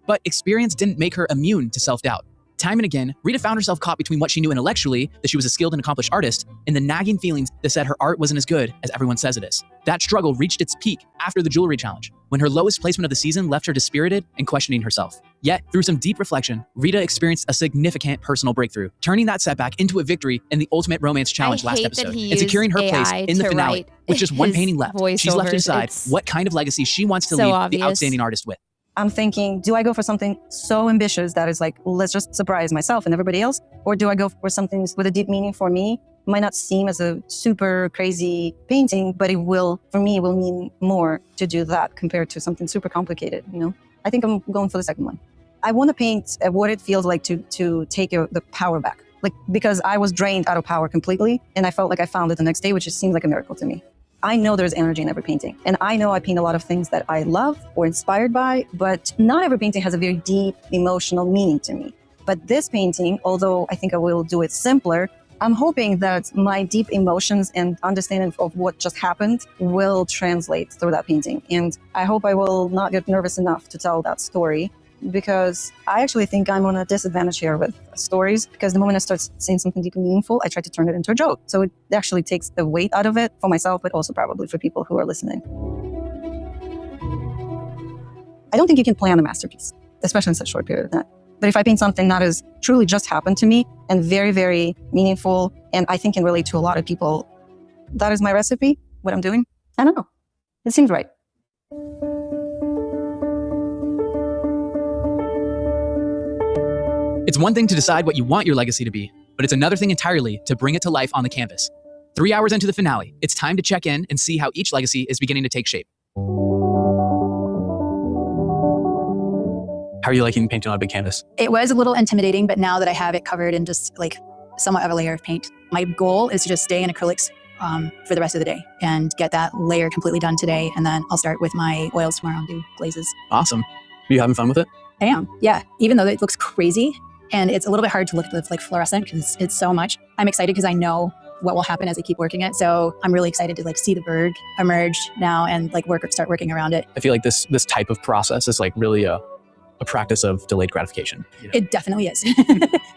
But experience didn't make her immune to self-doubt. Time and again, Rita found herself caught between what she knew intellectually, that she was a skilled and accomplished artist, and the nagging feelings that said her art wasn't as good as everyone says it is. That struggle reached its peak after the jewelry challenge, when her lowest placement of the season left her dispirited and questioning herself. Yet, through some deep reflection, Rita experienced a significant personal breakthrough, turning that setback into a victory in the Ultimate Romance Challenge last episode, and securing her place in the finale. With just one painting left, she's left to decide what kind of legacy she wants to leave the outstanding artist with. I'm thinking, do I go for something so ambitious that is like, let's just surprise myself and everybody else? Or do I go for something with a deep meaning for me? It might not seem as a super crazy painting, but it will, for me, it will mean more to do that compared to something super complicated, you know? I think I'm going for the second one. I want to paint what it feels like to take the power back. Like, because I was drained out of power completely, and I felt like I found it the next day, which just seems like a miracle to me. I know there's energy in every painting, and I know I paint a lot of things that I love or inspired by, but not every painting has a very deep emotional meaning to me. But this painting, although I think I will do it simpler, I'm hoping that my deep emotions and understanding of what just happened will translate through that painting. And I hope I will not get nervous enough to tell that story, because I actually think I'm on a disadvantage here with stories, because the moment I start saying something deeply meaningful, I try to turn it into a joke. So it actually takes the weight out of it for myself, but also probably for people who are listening. I don't think you can plan a masterpiece, especially in such a short period of time. But if I paint something that has truly just happened to me and very, very meaningful, and I think can relate to a lot of people, that is my recipe, what I'm doing. I don't know. It seems right. It's one thing to decide what you want your legacy to be, but it's another thing entirely to bring it to life on the canvas. 3 hours into the finale, it's time to check in and see how each legacy is beginning to take shape. How are you liking painting on a big canvas? It was a little intimidating, but now that I have it covered in just like somewhat of a layer of paint, my goal is to just stay in acrylics for the rest of the day and get that layer completely done today. And then I'll start with my oils tomorrow and do glazes. Awesome. Are you having fun with it? I am, yeah. Even though it looks crazy and it's a little bit hard to look at like fluorescent because it's so much, I'm excited because I know what will happen as I keep working it. So I'm really excited to like see the berg emerge now and like start working around it. I feel like this type of process is like really a practice of delayed gratification. You know? It definitely is.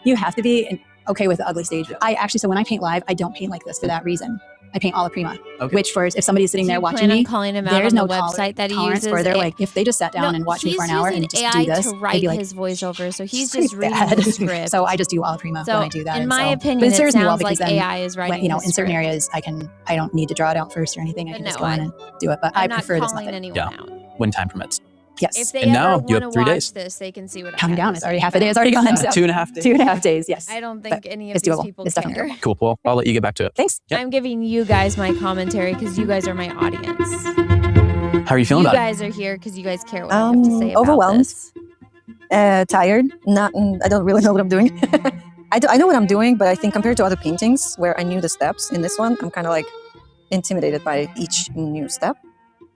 You have to be okay with the ugly stage. So when I paint live, I don't paint like this for that reason. I paint alla prima, which for if somebody's sitting there watching me, calling him there's out no on the website that he uses. Where they're like, if they just sat down and watched me for an hour and just AI do this, to write they'd be like, his voiceover, so he's "Pretty just reading bad." the script. So I just do alla prima when I do that. In and my so, opinion, but it it serves me well sounds because like then, AI is writing. in the certain script. areas, I don't need to draw it out first or anything. I can just go in and do it. But I I'm not prefer this calling method. anyone out. When time permits. Yes. If they And ever now you have want 3 to days. watch this, they can see what Counting I have down. to It's already say. half a day. It's already gone. So 2.5 days. 2.5 days. Yes. I don't think any of it's these doable. people It's definitely care. doable. Cool. Well, I'll let you get back to it. Thanks. Yep. I'm giving you guys my commentary because you guys are my audience. How are you feeling You about guys are here because you guys care what I have to say about Overwhelmed, this. tired. Not. I don't really know what I'm doing. I know what I'm doing, but I think compared to other paintings where I knew the steps, in this one, I'm kind of like intimidated by each new step.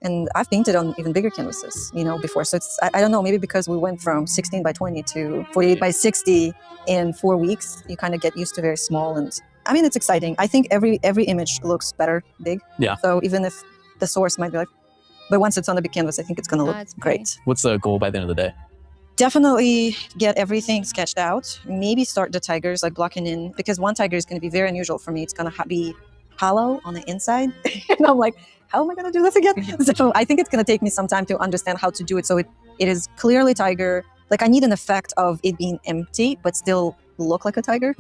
And I've painted on even bigger canvases, before. So I don't know, maybe because we went from 16 by 20 to 48 by 60 in 4 weeks, you kind of get used to very small. And I mean, it's exciting. I think every image looks better big. Yeah. So even if the source might be like, but once it's on the big canvas, I think it's going to look great. What's the goal by the end of the day? Definitely get everything sketched out. Maybe start the tigers, like blocking in, because one tiger is going to be very unusual for me. It's going to be hollow on the inside. And I'm like, how am I going to do this again? So I think it's going to take me some time to understand how to do it. So it is clearly tiger. Like I need an effect of it being empty, but still look like a tiger.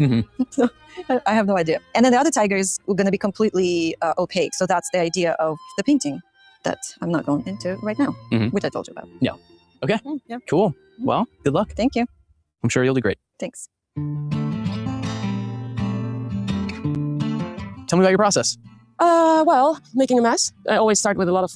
So I have no idea. And then the other tiger is going to be completely opaque. So that's the idea of the painting that I'm not going into right now, which I told you about. Yeah. Okay. Yeah. Cool. Well, good luck. Thank you. I'm sure you'll do great. Thanks. Tell me about your process. Well, making a mess. I always start with a lot of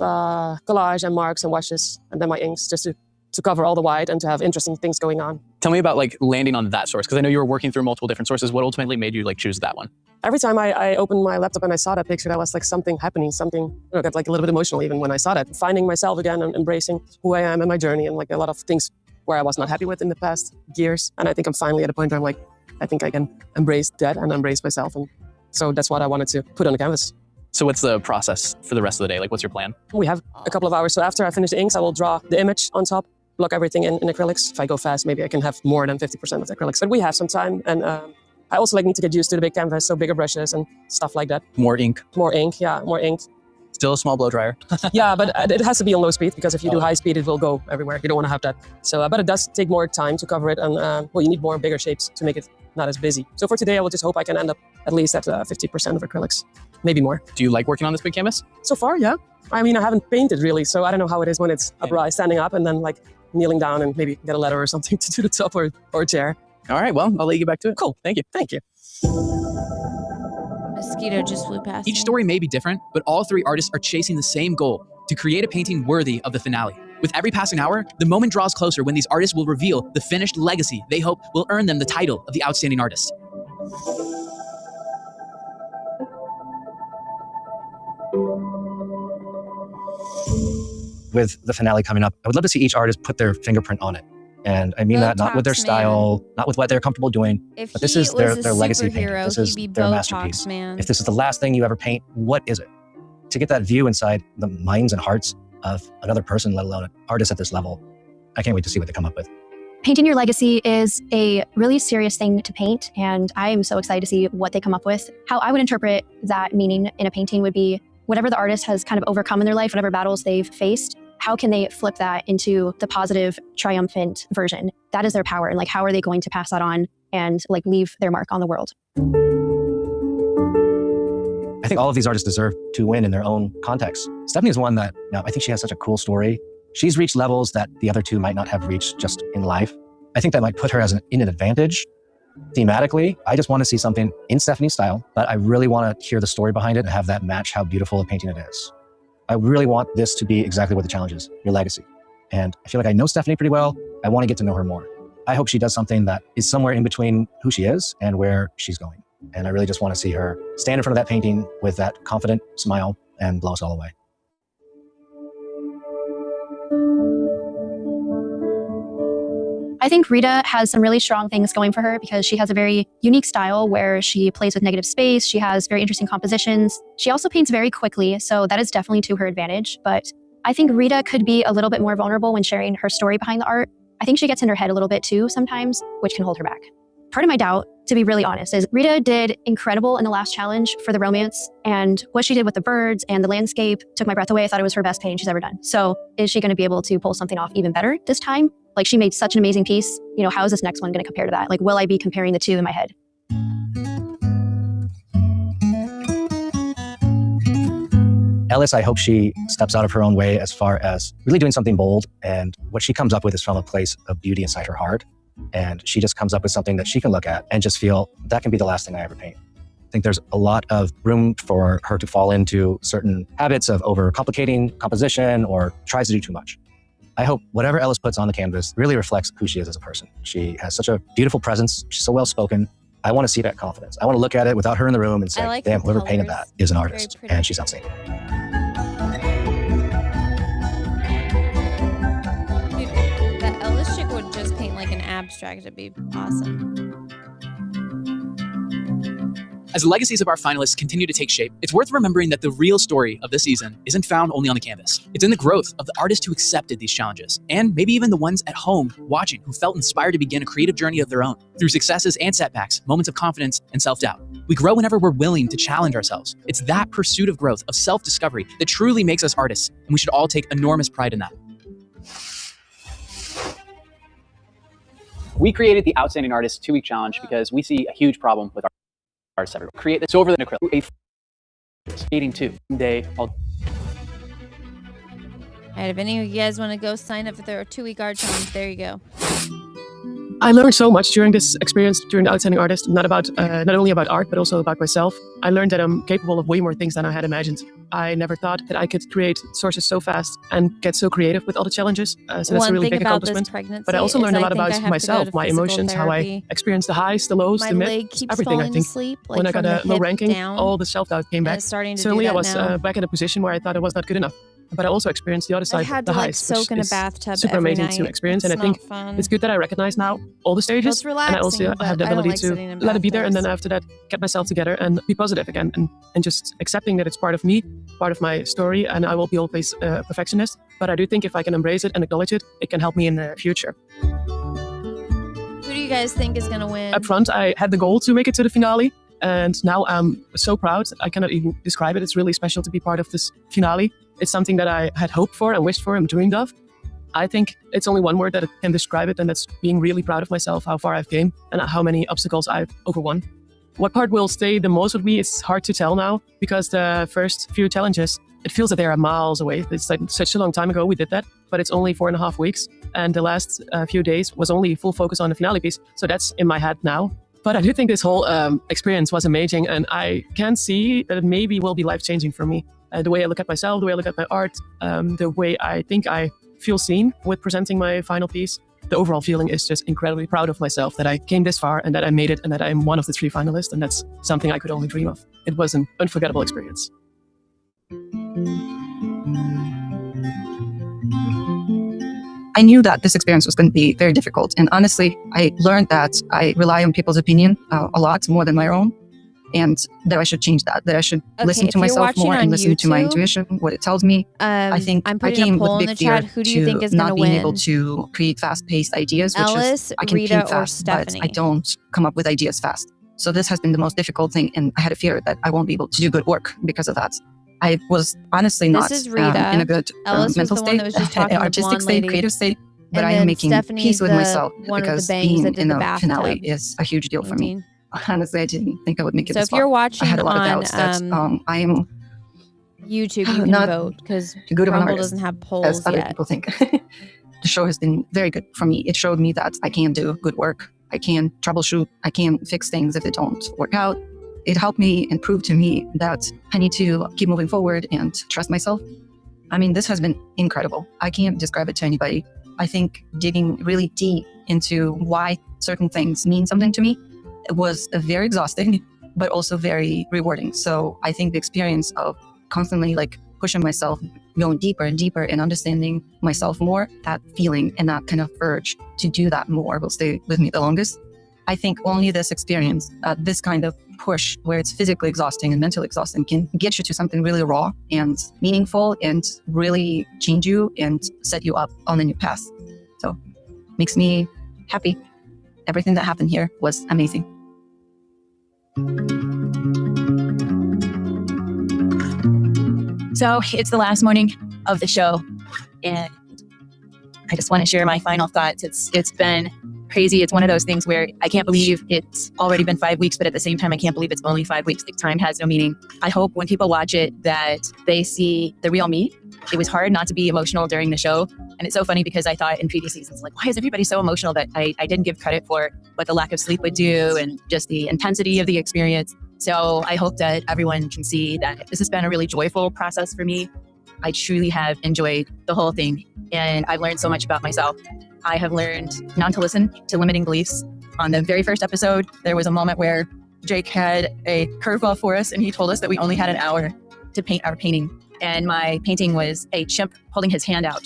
collage and marks and washes, and then my inks, just to cover all the white and to have interesting things going on. Tell me about like landing on that source, because I know you were working through multiple different sources. What ultimately made you like choose that one? Every time I opened my laptop and I saw that picture, that was like something happening, I got like a little bit emotional even when I saw that. Finding myself again and embracing who I am and my journey and like a lot of things where I was not happy with in the past years. And I think I'm finally at a point where I'm like, I think I can embrace that and embrace myself. And so that's what I wanted to put on the canvas. So what's the process for the rest of the day? Like, what's your plan? We have a couple of hours. So after I finish the inks, I will draw the image on top, block everything in acrylics. If I go fast, maybe I can have more than 50% of the acrylics. But we have some time. And I also need to get used to the big canvas, so bigger brushes and stuff like that. More ink. More ink, yeah, more ink. Still a small blow dryer. Yeah, but it has to be on low speed because if you do high speed, it will go everywhere. You don't want to have that. So, but it does take more time to cover it. And well, you need more bigger shapes to make it not as busy. So for today, I will just hope I can end up at least at 50% of acrylics, maybe more. Do you like working on this big canvas? So far, yeah. I mean, I haven't painted really, so I don't know how it is when it's upright, standing up and then like kneeling down and maybe get a ladder or something to do the top or a chair. All right, well, I'll let you get back to it. Cool. Thank you. Thank you. Mosquito just flew past Each me. story may be different, but all three artists are chasing the same goal, to create a painting worthy of the finale. With every passing hour, the moment draws closer when these artists will reveal the finished legacy they hope will earn them the title of the outstanding artist. With the finale coming up, I would love to see each artist put their fingerprint on it. And I mean that not with their style, not with what they're comfortable doing, If but this he is their was a legacy painting. superhero, This is he'd be their Botox masterpiece. Man. If this is the last thing you ever paint, what is it? To get that view inside the minds and hearts of another person, let alone an artist at this level, I can't wait to see what they come up with. Painting your legacy is a really serious thing to paint, and I am so excited to see what they come up with. How I would interpret that meaning in a painting would be whatever the artist has kind of overcome in their life, whatever battles they've faced, how can they flip that into the positive, triumphant version? That is their power. And like, how are they going to pass that on and like leave their mark on the world? I think all of these artists deserve to win in their own context. Stephanie is one that, I think she has such a cool story. She's reached levels that the other two might not have reached just in life. I think that might put her in an advantage thematically. I just want to see something in Stephanie's style, but I really want to hear the story behind it and have that match how beautiful a painting it is. I really want this to be exactly what the challenge is, your legacy. And I feel like I know Stephanie pretty well. I want to get to know her more. I hope she does something that is somewhere in between who she is and where she's going. And I really just want to see her stand in front of that painting with that confident smile and blow us all away. I think Rita has some really strong things going for her because she has a very unique style where she plays with negative space. She has very interesting compositions. She also paints very quickly, so that is definitely to her advantage. But I think Rita could be a little bit more vulnerable when sharing her story behind the art. I think she gets in her head a little bit too sometimes, which can hold her back. Part of my doubt, to be really honest, is Rita did incredible in the last challenge for the romance, and what she did with the birds and the landscape took my breath away. I thought it was her best painting she's ever done. So is she going to be able to pull something off even better this time? Like, she made such an amazing piece. You know, how is this next one going to compare to that? Like, will I be comparing the two in my head? Ellis, I hope she steps out of her own way as far as really doing something bold. And what she comes up with is from a place of beauty inside her heart. And she just comes up with something that she can look at and just feel, that can be the last thing I ever paint. I think there's a lot of room for her to fall into certain habits of overcomplicating composition or tries to do too much. I hope whatever Ellis puts on the canvas really reflects who she is as a person. She has such a beautiful presence. She's so well-spoken. I want to see that confidence. I want to look at it without her in the room and say, like damn, the whoever painted colors. that is an artist, and she's outstanding. Dude, that Ellis chick would just paint like an abstract. It'd be awesome. As the legacies of our finalists continue to take shape, it's worth remembering that the real story of this season isn't found only on the canvas. It's in the growth of the artists who accepted these challenges, and maybe even the ones at home watching who felt inspired to begin a creative journey of their own. Through successes and setbacks, moments of confidence and self-doubt, we grow whenever we're willing to challenge ourselves. It's that pursuit of growth, of self-discovery, that truly makes us artists, and we should all take enormous pride in that. We created the Outstanding Artist 2-week challenge because we see a huge problem with artists everywhere. Create this over the acrylic. Eating 2 day. All right, if any of you guys want to go sign up for their 2-week art challenge, there you go. I learned so much during this experience, during the Outstanding Artist, not only about art, but also about myself. I learned that I'm capable of way more things than I had imagined. I never thought that I could create sources so fast and get so creative with all the challenges. So that's a really big accomplishment. But I also learned a lot about myself, my emotions, how I experienced the highs, the lows, the mids, everything. I think when I got a low ranking, all the self-doubt came back. Suddenly I was back in a position where I thought I was not good enough. But I also experienced the other side, the highs, soak in a bathtub super every amazing night. to experience. And I It's think not fun. it's good that I recognize now all the stages. It's relaxing, and I also have the but I don't ability like sitting to in let it be there. And then bathtubs. after that, get myself together and be positive again. And just accepting that it's part of me, part of my story. And I will be always a perfectionist. But I do think if I can embrace it and acknowledge it, it can help me in the future. Who do you guys think is going to win? Up front, I had the goal to make it to the finale. And now I'm so proud. I cannot even describe it. It's really special to be part of this finale. It's something that I had hoped for and wished for and dreamed of. I think it's only one word that can describe it, and that's being really proud of myself, how far I've came, and how many obstacles I've overwon. What part will stay the most with me is hard to tell now, because the first few challenges, it feels that they are miles away. It's like such a long time ago we did that, but it's only 4.5 weeks. And the last few days was only full focus on the finale piece. So that's in my head now. But I do think this whole experience was amazing, and I can see that it maybe will be life-changing for me. The way I look at myself, the way I look at my art, the way I think I feel seen with presenting my final piece. The overall feeling is just incredibly proud of myself that I came this far and that I made it and that I'm one of the 3 finalists, and that's something I could only dream of. It was an unforgettable experience. I knew that this experience was going to be very difficult. And honestly, I learned that I rely on people's opinion a lot more than my own. And that I should change that I should listen to myself more and listen to my intuition, what it tells me. I think I came with big fear Who do you think is not gonna being win? able to create fast-paced ideas, which Ellis, is I can Rita, paint or fast, but Stephanie? I don't come up with ideas fast. So this has been the most difficult thing, and I had a fear that I won't be able to do good work because of that. I was honestly This not is Rita. in a good Ellis was mental the one state, that was just talking to the artistic blonde state, lady. creative state. But And I am then making Stephanie's peace with the myself one with the because bangs being that did in the a bathtub finale is a huge deal for me. routine. Honestly, I didn't think I would make it So this if you're far. watching I had a lot of on, doubts that I am YouTube, you can not vote because good of an Rumble artist, doesn't have as polls other yet. people think. The show has been very good for me. It showed me that I can do good work. I can troubleshoot. I can fix things if they don't work out. It helped me and proved to me that I need to keep moving forward and trust myself. I mean, this has been incredible. I can't describe it to anybody. I think digging really deep into why certain things mean something to me was very exhausting, but also very rewarding. So I think the experience of constantly pushing myself, going deeper and deeper and understanding myself more, that feeling and that kind of urge to do that more will stay with me the longest. I think only this experience, this kind of push where it's physically exhausting and mentally exhausting can get you to something really raw and meaningful and really change you and set you up on a new path. So makes me happy. Everything that happened here was amazing. So it's the last morning of the show, and I just want to share my final thoughts. It's been crazy. It's one of those things where I can't believe it's already been 5 weeks, but at the same time, I can't believe it's only 5 weeks. Like, time has no meaning. I hope when people watch it that they see the real me. It was hard not to be emotional during the show. And it's so funny because I thought in previous seasons, why is everybody so emotional, that I didn't give credit for what the lack of sleep would do and just the intensity of the experience. So I hope that everyone can see that this has been a really joyful process for me. I truly have enjoyed the whole thing, and I've learned so much about myself. I have learned not to listen to limiting beliefs. On the very first episode, there was a moment where Jake had a curveball for us, and he told us that we only had an hour to paint our painting. And my painting was a chimp holding his hand out.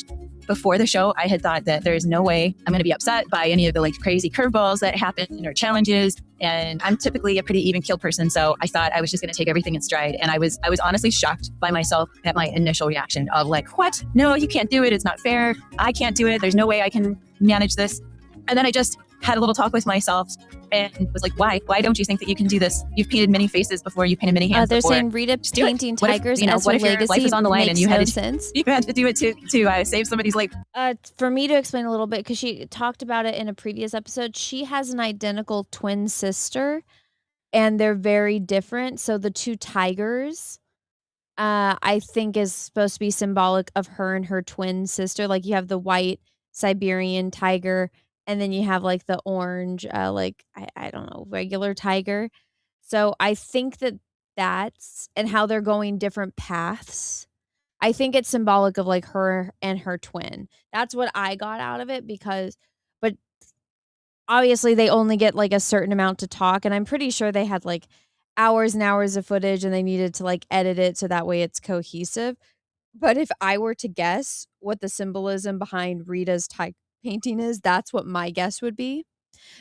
Before the show, I had thought that there's no way I'm going to be upset by any of the like crazy curveballs that happen or challenges. And I'm typically a pretty even keeled person. So I thought I was just going to take everything in stride. And I was honestly shocked by myself at my initial reaction of like, what? No, you can't do it. It's not fair. I can't do it. There's no way I can manage this. And then I just had a little talk with myself and was like, why? Why don't you think that you can do this? You've painted many faces before. You've painted many hands They're before. saying Rita painting tigers as her what if your legacy life is on the line and you had no to, sense. you had to do it to save somebody's life? For me to explain a little bit, because she talked about it in a previous episode, she has an identical twin sister, and they're very different. So the two tigers, I think, is supposed to be symbolic of her and her twin sister. Like you have the white Siberian tiger, and then you have like the orange, like I don't know, regular tiger. So I think that's and how they're going different paths. I think it's symbolic of like her and her twin. That's what I got out of it but obviously they only get like a certain amount to talk, and I'm pretty sure they had like hours and hours of footage and they needed to like edit it so that way it's cohesive. But if I were to guess what the symbolism behind Rita's painting is, that's what my guess would be.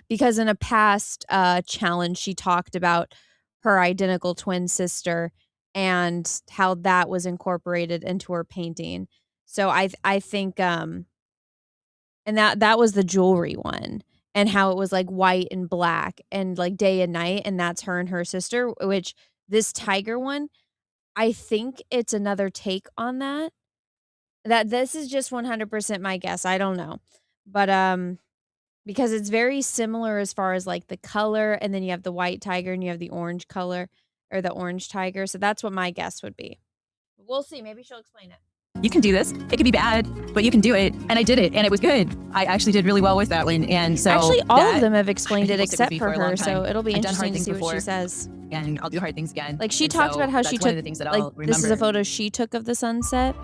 Because in a past challenge, she talked about her identical twin sister and how that was incorporated into her painting. So I think and that was the jewelry one, and how it was like white and black and like day and night, and that's her and her sister, which this tiger one, I think it's another take on that. That this is just 100% my guess. I don't know. But because it's very similar as far as like the color, and then you have the white tiger and you have the orange color or the orange tiger. So that's what my guess would be. We'll see. Maybe she'll explain it. You can do this. It could be bad, but you can do it. And I did it, and it was good. I actually did really well with that one. And so actually, all of them have explained it except for a long her. time. So it'll be I've done hard interesting to see things what she before, says. And I'll do hard things again. Like she And talked so about how that's she one of took, the things that like I'll this is a remember. photo she took of the sunset.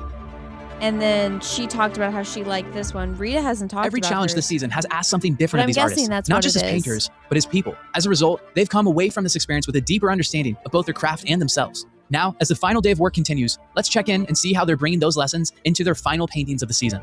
And then she talked about how she liked this one. Rita hasn't talked Every about challenge hers. this season has asked something different But of these I'm artists, guessing that's not what just it as is. painters, but as people. As a result, they've come away from this experience with a deeper understanding of both their craft and themselves. Now, as the final day of work continues, let's check in and see how they're bringing those lessons into their final paintings of the season.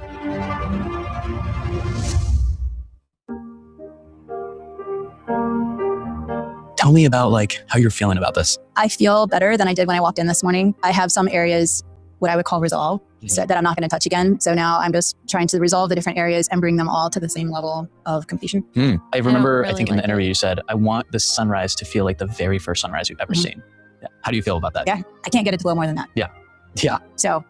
Tell me about like how you're feeling about this. I feel better than I did when I walked in this morning. I have some areas what I would call resolve so that I'm not going to touch again. So now I'm just trying to resolve the different areas and bring them all to the same level of completion. I remember, I really think in the like it. interview you said, I want the sunrise to feel like the very first sunrise you've ever seen. Yeah. How do you feel about that? Yeah, I can't get it to low more than that. Yeah. Yeah. So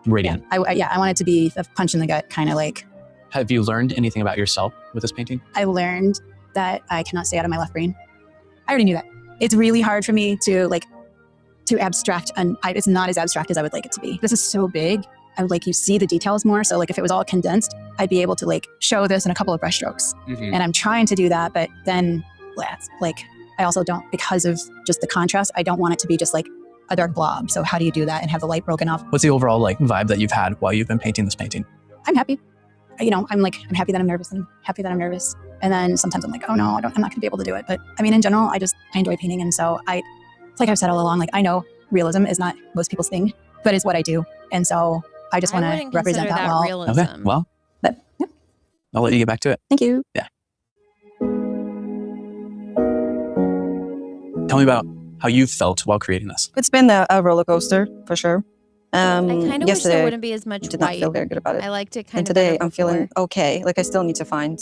Radiant. I want it to be the punch in the gut, kind of like Have you learned anything about yourself with this painting? I learned that I cannot stay out of my left brain. I already knew that. It's really hard for me to abstract, and it's not as abstract as I would like it to be. This is so big. I would like you see the details more. So like if it was all condensed, I'd be able to like show this in a couple of brushstrokes. Mhm. And I'm trying to do that, but then like I also don't, because of just the contrast, I don't want it to be just like a dark blob. So how do you do that and have the light broken off? What's the overall like vibe that you've had while you've been painting this painting? I'm happy. I'm happy that I'm nervous, and I'm happy that I'm nervous. And then sometimes I'm like, oh no, I'm not going to be able to do it. But I mean, in general, I enjoy painting. And so it's like I've said all along, like I know realism is not most people's thing, but it's what I do. And so I just want to wouldn't represent consider that well. realism. Okay, well, But, yeah. I'll let you get back to it. Thank you. Yeah. Tell me about how you felt while creating this. It's been a roller coaster for sure. I kind of wish there Yesterday, wouldn't be as much did white. not feel very good about it. I liked it kind And of today better I'm feeling before. okay. Like I still need to find,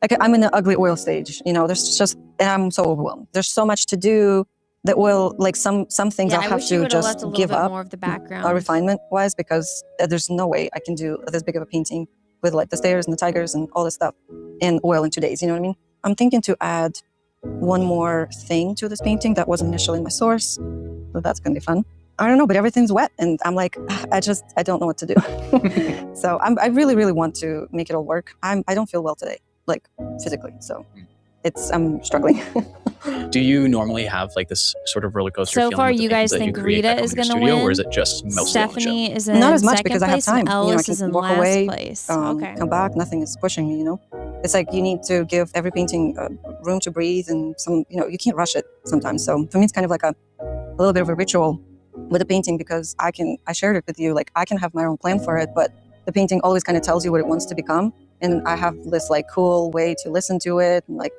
like I'm in the ugly oil stage. You know, there's just, and I'm so overwhelmed. There's so much to do. The oil, like some things Yeah, I'll I have wish you to would have just left a little give bit up more of the background. refinement wise, because there's no way I can do this big of a painting with like the stairs and the tigers and all this stuff in oil in 2 days. You know what I mean? I'm thinking to add one more thing to this painting that wasn't initially in my source. So that's going to be fun. I don't know, but everything's wet. And I'm like, I don't know what to do. So I really, really want to make it all work. I don't feel well today, like physically. So I'm struggling. Do you normally have like this sort of roller coaster So feeling far, with the you paintings guys that think create Rita at home is in your going to studio, win? or is it just mostly on the show? Stephanie is in Not as much second because I have place, time. and You know, I Ellis can is in walk last away, place. Okay. come back. Nothing is pushing me. You know, it's like you need to give every painting room to breathe, and some. You know, you can't rush it sometimes. So for me, it's kind of like a little bit of a ritual with a painting because I shared it with you. Like I can have my own plan for it, but the painting always kind of tells you what it wants to become, and I have this like cool way to listen to it, and like.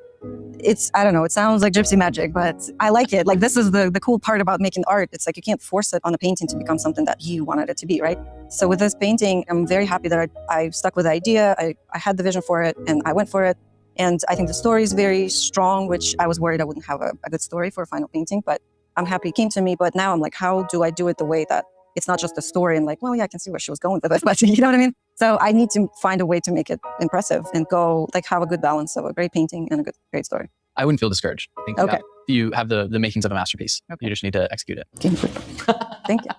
I don't know, it sounds like gypsy magic, but I like it. Like this is the cool part about making art. It's like you can't force it on a painting to become something that you wanted it to be, right? So with this painting, I'm very happy that I stuck with the idea. I had the vision for it and I went for it. And I think the story is very strong, which I was worried I wouldn't have a good story for a final painting, but I'm happy it came to me. But now I'm like, how do I do it the way that it's not just a story and like, well, yeah, I can see where she was going with it, but you know what I mean? So I need to find a way to make it impressive and go like have a good balance of a great painting and a great story. I wouldn't feel discouraged. I think Okay. you have the makings of a masterpiece. Okay. You just need to execute it. Thank you.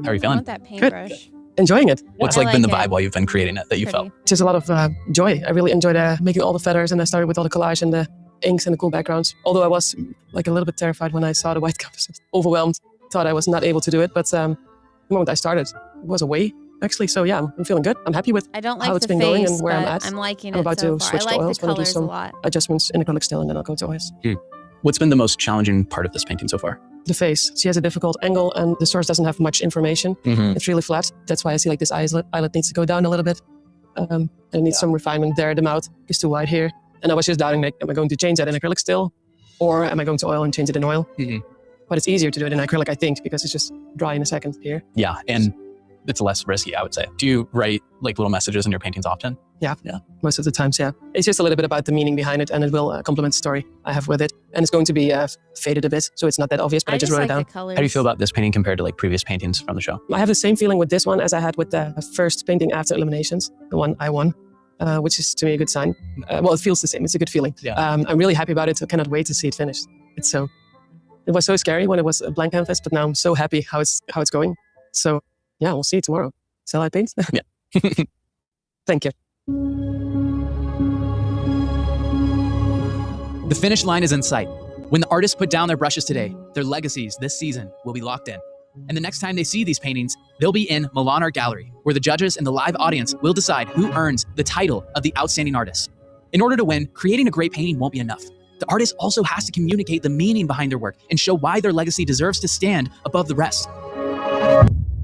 How are you I feeling? want that paintbrush. Enjoying it. What's I like been the like vibe it. while you've been creating it that you felt? Just a lot of joy. I really enjoyed making all the feathers, and I started with all the collage and the inks and the cool backgrounds. Although I was like a little bit terrified when I saw the white canvas, overwhelmed, thought I was not able to do it. But the moment I started, it was a way actually. So yeah, I'm feeling good. I'm happy with I don't how like it's the been face, going and where I'm but at. I'm liking I'm it about so to far. switch I like to oils. the I'm gonna do colors a some lot. adjustments in acrylic still, and then I'll go to oils. What's been the most challenging part of this painting so far? The face. She has a difficult angle, and the source doesn't have much information. Mhm. It's really flat. That's why I see like this eyelid needs to go down a little bit. And it needs some refinement there. The mouth is too wide here. And I was just doubting, like, am I going to change that in acrylic still? Or am I going to oil and change it in oil? But it's easier to do it in acrylic, I think, because it's just dry in a second here. Yeah, and it's less risky, I would say. Do you write like little messages in your paintings often? Yeah, most of the times, yeah. It's just a little bit about the meaning behind it, and it will complement the story I have with it. And it's going to be faded a bit, so it's not that obvious, but I just wrote it down. How do you feel about this painting compared to like previous paintings from the show? I have the same feeling with this one as I had with the first painting after eliminations, the one I won, which is to me a good sign. Well, it feels the same. It's a good feeling. Yeah. I'm really happy about it. So I cannot wait to see it finished. It was so scary when it was a blank canvas, but now I'm so happy how it's going. So yeah, we'll see it tomorrow. Shall I paint? Yeah. Thank you. The finish line is in sight. When the artists put down their brushes today, their legacies this season will be locked in. And the next time they see these paintings, they'll be in Milan Art Gallery, where the judges and the live audience will decide who earns the title of the outstanding artist. In order to win, creating a great painting won't be enough. The artist also has to communicate the meaning behind their work and show why their legacy deserves to stand above the rest.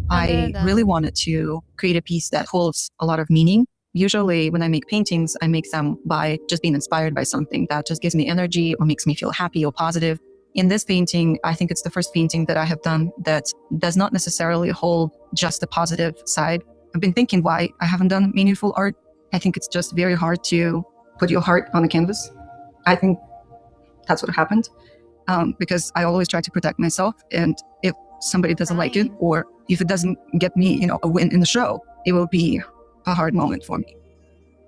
I really wanted to create a piece that holds a lot of meaning. Usually when I make paintings, I make them by just being inspired by something that just gives me energy or makes me feel happy or positive. In this painting, I think it's the first painting that I have done that does not necessarily hold just the positive side. I've been thinking why I haven't done meaningful art. I think it's just very hard to put your heart on a canvas. I think that's what happened because I always try to protect myself. And if somebody doesn't like it, or if it doesn't get me, a win in the show, it will be a hard moment for me.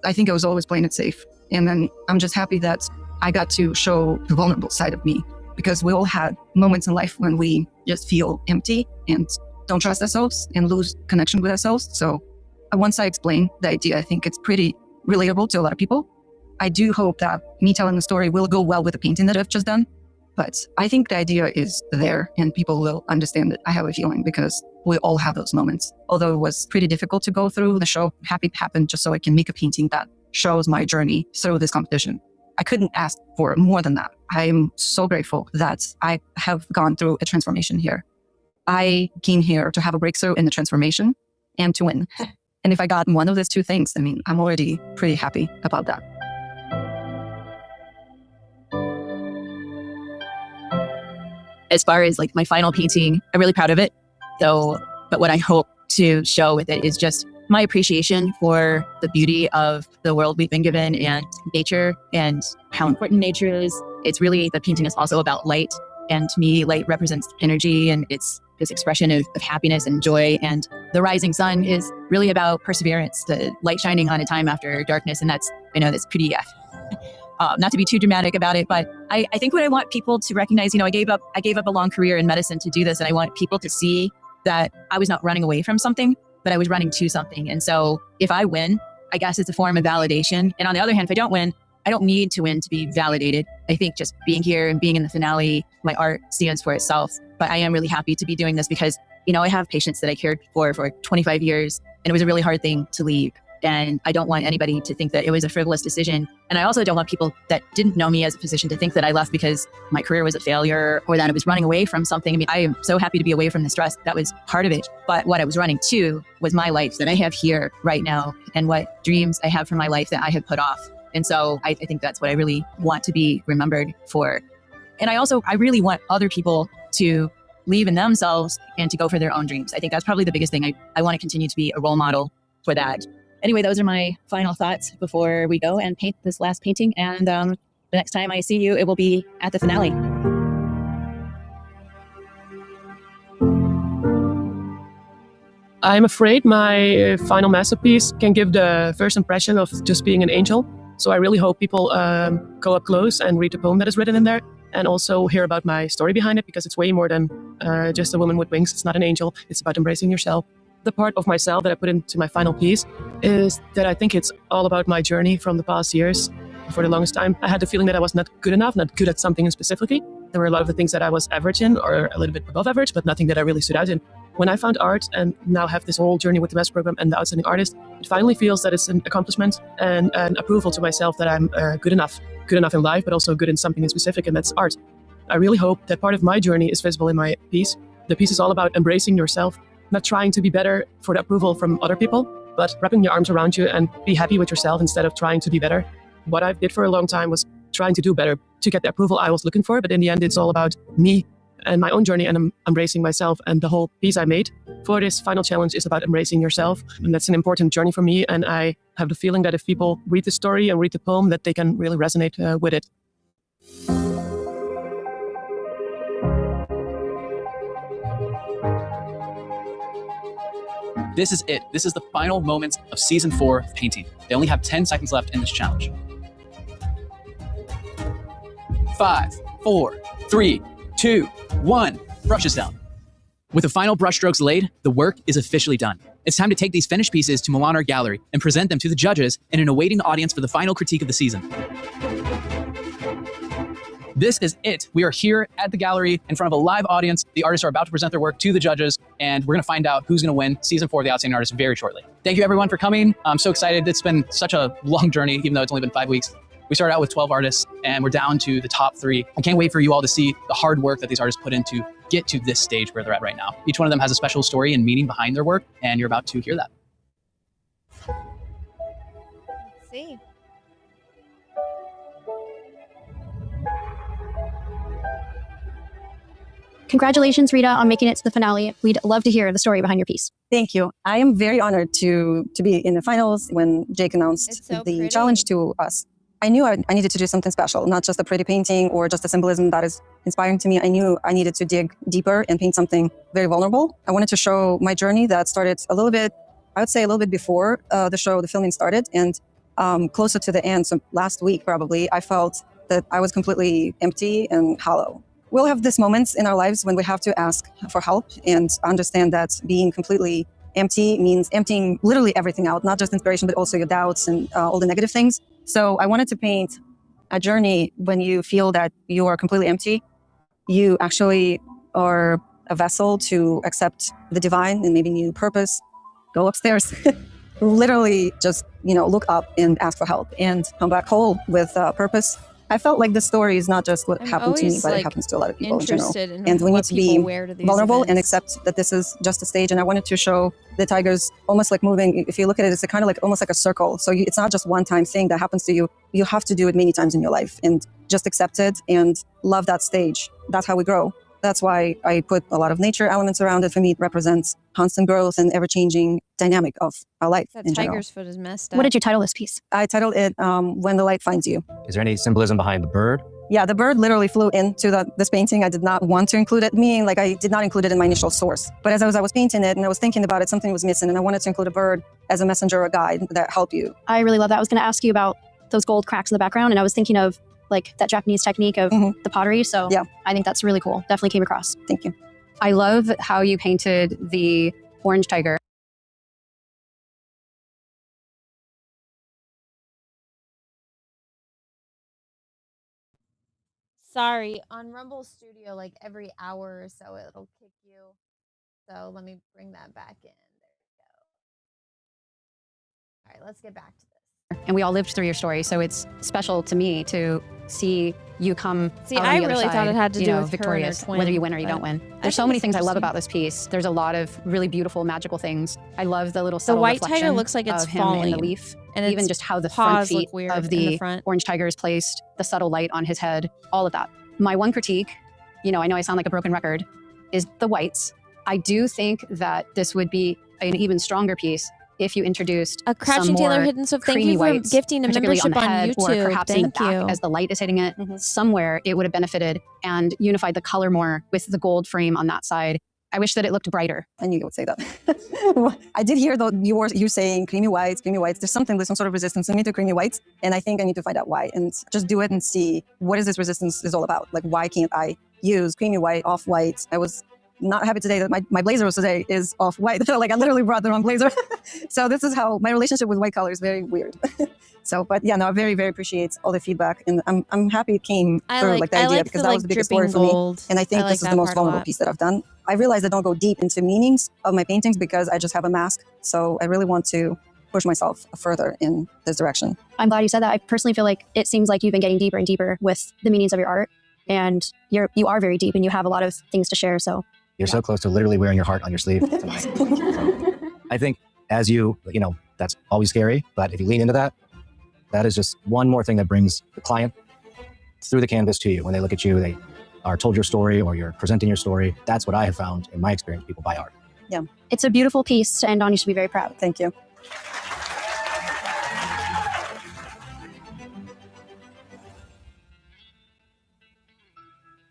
I think I was always playing it safe. And then I'm just happy that I got to show the vulnerable side of me, because we all had moments in life when we just feel empty and don't trust ourselves and lose connection with ourselves. So once I explain the idea, I think it's pretty relatable to a lot of people. I do hope that me telling the story will go well with the painting that I've just done. But I think the idea is there and people will understand it. I have a feeling, because we all have those moments. Although it was pretty difficult to go through the show, I'm happy it happened just so I can make a painting that shows my journey through this competition. I couldn't ask for more than that. I'm so grateful that I have gone through a transformation here. I came here to have a breakthrough in the transformation and to win. And if I got one of those two things, I'm already pretty happy about that. As far as like my final painting, I'm really proud of it. But what I hope to show with it is just my appreciation for the beauty of the world we've been given and nature and how important nature is. It's really, the painting is also about light. And to me, light represents energy, and it's this expression of happiness and joy. And the rising sun is really about perseverance, the light shining on a time after darkness. And that's pretty, not to be too dramatic about it, but I think what I want people to recognize, I gave up a long career in medicine to do this. And I want people to see that I was not running away from something, but I was running to something. And so if I win, I guess it's a form of validation. And on the other hand, if I don't win, I don't need to win to be validated. I think just being here and being in the finale, my art stands for itself. But I am really happy to be doing this because, you know, I have patients that I cared for 25 years, and it was a really hard thing to leave. And I don't want anybody to think that it was a frivolous decision. And I also don't want people that didn't know me as a physician to think that I left because my career was a failure or that I was running away from something. I mean, I am so happy to be away from the stress. That was part of it. But what I was running to was my life that I have here right now and what dreams I have for my life that I had put off. And so I think that's what I really want to be remembered for. And I really want other people to believe in themselves and to go for their own dreams. I think that's probably the biggest thing. I want to continue to be a role model for that. Anyway, those are my final thoughts before we go and paint this last painting. And the next time I see you, it will be at the finale. I'm afraid my final masterpiece can give the first impression of just being an angel. So I really hope people go up close and read the poem that is written in there, and also hear about my story behind it, because it's way more than just a woman with wings. It's not an angel. It's about embracing yourself. The part of myself that I put into my final piece is that I think it's all about my journey from the past years. For the longest time, I had the feeling that I was not good enough, not good at something specifically. There were a lot of the things that I was average in or a little bit above average, but nothing that I really stood out in. When I found art and now have this whole journey with the master program and the outstanding artist, it finally feels that it's an accomplishment and an approval to myself that I'm good enough in life, but also good in something in specific, and that's art. I really hope that part of my journey is visible in my piece. The piece is all about embracing yourself, not trying to be better for the approval from other people, but wrapping your arms around you and be happy with yourself instead of trying to be better. What I did for a long time was trying to do better to get the approval I was looking for, but in the end, it's all about me and my own journey, and I'm embracing myself. And the whole piece I made for this final challenge is about embracing yourself, and that's an important journey for me. And I have the feeling that if people read the story and read the poem, that they can really resonate with it. This is it. This is the final moments of season 4 of painting. They only have 10 seconds left in this challenge. 5, 4, 3, 2, 1. Brushes down. With the final brushstrokes laid, the work is officially done. It's time to take these finished pieces to Milan Art Gallery and present them to the judges and an awaiting audience for the final critique of the season. This is it. We are here at the gallery in front of a live audience. The artists are about to present their work to the judges, and we're going to find out who's going to win season 4 of The Outstanding Artist very shortly. Thank you everyone for coming. I'm so excited. It's been such a long journey, even though it's only been 5 weeks. We started out with 12 artists, and we're down to the top 3. I can't wait for you all to see the hard work that these artists put in to get to this stage where they're at right now. Each one of them has a special story and meaning behind their work, and you're about to hear that. Let's see. Congratulations, Rita, on making it to the finale. We'd love to hear the story behind your piece. Thank you. I am very honored to be in the finals when Jake announced the challenge to us. I knew I needed to do something special, not just a pretty painting or just a symbolism that is inspiring to me. I knew I needed to dig deeper and paint something very vulnerable. I wanted to show my journey that started a little bit, I would say a little bit before the filming started, and closer to the end. So last week, probably, I felt that I was completely empty and hollow. We'll have these moments in our lives when we have to ask for help and understand that being completely empty means emptying literally everything out, not just inspiration, but also your doubts and all the negative things. So I wanted to paint a journey when you feel that you are completely empty. You actually are a vessel to accept the divine and maybe new purpose. Go upstairs. Literally just, look up and ask for help and come back whole with purpose. I felt like the story is not just what happened to me, but it happens to a lot of people in general. And we need to be vulnerable and accept that this is just a stage. And I wanted to show the tigers almost like moving. If you look at it, it's kind of like almost like a circle. So it's not just one time thing that happens to you. You have to do it many times in your life and just accept it and love that stage. That's how we grow. That's why I put a lot of nature elements around it. For me, it represents constant growth and ever-changing dynamic of our life That in general. tiger's foot is messed up. What did you title this piece? I titled it When the Light Finds You. Is there any symbolism behind the bird? Yeah, the bird literally flew into this painting. I did not want to include it, meaning like I did not include it in my initial source. But as I was painting it and I was thinking about it, something was missing, and I wanted to include a bird as a messenger or a guide that help you. I really love that. I was going to ask you about those gold cracks in the background, and I was thinking of like that Japanese technique of the pottery. So yeah, I think that's really cool. Definitely came across. Thank you. I love how you painted the orange tiger. Sorry, on Rumble Studio, like every hour or so, it'll kick you. So let me bring that back in. There we go. All right, let's get back to this. And we all lived through your story, so it's special to me to see you come See, out on I the other really side, thought it had to you do know, with her and her victorious, twin, whether you win or you but don't win. I There's so think many it's things I love interesting. about this piece. There's a lot of really beautiful, magical things. I love the little The subtle white tiger reflection looks like it's of him in falling, the leaf, and even its just how the front paws look feet weird of in the the front. orange tiger is placed, the subtle light on his head, all of that. My one critique, you know I sound like a broken record, is the whites. I do think that this would be an even stronger piece if you introduced A Crouching some Taylor more Hidden. So thank creamy you for whites, gifting a particularly membership on, the on head, YouTube. or perhaps in the Thank back you. as the light is hitting it. Somewhere it would have benefited and unified the color more with the gold frame on that side. I wish that it looked brighter. I knew you would say that. I did hear though you saying creamy whites, creamy whites. There's some sort of resistance in me to creamy whites, and I think I need to find out why and just do it and see what is this resistance is all about. Like, why can't I use creamy white, off white? I was not happy today that my blazer was today is off white. Like, I literally brought the wrong blazer. So this is how my relationship with white color is very weird. So, but yeah, no, I very, very appreciate all the feedback, and I'm happy it came through, like the idea, because that was the biggest story for me. And I think this is the most vulnerable piece that I've done. I realized I don't go deep into meanings of my paintings because I just have a mask. So I really want to push myself further in this direction. I'm glad you said that. I personally feel like it seems like you've been getting deeper and deeper with the meanings of your art, and you are very deep and you have a lot of things to share. So You're so close to literally wearing your heart on your sleeve. It's amazing. So, I think as you know, that's always scary, but if you lean into that, that is just one more thing that brings the client through the canvas to you. When they look at you, they are told your story or you're presenting your story. That's what I have found in my experience, people buy art. yeah, it's a beautiful piece to end on. You should be very proud. Thank you.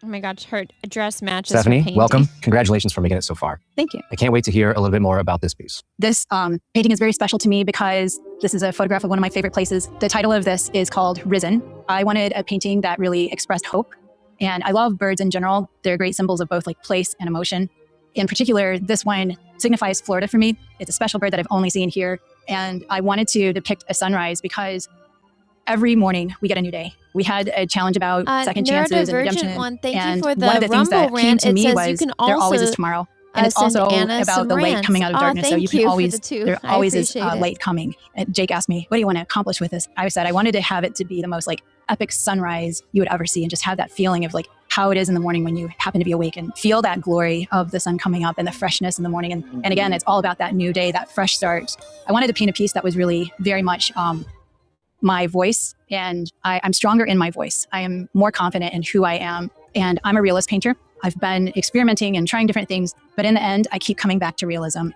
Oh my gosh, her dress matches Stephanie, her painting. welcome. Congratulations for making it so far. Thank you. I can't wait to hear a little bit more about this piece. This painting is very special to me because this is a photograph of one of my favorite places. The title of this is called Risen. I wanted a painting that really expressed hope. And I love birds in general. They're great symbols of both like place and emotion. In particular, this one signifies Florida for me. It's a special bird that I've only seen here. And I wanted to depict a sunrise because every morning we get a new day. We had a challenge about second chances and redemption. Thank and you for the one of the things that Rumble came rant. to It me says was you can there always is also, tomorrow. And it's send also Anna about some the light rants. coming out of darkness. So thank you can you for always, the two. there I always is appreciate it. light coming. And Jake asked me, what do you want to accomplish with this? I said, I wanted to have it to be the most like epic sunrise you would ever see, and just have that feeling of like how it is in the morning when you happen to be awake and feel that glory of the sun coming up and the freshness in the morning. And again, it's all about that new day, that fresh start. I wanted to paint a piece that was really very much my voice, and I'm stronger in my voice. I am more confident in who I am, and I'm a realist painter. I've been experimenting and trying different things, but in the end, I keep coming back to realism.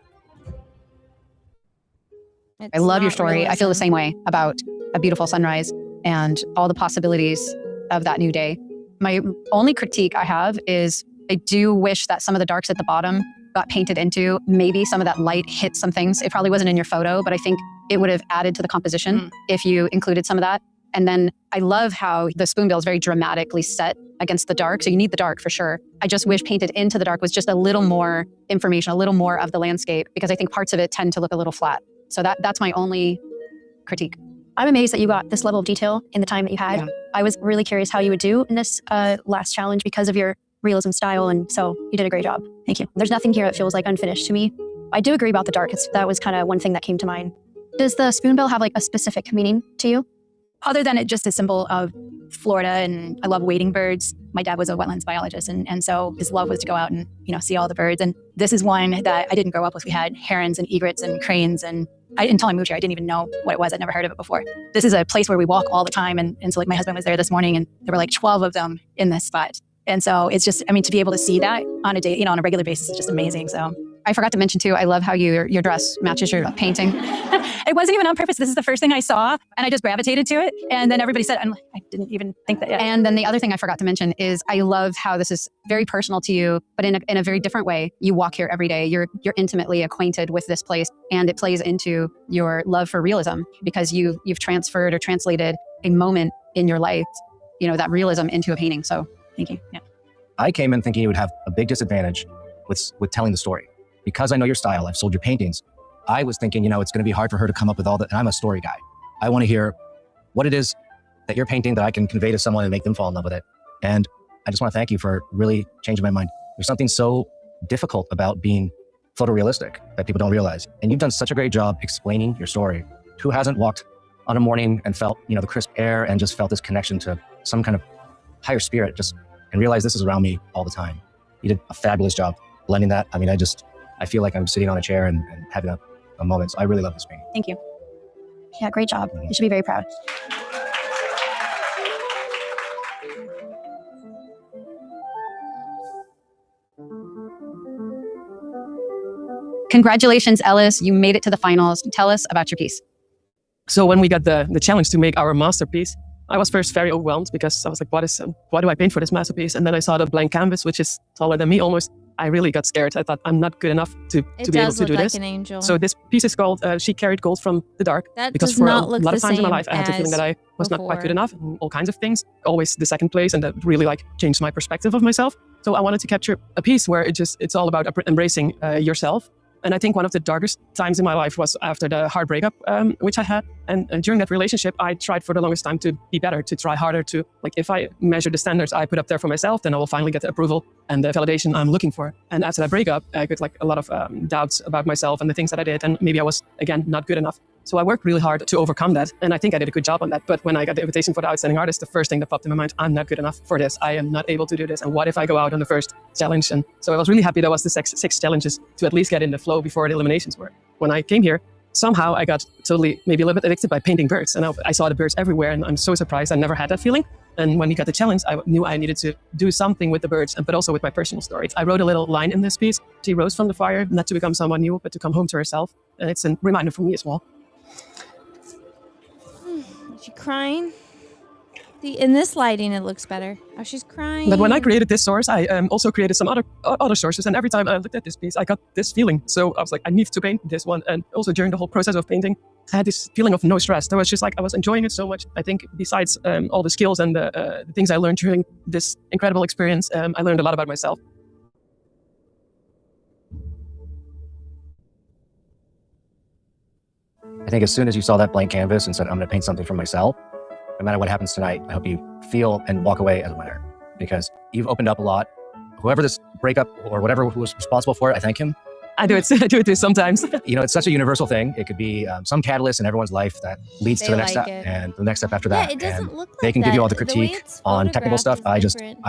I love your story. I feel the same way about a beautiful sunrise and all the possibilities of that new day. My only critique I have is I do wish that some of the darks at the bottom got painted into. Maybe some of that light hit some things. It probably wasn't in your photo, but I think it would have added to the composition if you included some of that. And then I love how the spoonbill is very dramatically set against the dark. So you need the dark for sure. I just wish painted into the dark was just a little more information, a little more of the landscape, because I think parts of it tend to look a little flat. So that's my only critique. I'm amazed that you got this level of detail in the time that you had. Yeah. I was really curious how you would do in this last challenge because of your realism style, and so you did a great job. Thank you. There's nothing here that feels like unfinished to me. I do agree about the dark. That was kind of one thing that came to mind. Does the spoonbill have like a specific meaning to you? Other than it just a symbol of Florida, and I love wading birds. My dad was a wetlands biologist, and so his love was to go out and see all the birds. And this is one that I didn't grow up with. We had herons and egrets and cranes, and until I moved here, I didn't even know what it was. I'd never heard of it before. This is a place where we walk all the time, and so like my husband was there this morning, and there were like 12 of them in this spot. And so it's just, I mean, to be able to see that on a day, on a regular basis is just amazing. So I forgot to mention too, I love how your dress matches your painting. It wasn't even on purpose. This is the first thing I saw, and I just gravitated to it. And then everybody said, I didn't even think that yet. And then the other thing I forgot to mention is I love how this is very personal to you, but in a very different way. You walk here every day. You're intimately acquainted with this place, and it plays into your love for realism because you've transferred or translated a moment in your life, that realism into a painting. So thank you. Yeah. I came in thinking you would have a big disadvantage with telling the story. Because I know your style, I've sold your paintings. I was thinking, it's going to be hard for her to come up with all that. And I'm a story guy. I want to hear what it is that you're painting that I can convey to someone and make them fall in love with it. And I just want to thank you for really changing my mind. There's something so difficult about being photorealistic that people don't realize. And you've done such a great job explaining your story. Who hasn't walked on a morning and felt, the crisp air and just felt this connection to some kind of higher spirit, and realized this is around me all the time. You did a fabulous job blending that. I mean, I feel like I'm sitting on a chair and having a moment. So I really love this painting. Thank you. Yeah, great job. You should be very proud. Congratulations, Ellis. You made it to the finals. Tell us about your piece. So when we got the challenge to make our masterpiece, I was first very overwhelmed because I was like, what do I paint for this masterpiece? And then I saw the blank canvas, which is taller than me almost. I really got scared. I thought I'm not good enough to be able to do this. An angel. So this piece is called She Carried Gold from the Dark. That because does for not a look lot the of times in my same life, I had the feeling that I was not quite good enough in all kinds of things. Always the second place, and that really changed my perspective of myself. So I wanted to capture a piece where it's all about embracing yourself. And I think one of the darkest times in my life was after the hard breakup, which I had. And during that relationship, I tried for the longest time to be better, to try harder, to if I measure the standards I put up there for myself, then I will finally get the approval and the validation I'm looking for. And after that breakup, I got a lot of doubts about myself and the things that I did. And maybe I was, again, not good enough. So I worked really hard to overcome that. And I think I did a good job on that. But when I got the invitation for the Outstanding Artist, the first thing that popped in my mind, I'm not good enough for this. I am not able to do this. And what if I go out on the first challenge? And so I was really happy there was the six challenges to at least get in the flow before the eliminations were. When I came here, somehow I got totally maybe a little bit addicted by painting birds. And I saw the birds everywhere. And I'm so surprised I never had that feeling. And when we got the challenge, I knew I needed to do something with the birds, but also with my personal stories. I wrote a little line in this piece. She rose from the fire, not to become someone new, but to come home to herself. And it's a reminder for me as well. Is she crying? In this lighting, it looks better. Oh, she's crying. But when I created this source, I also created some other sources. And every time I looked at this piece, I got this feeling. So I was like, I need to paint this one. And also during the whole process of painting, I had this feeling of no stress. There was just I was enjoying it so much. I think besides all the skills and the things I learned during this incredible experience, I learned a lot about myself. I think as soon as you saw that blank canvas and said, I'm going to paint something for myself, no matter what happens tonight, I hope you feel and walk away as a winner, because you've opened up a lot. Whoever this breakup or whatever who was responsible for it, I thank him. I do it too sometimes. It's such a universal thing. It could be some catalyst in everyone's life that leads to the next step and the next step after that. It doesn't look like they can give you all the that. critique on technical stuff. I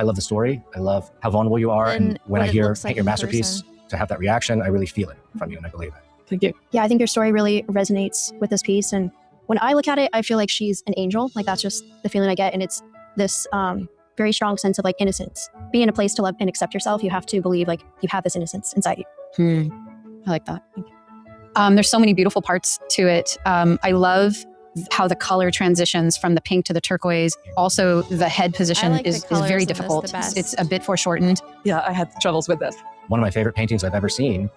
love the story. I love how vulnerable you are. And when I hear paint your masterpiece, to have that reaction, I really feel it from you and I believe it. Thank you. Yeah, I think your story really resonates with this piece. And when I look at it, I feel like she's an angel. That's just the feeling I get. And it's this very strong sense of innocence. Be in a place to love and accept yourself. You have to believe you have this innocence inside you. I like that. There's so many beautiful parts to it. I love how the color transitions from the pink to the turquoise. Also, the head position is very difficult. It's a bit foreshortened. Yeah, I had troubles with that. One of my favorite paintings I've ever seen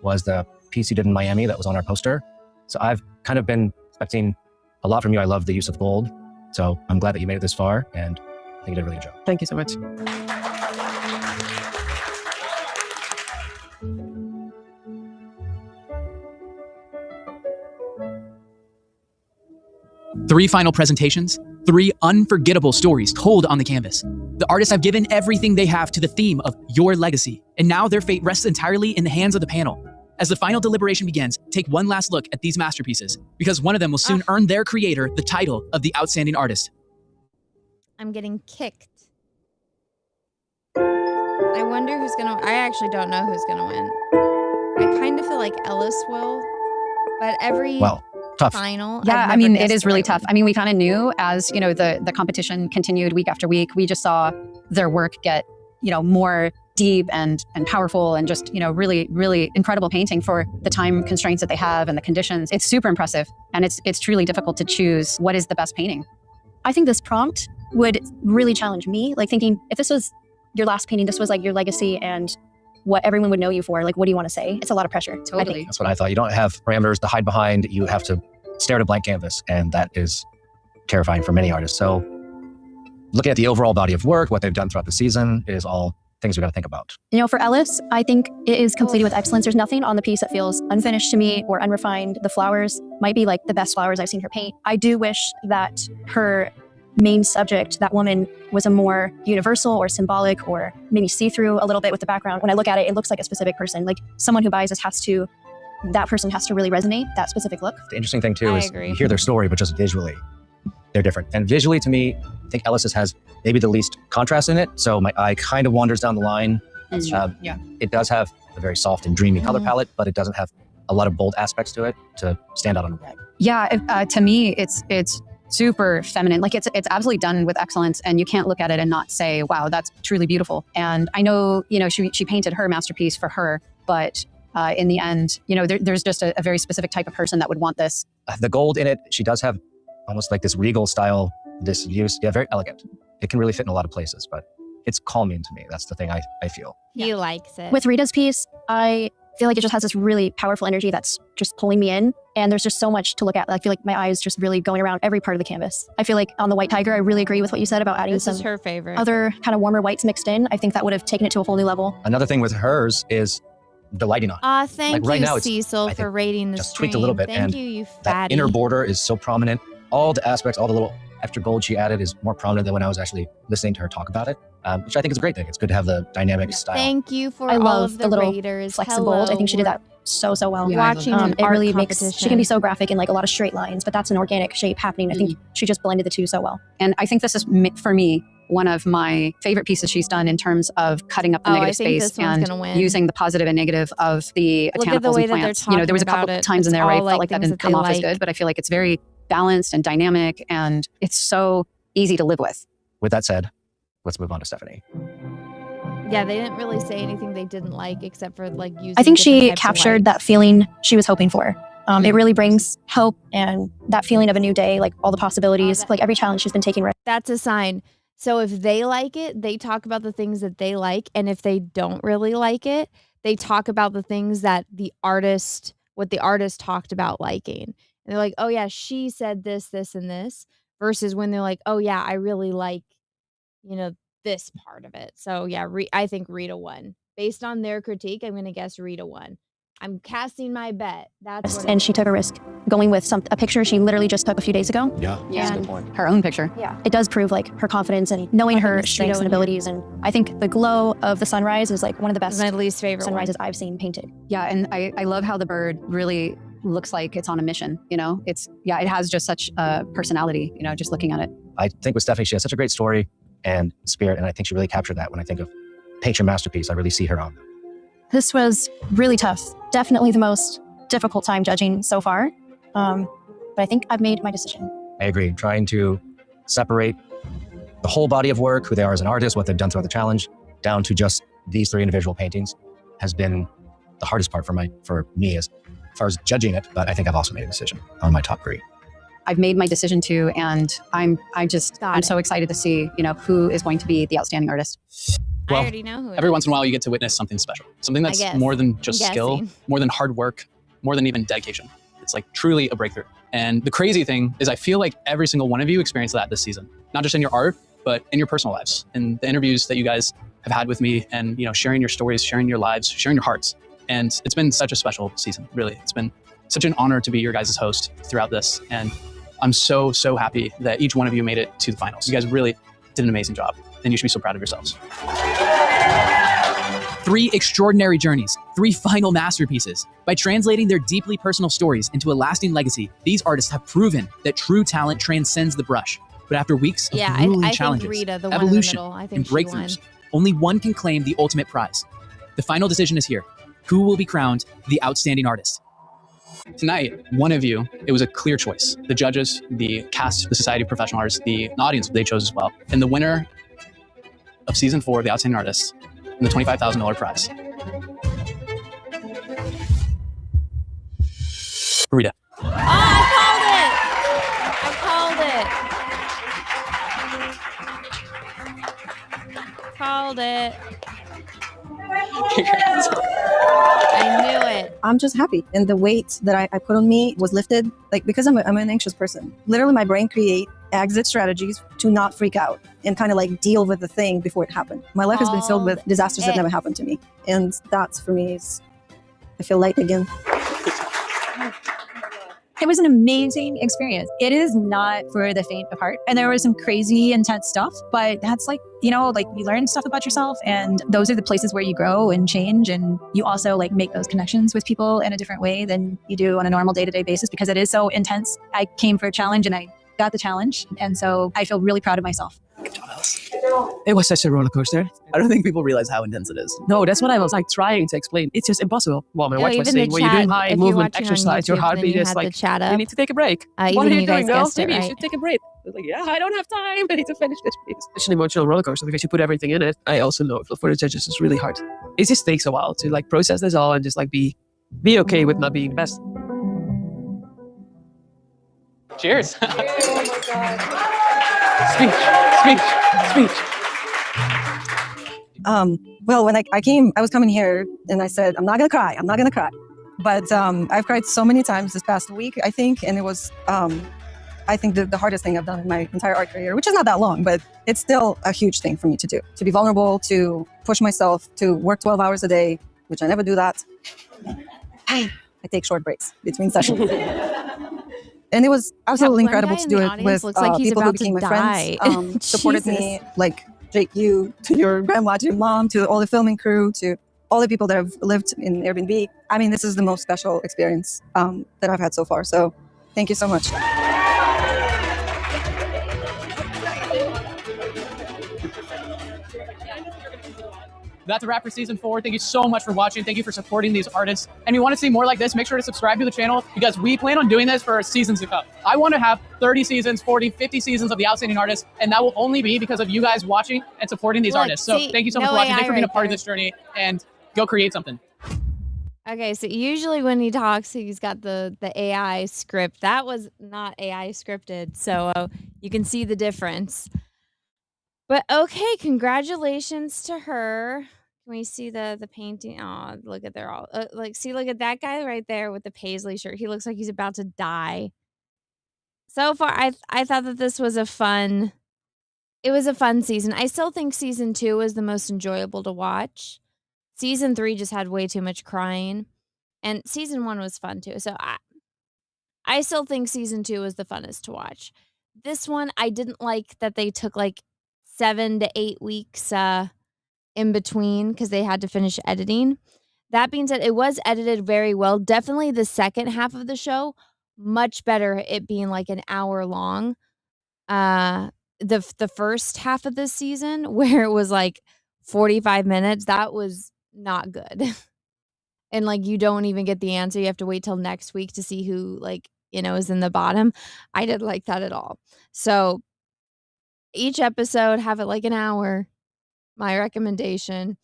was the piece you did in Miami that was on our poster. So I've kind of been expecting a lot from you. I love the use of gold. So I'm glad that you made it this far, and I think you did a really good job. Thank you so much. Three final presentations, 3 unforgettable stories told on the canvas. The artists have given everything they have to the theme of your legacy, and now their fate rests entirely in the hands of the panel. As the final deliberation begins, take one last look at these masterpieces, because one of them will soon earn their creator the title of the Outstanding Artist. I'm getting kicked. I wonder who's gonna. I actually don't know who's gonna win. I kind of feel like Ellis will, but every tough. final. Yeah, I mean, it is really tough. I mean, we kind of knew as the competition continued week after week. We just saw their work get more deep and powerful, and just really, really incredible painting for the time constraints that they have and the conditions. It's super impressive, and it's truly difficult to choose what is the best painting. I think this prompt would really challenge me, thinking if this was your last painting, this was your legacy and what everyone would know you for, what do you want to say? It's a lot of pressure. Totally. That's what I thought. You don't have parameters to hide behind. You have to stare at a blank canvas, and that is terrifying for many artists. So looking at the overall body of work, what they've done throughout the season is all things we got to think about. For Ellis, I think it is completed with excellence. There's nothing on the piece that feels unfinished to me or unrefined. The flowers might be the best flowers I've seen her paint. I do wish that her main subject, that woman was a more universal or symbolic or maybe see-through a little bit with the background. When I look at it, it looks like a specific person. Like someone who buys this that person has to really resonate, that specific look. The interesting thing too is agree. you hear their story, but just visually, they're different. And visually to me, I think Ellis's has maybe the least contrast in it. So my eye kind of wanders down the line. It does have a very soft and dreamy color palette, but it doesn't have a lot of bold aspects to it to stand out on a wall. Yeah, to me, it's super feminine. Like it's absolutely done with excellence, and you can't look at it and not say, "Wow, that's truly beautiful." And I know, she painted her masterpiece for her, but in the end, there's just a very specific type of person that would want this. The gold in it, she does have almost like this regal style, this use. Yeah, very elegant. It can really fit in a lot of places, but it's calming to me. That's the thing I feel. He likes it. With Rita's piece, I feel like it just has this really powerful energy that's just pulling me in. And there's just so much to look at. I feel like my eye is just really going around every part of the canvas. I feel like on the White Tiger, I really agree with what you said about adding This some is her favorite. other kind of warmer whites mixed in. I think that would have taken it to a whole new level. Another thing with hers is the lighting on. Thank Like right you, now, it's, Cecil, I for think, rating the just stream. tweaked a little bit, Thank and you, you that fatty. inner border is so prominent. All the aspects, all the little extra gold she added is more prominent than when I was actually listening to her talk about it, which I think is a great thing. It's good to have the dynamic style. Thank you for I all love of the little raters. flex and Hello, bold. I think she did we're that so well. watching an it art really makes, competition. she can be so graphic in like a lot of straight lines, but that's an organic shape happening. I think she just blended the two so well. And I think this is, for me, one of my favorite pieces she's done in terms of cutting up the I negative think space this one's and gonna win. using the positive and negative of the Look at the botanicals way and that they're plants. There was a couple talking about times it. in there It's where I all, felt like, like that things didn't that come they off as like. good, but I feel like it's very balanced and dynamic, and it's so easy to live with. With that said, let's move on to Stephanie. Yeah, they didn't really say anything they didn't like except for like using I think different she types of captured whites. that feeling she was hoping for. It really brings hope and that feeling of a new day, like all the possibilities, like every challenge she's been taking. That's a sign. So if they like it, they talk about the things that they like. And if they don't really like it, they talk about the things that what the artist talked about liking. And they're like, oh yeah, she said this, this, and this. Versus when they're like, oh yeah, I really like, this part of it. So yeah, I think Rita won. Based on their critique, I'm going to guess Rita won. I'm casting my bet. That's what And she took a risk going with a picture she literally just took a few days ago. Yeah, that's a good point. Her own picture. Yeah. It does prove like her confidence and knowing her strengths and abilities. And I think the glow of the sunrise is like one of the best my least favorite sunrises I've seen painted. Yeah, and I love how the bird really looks like it's on a mission. It has just such a personality, just looking at it. I think with Stephanie, she has such a great story and spirit, and I think she really captured that. When I think of paint your masterpiece, I really see her on. This was really tough. Definitely the most difficult time judging so far. But I think I've made my decision. I agree. Trying to separate the whole body of work, who they are as an artist, what they've done throughout the challenge, down to just these 3 individual paintings has been the hardest part for me as far as judging it. But I think I've also made a decision on my top 3. I've made my decision too, and I'm so excited to see, who is going to be the outstanding artist. Well, I already know who it every is. once in a while you get to witness something special, something that's guess. more than I'm just skill, guessing. more than hard work, more than even dedication. It's like truly a breakthrough. And the crazy thing is I feel like every single one of you experienced that this season, not just in your art, but in your personal lives, in the interviews that you guys have had with me, and sharing your stories, sharing your lives, sharing your hearts. And it's been such a special season, really. It's been such an honor to be your guys' host throughout this. And I'm so, so happy that each one of you made it to the finals. You guys really did an amazing job, and you should be so proud of yourselves. 3 extraordinary journeys, 3 final masterpieces. By translating their deeply personal stories into a lasting legacy, these artists have proven that true talent transcends the brush. But after weeks of grueling I challenges, think Rita, the one in the evolution, middle, I and think she won. breakthroughs, only one can claim the ultimate prize. The final decision is here. Who will be crowned the outstanding artist? Tonight, one of you, it was a clear choice. The judges, the cast, the Society of Professional Artists, the audience, they chose as well. And the winner of season 4 of the Outstanding Artist, and the $25,000 prize. Rita. Oh, I called it. I knew it. I'm just happy. And the weight that I put on me was lifted, because I'm an anxious person. Literally, my brain create exit strategies to not freak out and kind of deal with the thing before it happened. My life has been filled with disasters that never happened to me. And that's, for me, I feel light again. It was an amazing experience. It is not for the faint of heart. And there was some crazy intense stuff, but that's like, you know, like you learn stuff about yourself, and those are the places where you grow and change. And you also like make those connections with people in a different way than you do on a normal day-to-day basis, because it is so intense. I came for a challenge and I got the challenge. And so I feel really proud of myself. It was such a roller coaster. I don't think people realize how intense it is. No, that's what I was like trying to explain. It's just impossible. Well, my No, wife was even saying, the when you're doing chat, high if you're movement watching on exercise, your YouTube, then heartbeat you is had like, the chat you up. need to take a break. What even are you you doing, guys girl? guessed it Maybe you right. should take a break. I was like, yeah, I don't have time. I need to finish this piece. It's an emotional roller coaster because you put everything in it. I also know for the judges, it's really hard. It just takes a while to like process this all and just like be okay with not being the best. Cheers. Oh my God. Speech. Well, when I came, I was coming here and I said, I'm not going to cry. I'm not going to cry. But I've cried so many times this past week, I think. And it was, I think, the hardest thing I've done in my entire art career, which is not that long, but it's still a huge thing for me to do. To be vulnerable, to push myself, to work 12 hours a day, which I never do that. I take short breaks between sessions. And it was absolutely That one incredible guy to in do the it audience with looks like he's people who about to became my die. friends, supported me, Jesus. like Jake, you, to your grandma, to your mom, to all the filming crew, to all the people that have lived in Airbnb. I mean, this is the most special experience that I've had so far. So thank you so much. That's a wrap for season 4. Thank you so much for watching. Thank you for supporting these artists. And if you want to see more like this, make sure to subscribe to the channel, because we plan on doing this for seasons to come. I want to have 30 seasons, 40, 50 seasons of the Outstanding Artists, and that will only be because of you guys watching and supporting these Look, artists. So see, thank you so much no for watching. AI Thanks for being a right part of there. this journey, and go create something. Okay, so usually when he talks, he's got the AI script. That was not AI scripted, so you can see the difference. But okay, congratulations to her. Can we see the painting? Oh, look at they're all look at that guy right there with the paisley shirt. He looks like he's about to die. So far, I thought that this was a fun. It was a fun season. I still think season 2 is the most enjoyable to watch. Season 3 just had way too much crying. And season 1 was fun too. So I still think season 2 is the funnest to watch. This one, I didn't like that they took like 7 to 8 weeks in between because they had to finish editing. That being said, it was edited very well. Definitely the second half of the show, much better it being like an hour long. The first half of this season where it was like 45 minutes, that was not good. And like you don't even get the answer. You have to wait till next week to see who like, is in the bottom. I didn't like that at all. So each episode have it like an hour. My recommendation.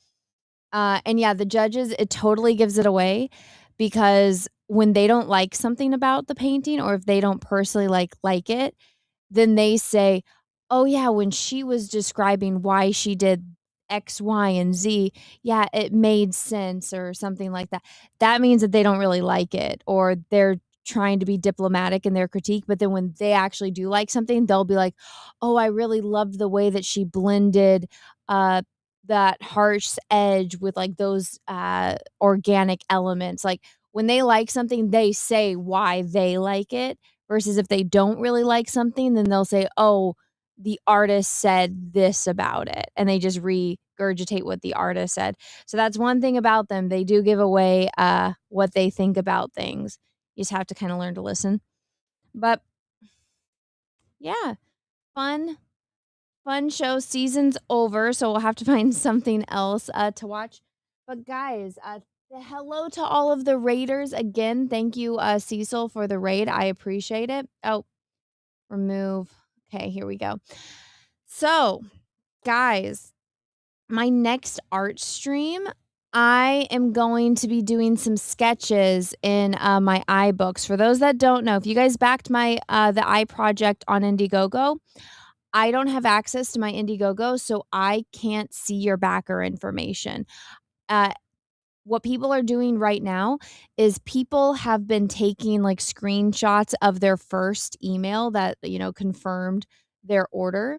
And yeah, the judges, it totally gives it away, because when they don't like something about the painting, or if they don't personally like it, then they say, "Oh yeah, when she was describing why she did X, Y, and Z, yeah, it made sense," or something like that. That means that they don't really like it, or they're trying to be diplomatic in their critique. But then when they actually do like something, they'll be like, "Oh, I really loved the way that she blended uh that harsh edge with like those organic elements." Like when they like something, they say why they like it, versus if they don't really like something, then they'll say, "Oh, the artist said this about it," and they just regurgitate what the artist said. So that's one thing about them. They do give away what they think about things. You just have to kind of learn to listen. But yeah, fun show. Season's over, so we'll have to find something else to watch. But guys, hello to all of the raiders again. Thank you, Cecil, for the raid. I appreciate it. Oh, remove. Okay, here we go. So, guys, my next art stream, I am going to be doing some sketches in my iBooks. For those that don't know, if you guys backed my the I project on Indiegogo, I don't have access to my Indiegogo, so I can't see your backer information. What people are doing right now is people have been taking like screenshots of their first email that, confirmed their order.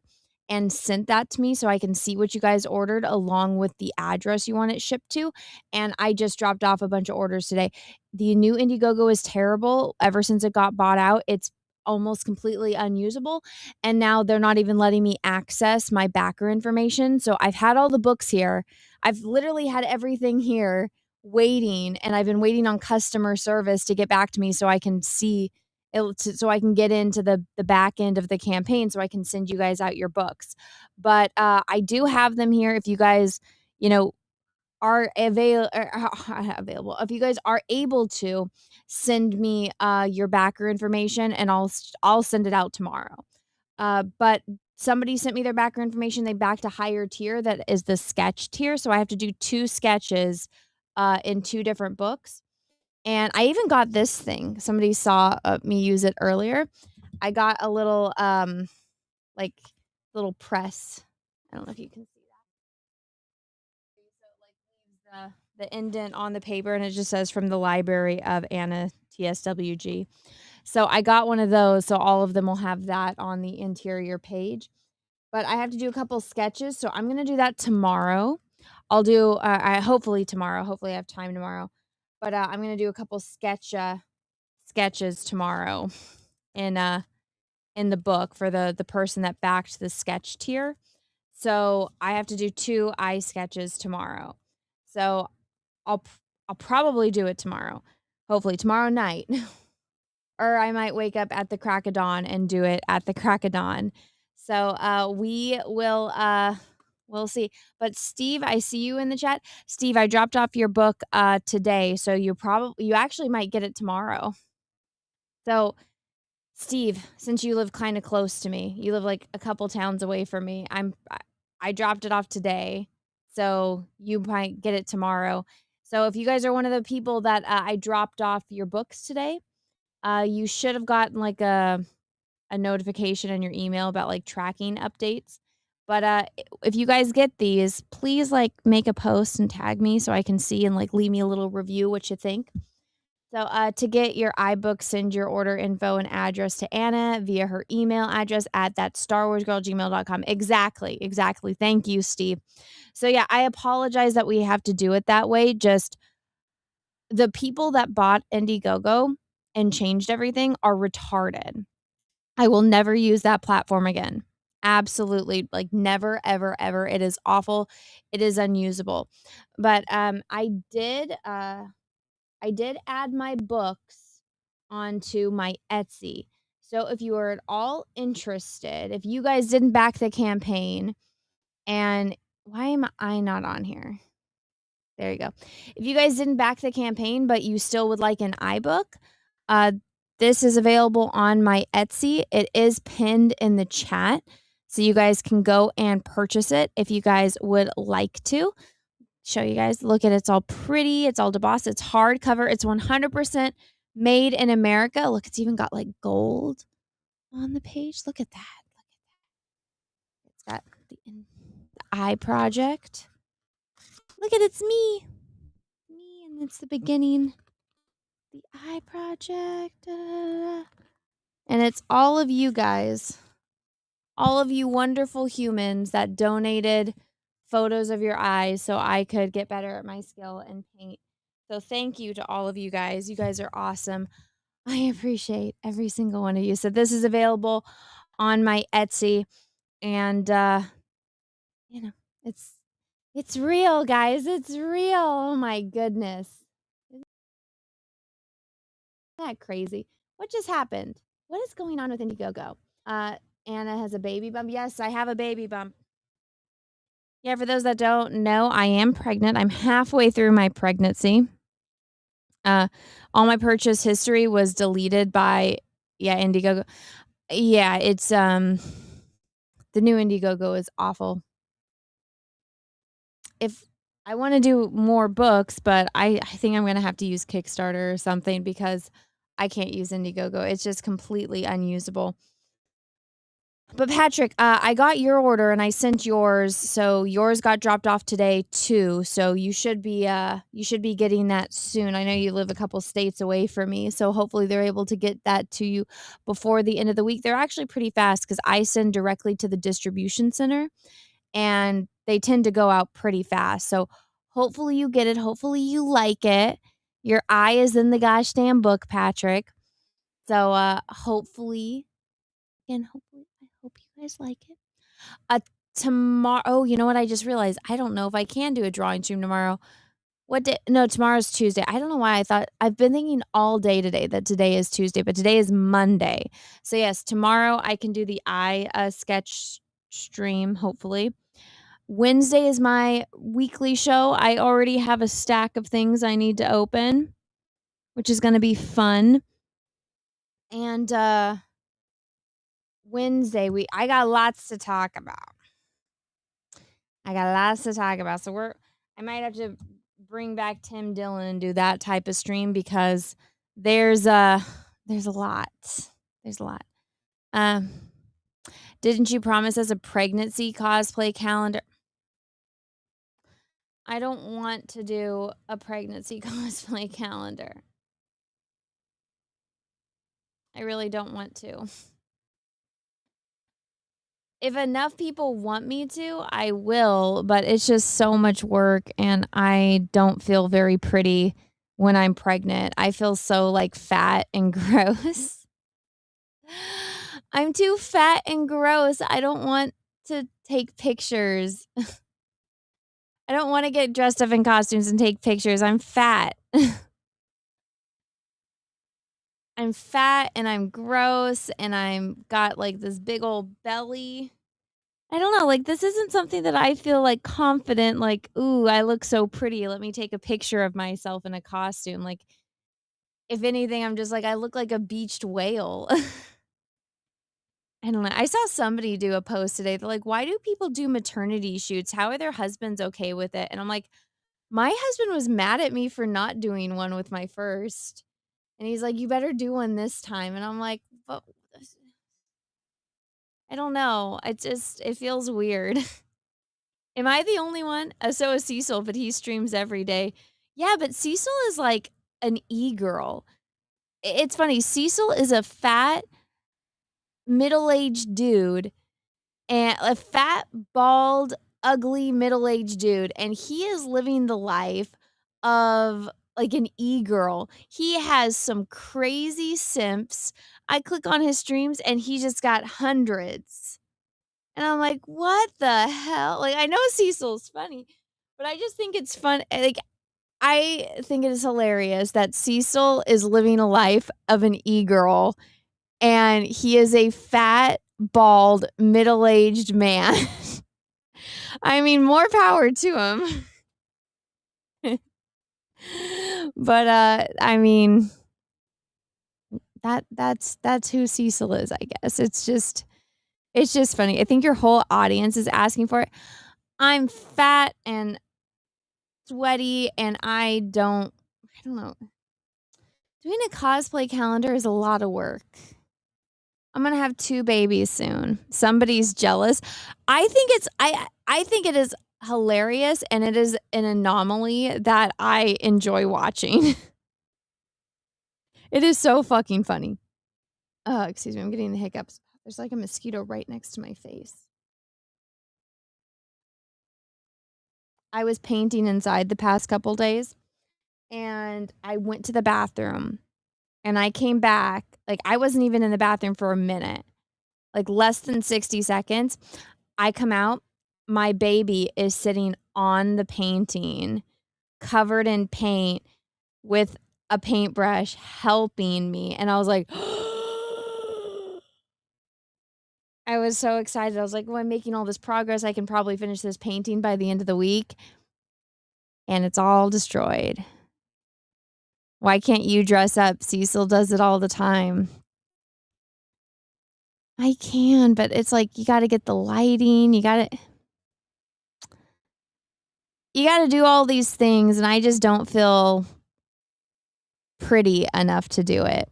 and sent that to me so I can see what you guys ordered along with the address you want it shipped to. And I just dropped off a bunch of orders today. The new Indiegogo is terrible. Ever since it got bought out, it's almost completely unusable. And now they're not even letting me access my backer information. So I've had all the books here. I've literally had everything here waiting, and I've been waiting on customer service to get back to me so I can see it, so I can get into the back end of the campaign so I can send you guys out your books. But I do have them here if you guys, you know, are available. If you guys are able to send me your backer information, and I'll send it out tomorrow. But somebody sent me their backer information. They backed a higher tier that is the sketch tier, so I have to do 2 sketches in 2 different books. And I even got this thing. Somebody saw me use it earlier. I got a little like little press. I don't know if you can see the indent on the paper, and it just says from the library of Anna TSWG. So I got one of those, so all of them will have that on the interior page. But I have to do a couple sketches, so I'm gonna do that tomorrow. I'll do hopefully tomorrow. Hopefully I have time tomorrow. But I'm gonna do a couple sketches tomorrow in the book for the person that backed the sketch tier. So I have to do 2 eye sketches tomorrow. So I'll probably do it tomorrow. Hopefully tomorrow night. Or I might wake up at the crack of dawn and do it at the crack of dawn. So we'll see. But Steve, I see you in the chat. Steve, I dropped off your book today, so you actually might get it tomorrow. So Steve, since you live kind of close to me, you live like a couple towns away from me. I dropped it off today, so you might get it tomorrow. So if you guys are one of the people that I dropped off your books today, you should have gotten like a notification in your email about like tracking updates. But if you guys get these, please like make a post and tag me so I can see, and like leave me a little review what you think. So to get your iBook, send your order info and address to Anna via her email address at thatstarwarsgirl@gmail.com. Exactly. Thank you, Steve. So yeah, I apologize that we have to do it that way. Just the people that bought Indiegogo and changed everything are retarded. I will never use that platform again. Absolutely. Like never, ever, ever. It is awful. It is unusable. But I did add my books onto my Etsy. So if you are at all interested, if you guys didn't back the campaign, and why am I not on here? There you go. If you guys didn't back the campaign, but you still would like an iBook, this is available on my Etsy. It is pinned in the chat, so you guys can go and purchase it if you guys would like to. Show you guys. Look at it. It's all pretty. It's all debossed. It's hardcover. It's 100% made in America. Look, it's even got like gold on the page. Look at that. It's got the eye project. Look at it's me. Me, and it's the beginning. The eye project. And it's all of you guys. All of you wonderful humans that donated photos of your eyes so I could get better at my skill and paint. So thank you to all of you guys. You guys are awesome. I appreciate every single one of you. So this is available on my Etsy, and it's real, guys. It's real. Oh my goodness. Isn't that crazy? What just happened? What is going on with Indiegogo? Anna has a baby bump. Yes, I have a baby bump. Yeah, for those that don't know, I am pregnant. I'm halfway through my pregnancy. All my purchase history was deleted by Indiegogo. Yeah, it's the new Indiegogo is awful. If I want to do more books, but I think I'm going to have to use Kickstarter or something because I can't use Indiegogo. It's just completely unusable. But Patrick, I got your order and I sent yours. So yours got dropped off today too. So you should be getting that soon. I know you live a couple states away from me, so hopefully they're able to get that to you before the end of the week. They're actually pretty fast because I send directly to the distribution center, and they tend to go out pretty fast. So hopefully you get it. Hopefully you like it. Your eye is in the gosh damn book, Patrick. So hopefully, again, hopefully, I hope you guys like it. Tomorrow, oh, you know what? I just realized I don't know if I can do a drawing stream tomorrow. What day? No, tomorrow's Tuesday. I don't know why I thought I've been thinking all day today that today is Tuesday, but today is Monday. So yes, tomorrow I can do the eye sketch stream, hopefully. Wednesday is my weekly show. I already have a stack of things I need to open, which is going to be fun. And Wednesday, I got lots to talk about. So I might have to bring back Tim Dillon and do that type of stream because there's a lot. There's a lot. Didn't you promise us a pregnancy cosplay calendar? I don't want to do a pregnancy cosplay calendar. I really don't want to. If enough people want me to, I will, but it's just so much work and I don't feel very pretty when I'm pregnant. I feel so like fat and gross. I'm too fat and gross. I don't want to take pictures. I don't want to get dressed up in costumes and take pictures. I'm fat. I'm fat and I'm gross and I'm got like this big old belly. I don't know, like this isn't something that I feel like confident, like, ooh, I look so pretty. Let me take a picture of myself in a costume. Like, if anything, I'm just like, I look like a beached whale. I don't know. I saw somebody do a post today. They're like, why do people do maternity shoots? How are their husbands okay with it? And I'm like, my husband was mad at me for not doing one with my first. And he's like, you better do one this time. And I'm like, but I don't know. It feels weird. Am I the only one? So is Cecil, but he streams every day. Yeah, but Cecil is like an e-girl. It's funny. Cecil is a fat, middle-aged dude, and a fat, bald, ugly, middle-aged dude, and he is living the life of like an e-girl. He has some crazy simps. I click on his streams and he just got hundreds. And I'm like, what the hell? Like, I know Cecil's funny, but I just think it's fun. Like, I think it is hilarious that Cecil is living a life of an e-girl and he is a fat, bald, middle-aged man. I mean, more power to him. But I mean, that's who Cecil is, I guess. It's just funny. I think your whole audience is asking for it. I'm fat and sweaty and I don't know. Doing a cosplay calendar is a lot of work. I'm going to have 2 babies soon. Somebody's jealous. I think it is hilarious and it is an anomaly that I enjoy watching. It is so fucking funny. Excuse me, I'm getting the hiccups. There's like a mosquito right next to my face. I was painting inside the past couple days and I went to the bathroom and I came back. Like, I wasn't even in the bathroom for a minute, like less than 60 seconds. I come out, my baby is sitting on the painting, covered in paint with a paintbrush helping me. And I was like, I was so excited. I was like, well, I'm making all this progress. I can probably finish this painting by the end of the week. And it's all destroyed. Why can't you dress up? Cecil does it all the time. I can, but it's like you got to get the lighting. You got to do all these things, and I just don't feel pretty enough to do it.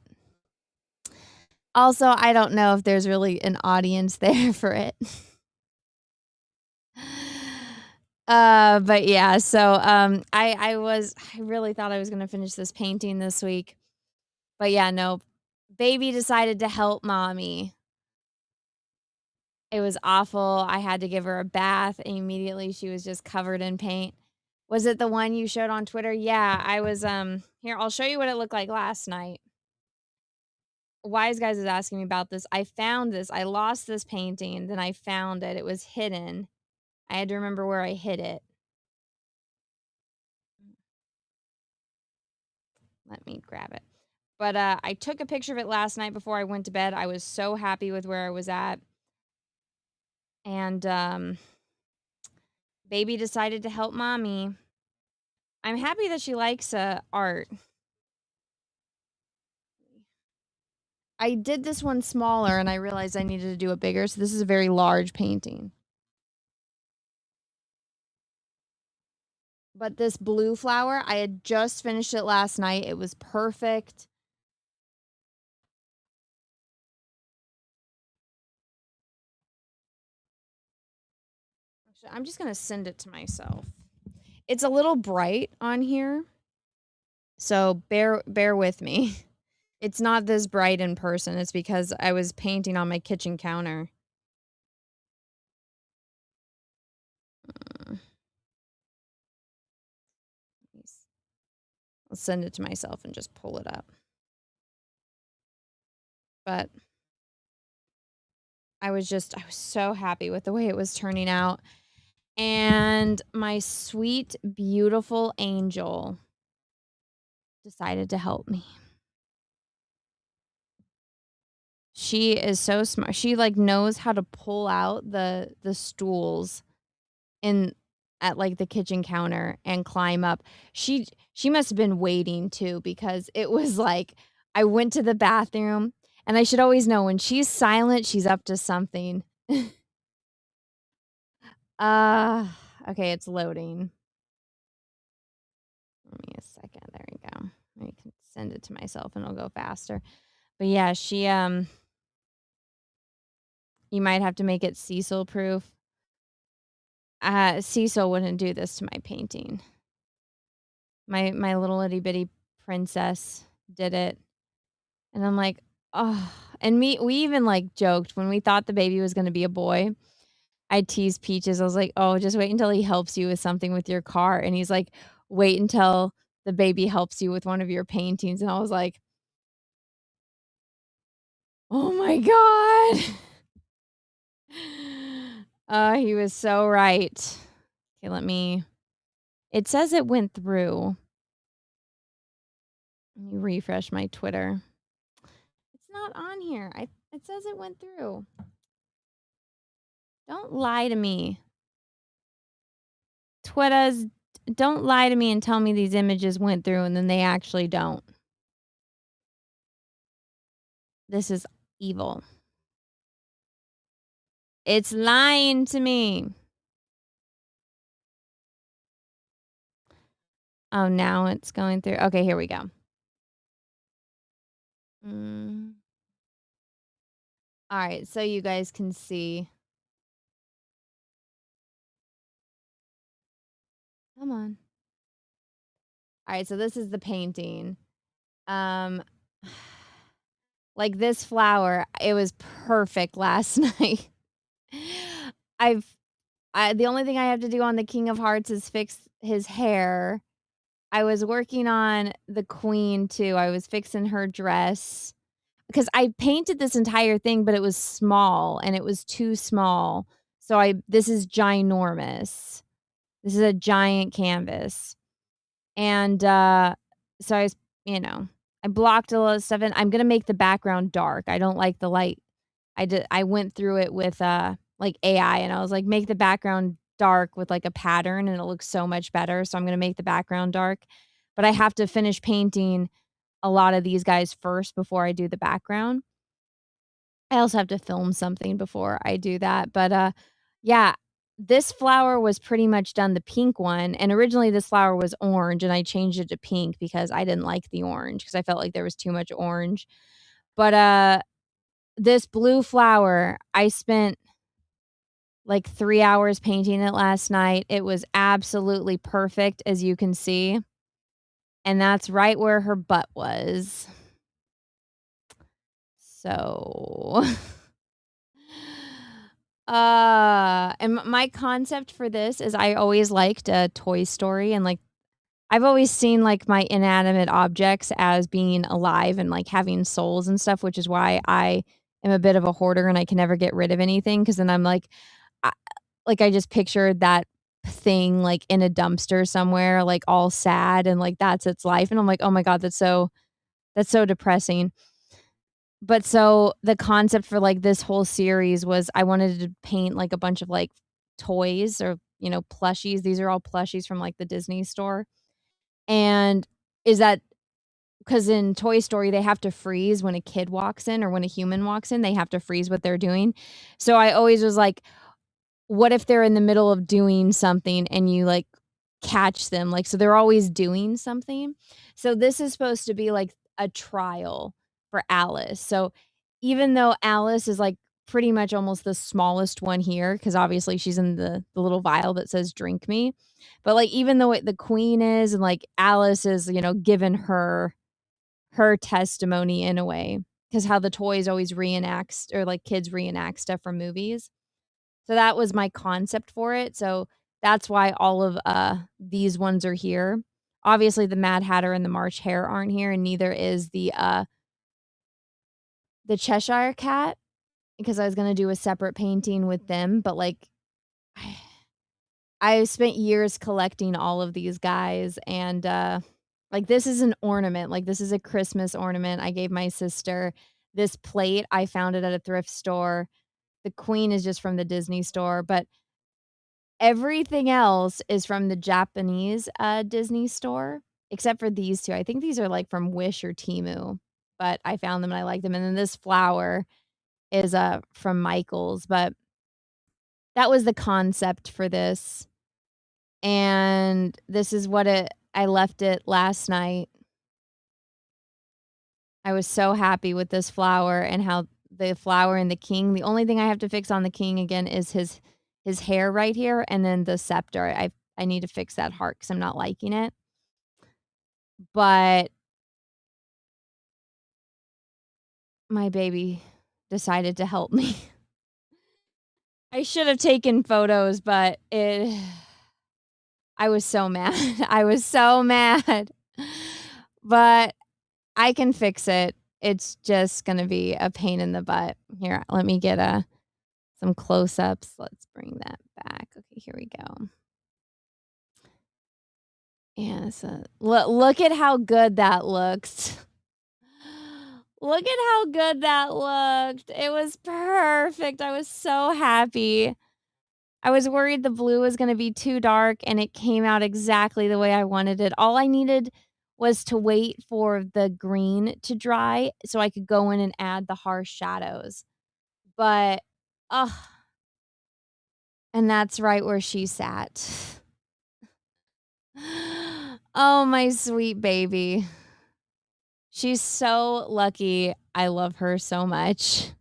Also, I don't know if there's really an audience there for it. But yeah, so I really thought I was gonna finish this painting this week. But yeah, no. Baby decided to help mommy. It was awful. I had to give her a bath, and immediately she was just covered in paint. Was it the one you showed on Twitter? Yeah, I was here, I'll show you what it looked like last night. Wise Guys is asking me about this. I found this. I lost this painting, then I found it. It was hidden. I had to remember where I hid it. Let me grab it. But I took a picture of it last night before I went to bed. I was so happy with where I was at. And baby decided to help mommy. I'm happy that she likes art. I did this one smaller and I realized I needed to do it bigger. So this is a very large painting. But this blue flower, I had just finished it last night. It was perfect. Actually, I'm just going to send it to myself. It's a little bright on here. So bear with me. It's not this bright in person. It's because I was painting on my kitchen counter. I'll send it to myself and just pull it up. But I was so happy with the way it was turning out. And my sweet, beautiful angel decided to help me. She is so smart. She like knows how to pull out the stools at like the kitchen counter and climb up. She must have been waiting too, because it was like I went to the bathroom, and I should always know when she's silent, she's up to something. Okay, it's loading. Give me a second. There we go. I can send it to myself and it'll go faster. But yeah, she you might have to make it Cecil proof. Cecil wouldn't do this to my painting. My little itty bitty princess did it. And I'm like, oh, and we even like joked when we thought the baby was going to be a boy. I teased Peaches. I was like, oh, just wait until he helps you with something with your car. And he's like, wait until the baby helps you with one of your paintings. And I was like, oh my God. He was so right. Okay, it says it went through. Let me refresh my Twitter. It's not on here. It says it went through. Don't lie to me. Twitters, don't lie to me and tell me these images went through and then they actually don't. This is evil. It's lying to me. Oh, now it's going through. Okay, here we go. All right, so you guys can see. Come on. All right, so this is the painting. Like this flower, it was perfect last night. The only thing I have to do on the King of Hearts is fix his hair. I was working on the Queen too. I was fixing her dress because I painted this entire thing, but it was small and it was too small. So this is ginormous. This is a giant canvas. And so I was, I blocked a lot of stuff in. I'm gonna make the background dark. I don't like the light. I went through it with like AI, and I was like, make the background dark with like a pattern and it looks so much better. So I'm gonna make the background dark. But I have to finish painting a lot of these guys first before I do the background. I also have to film something before I do that. But yeah, this flower was pretty much done, the pink one. And originally this flower was orange and I changed it to pink because I didn't like the orange because I felt like there was too much orange. But this blue flower, I spent like 3 hours painting it last night. It was absolutely perfect, as you can see. And that's right where her butt was. So, and my concept for this is I always liked Toy Story, and like I've always seen like my inanimate objects as being alive and like having souls and stuff, which is why I am a bit of a hoarder and I can never get rid of anything because then I'm I, I just pictured that thing like in a dumpster somewhere, like all sad and like that's its life, and I'm like, oh my god, that's so depressing. But so the concept for like this whole series was I wanted to paint like a bunch of like toys or plushies. These are all plushies from like the Disney store. And is that because in Toy Story, they have to freeze when a kid walks in or when a human walks in, they have to freeze what they're doing. So I always was like, what if they're in the middle of doing something and you like catch them? Like, so they're always doing something. So this is supposed to be like a trial for Alice. So even though Alice is like pretty much almost the smallest one here, because obviously she's in the little vial that says drink me. But like even though the queen is and like Alice is, given her testimony in a way. Because how the toys always reenact or like kids reenact stuff from movies. So that was my concept for it. So that's why all of these ones are here. Obviously the Mad Hatter and the March Hare aren't here, and neither is the Cheshire Cat, because I was gonna do a separate painting with them, but like I spent years collecting all of these guys, and like this is an ornament, like this is a Christmas ornament I gave my sister. This plate, I found it at a thrift store. The queen is just from the Disney store, but everything else is from the Japanese Disney store, except for these two. I think these are like from Wish or Temu, but I found them and I like them. And then this flower is from Michael's, but that was the concept for this. And this is what I left it last night. I was so happy with this flower and how the flower and the king. The only thing I have to fix on the king again is his hair right here, and then the scepter. I need to fix that heart because I'm not liking it. But my baby decided to help me. I should have taken photos, but I was so mad. I was so mad. But I can fix it. It's just gonna be a pain in the butt. Here, let me get some close-ups. Let's bring that back. Okay, here we go. Yeah, so look at how good that looks. Look at how good that looked. It was perfect. I was so happy. I was worried the blue was going to be too dark, and it came out exactly the way I wanted it. All I needed was to wait for the green to dry so I could go in and add the harsh shadows. But, and that's right where she sat. Oh, my sweet baby. She's so lucky. I love her so much.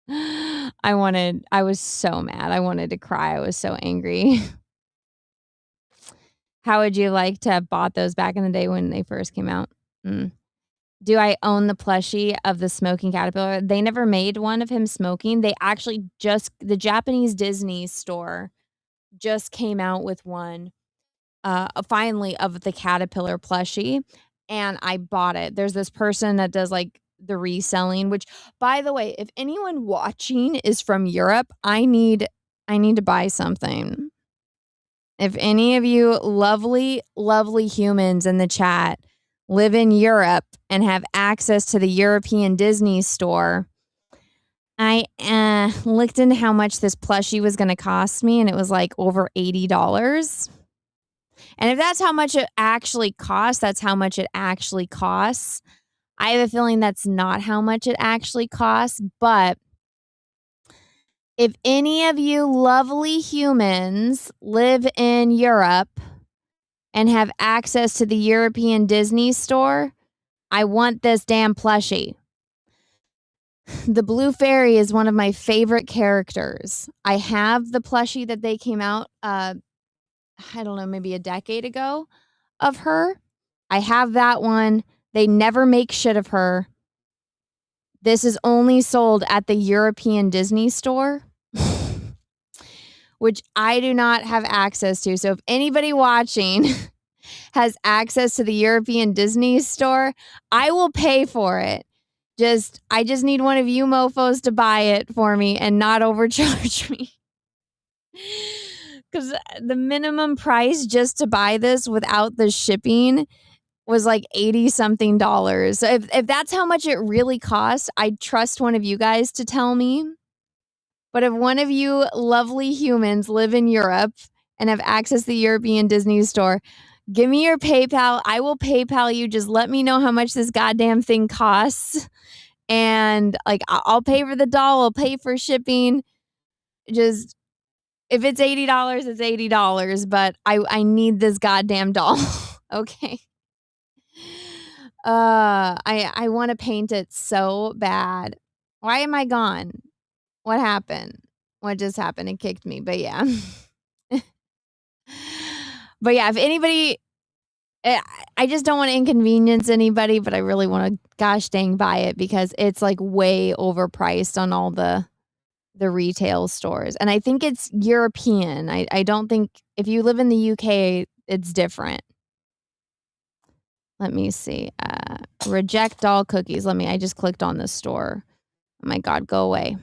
I was so mad. I wanted to cry. I was so angry. How would you like to have bought those back in the day when they first came out? Do I own the plushie of the smoking caterpillar? They never made one of him smoking. They actually the Japanese Disney store just came out with one finally of the caterpillar plushie, and I bought it. There's this person that does like the reselling, which by the way, if anyone watching is from Europe, I need to buy something. If any of you lovely, lovely humans in the chat live in Europe and have access to the European Disney store, I looked into how much this plushie was going to cost me, and it was like over $80. And if that's how much it actually costs, that's how much it actually costs. I have a feeling that's not how much it actually costs, but if any of you lovely humans live in Europe and have access to the European Disney store, I want this damn plushie. The Blue Fairy is one of my favorite characters. I have the plushie that they came out, I don't know, maybe a decade ago of her. I have that one. They never make shit of her. This is only sold at the European Disney store, which I do not have access to. So if anybody watching has access to the European Disney store, I will pay for it. I just need one of you mofos to buy it for me and not overcharge me. Because the minimum price just to buy this without the shipping was like $80 something. So if that's how much it really costs, I'd trust one of you guys to tell me. But if one of you lovely humans live in Europe and have access to the European Disney store, give me your PayPal. I will PayPal you. Just let me know how much this goddamn thing costs. And like, I'll pay for the doll. I'll pay for shipping. Just, if it's $80, it's $80. But I need this goddamn doll. Okay. I want to paint it so bad. Why am I gone? What happened? What just happened? It kicked me. But yeah. But yeah, if anybody, I just don't want to inconvenience anybody, but I really want to gosh dang buy it because it's like way overpriced on all the retail stores. And I think it's European. I don't think if you live in the UK, it's different. Let me see. Reject all cookies. I just clicked on this store. Oh my God, go away.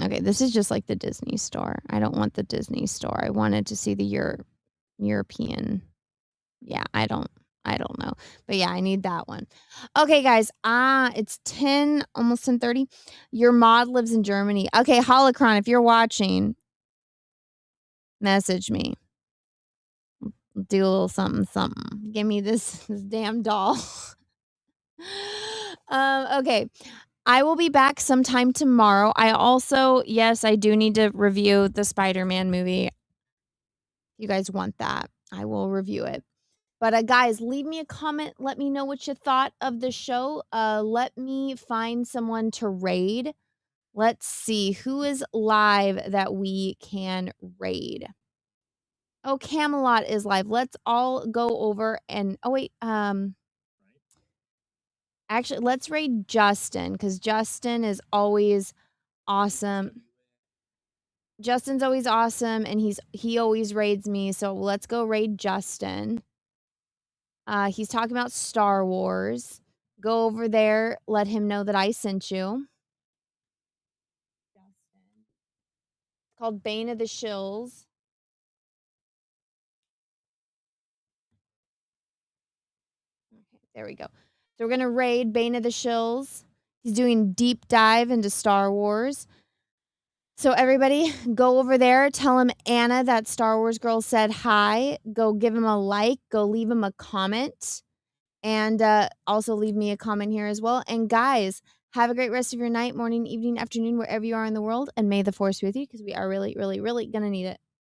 Okay, this is just like the Disney store. I don't want the Disney store. I wanted to see the European. Yeah, I don't know. But yeah, I need that one. Okay, guys. It's 10, almost 10:30. Your mod lives in Germany. Okay, Holocron, if you're watching, message me. Do a little something. Give me this damn doll. Okay. I will be back sometime tomorrow. I also, yes, I do need to review the Spider-Man movie. You guys want that? I will review it. But guys, leave me a comment. Let me know what you thought of the show. Let me find someone to raid. Let's see who is live that we can raid. Oh, Camelot is live. Let's all go over and actually, let's raid Justin because Justin is always awesome. Justin's always awesome, and he always raids me. So let's go raid Justin. He's talking about Star Wars. Go over there. Let him know that I sent you. It's called Bane of the Shills. Okay, there we go. So we're gonna raid Bane of the Shills. He's doing deep dive into Star Wars. So everybody, go over there. Tell him Anna, that Star Wars girl, said hi. Go give him a like. Go leave him a comment. And also leave me a comment here as well. And guys, have a great rest of your night, morning, evening, afternoon, wherever you are in the world. And may the force be with you because we are really, really, really going to need it.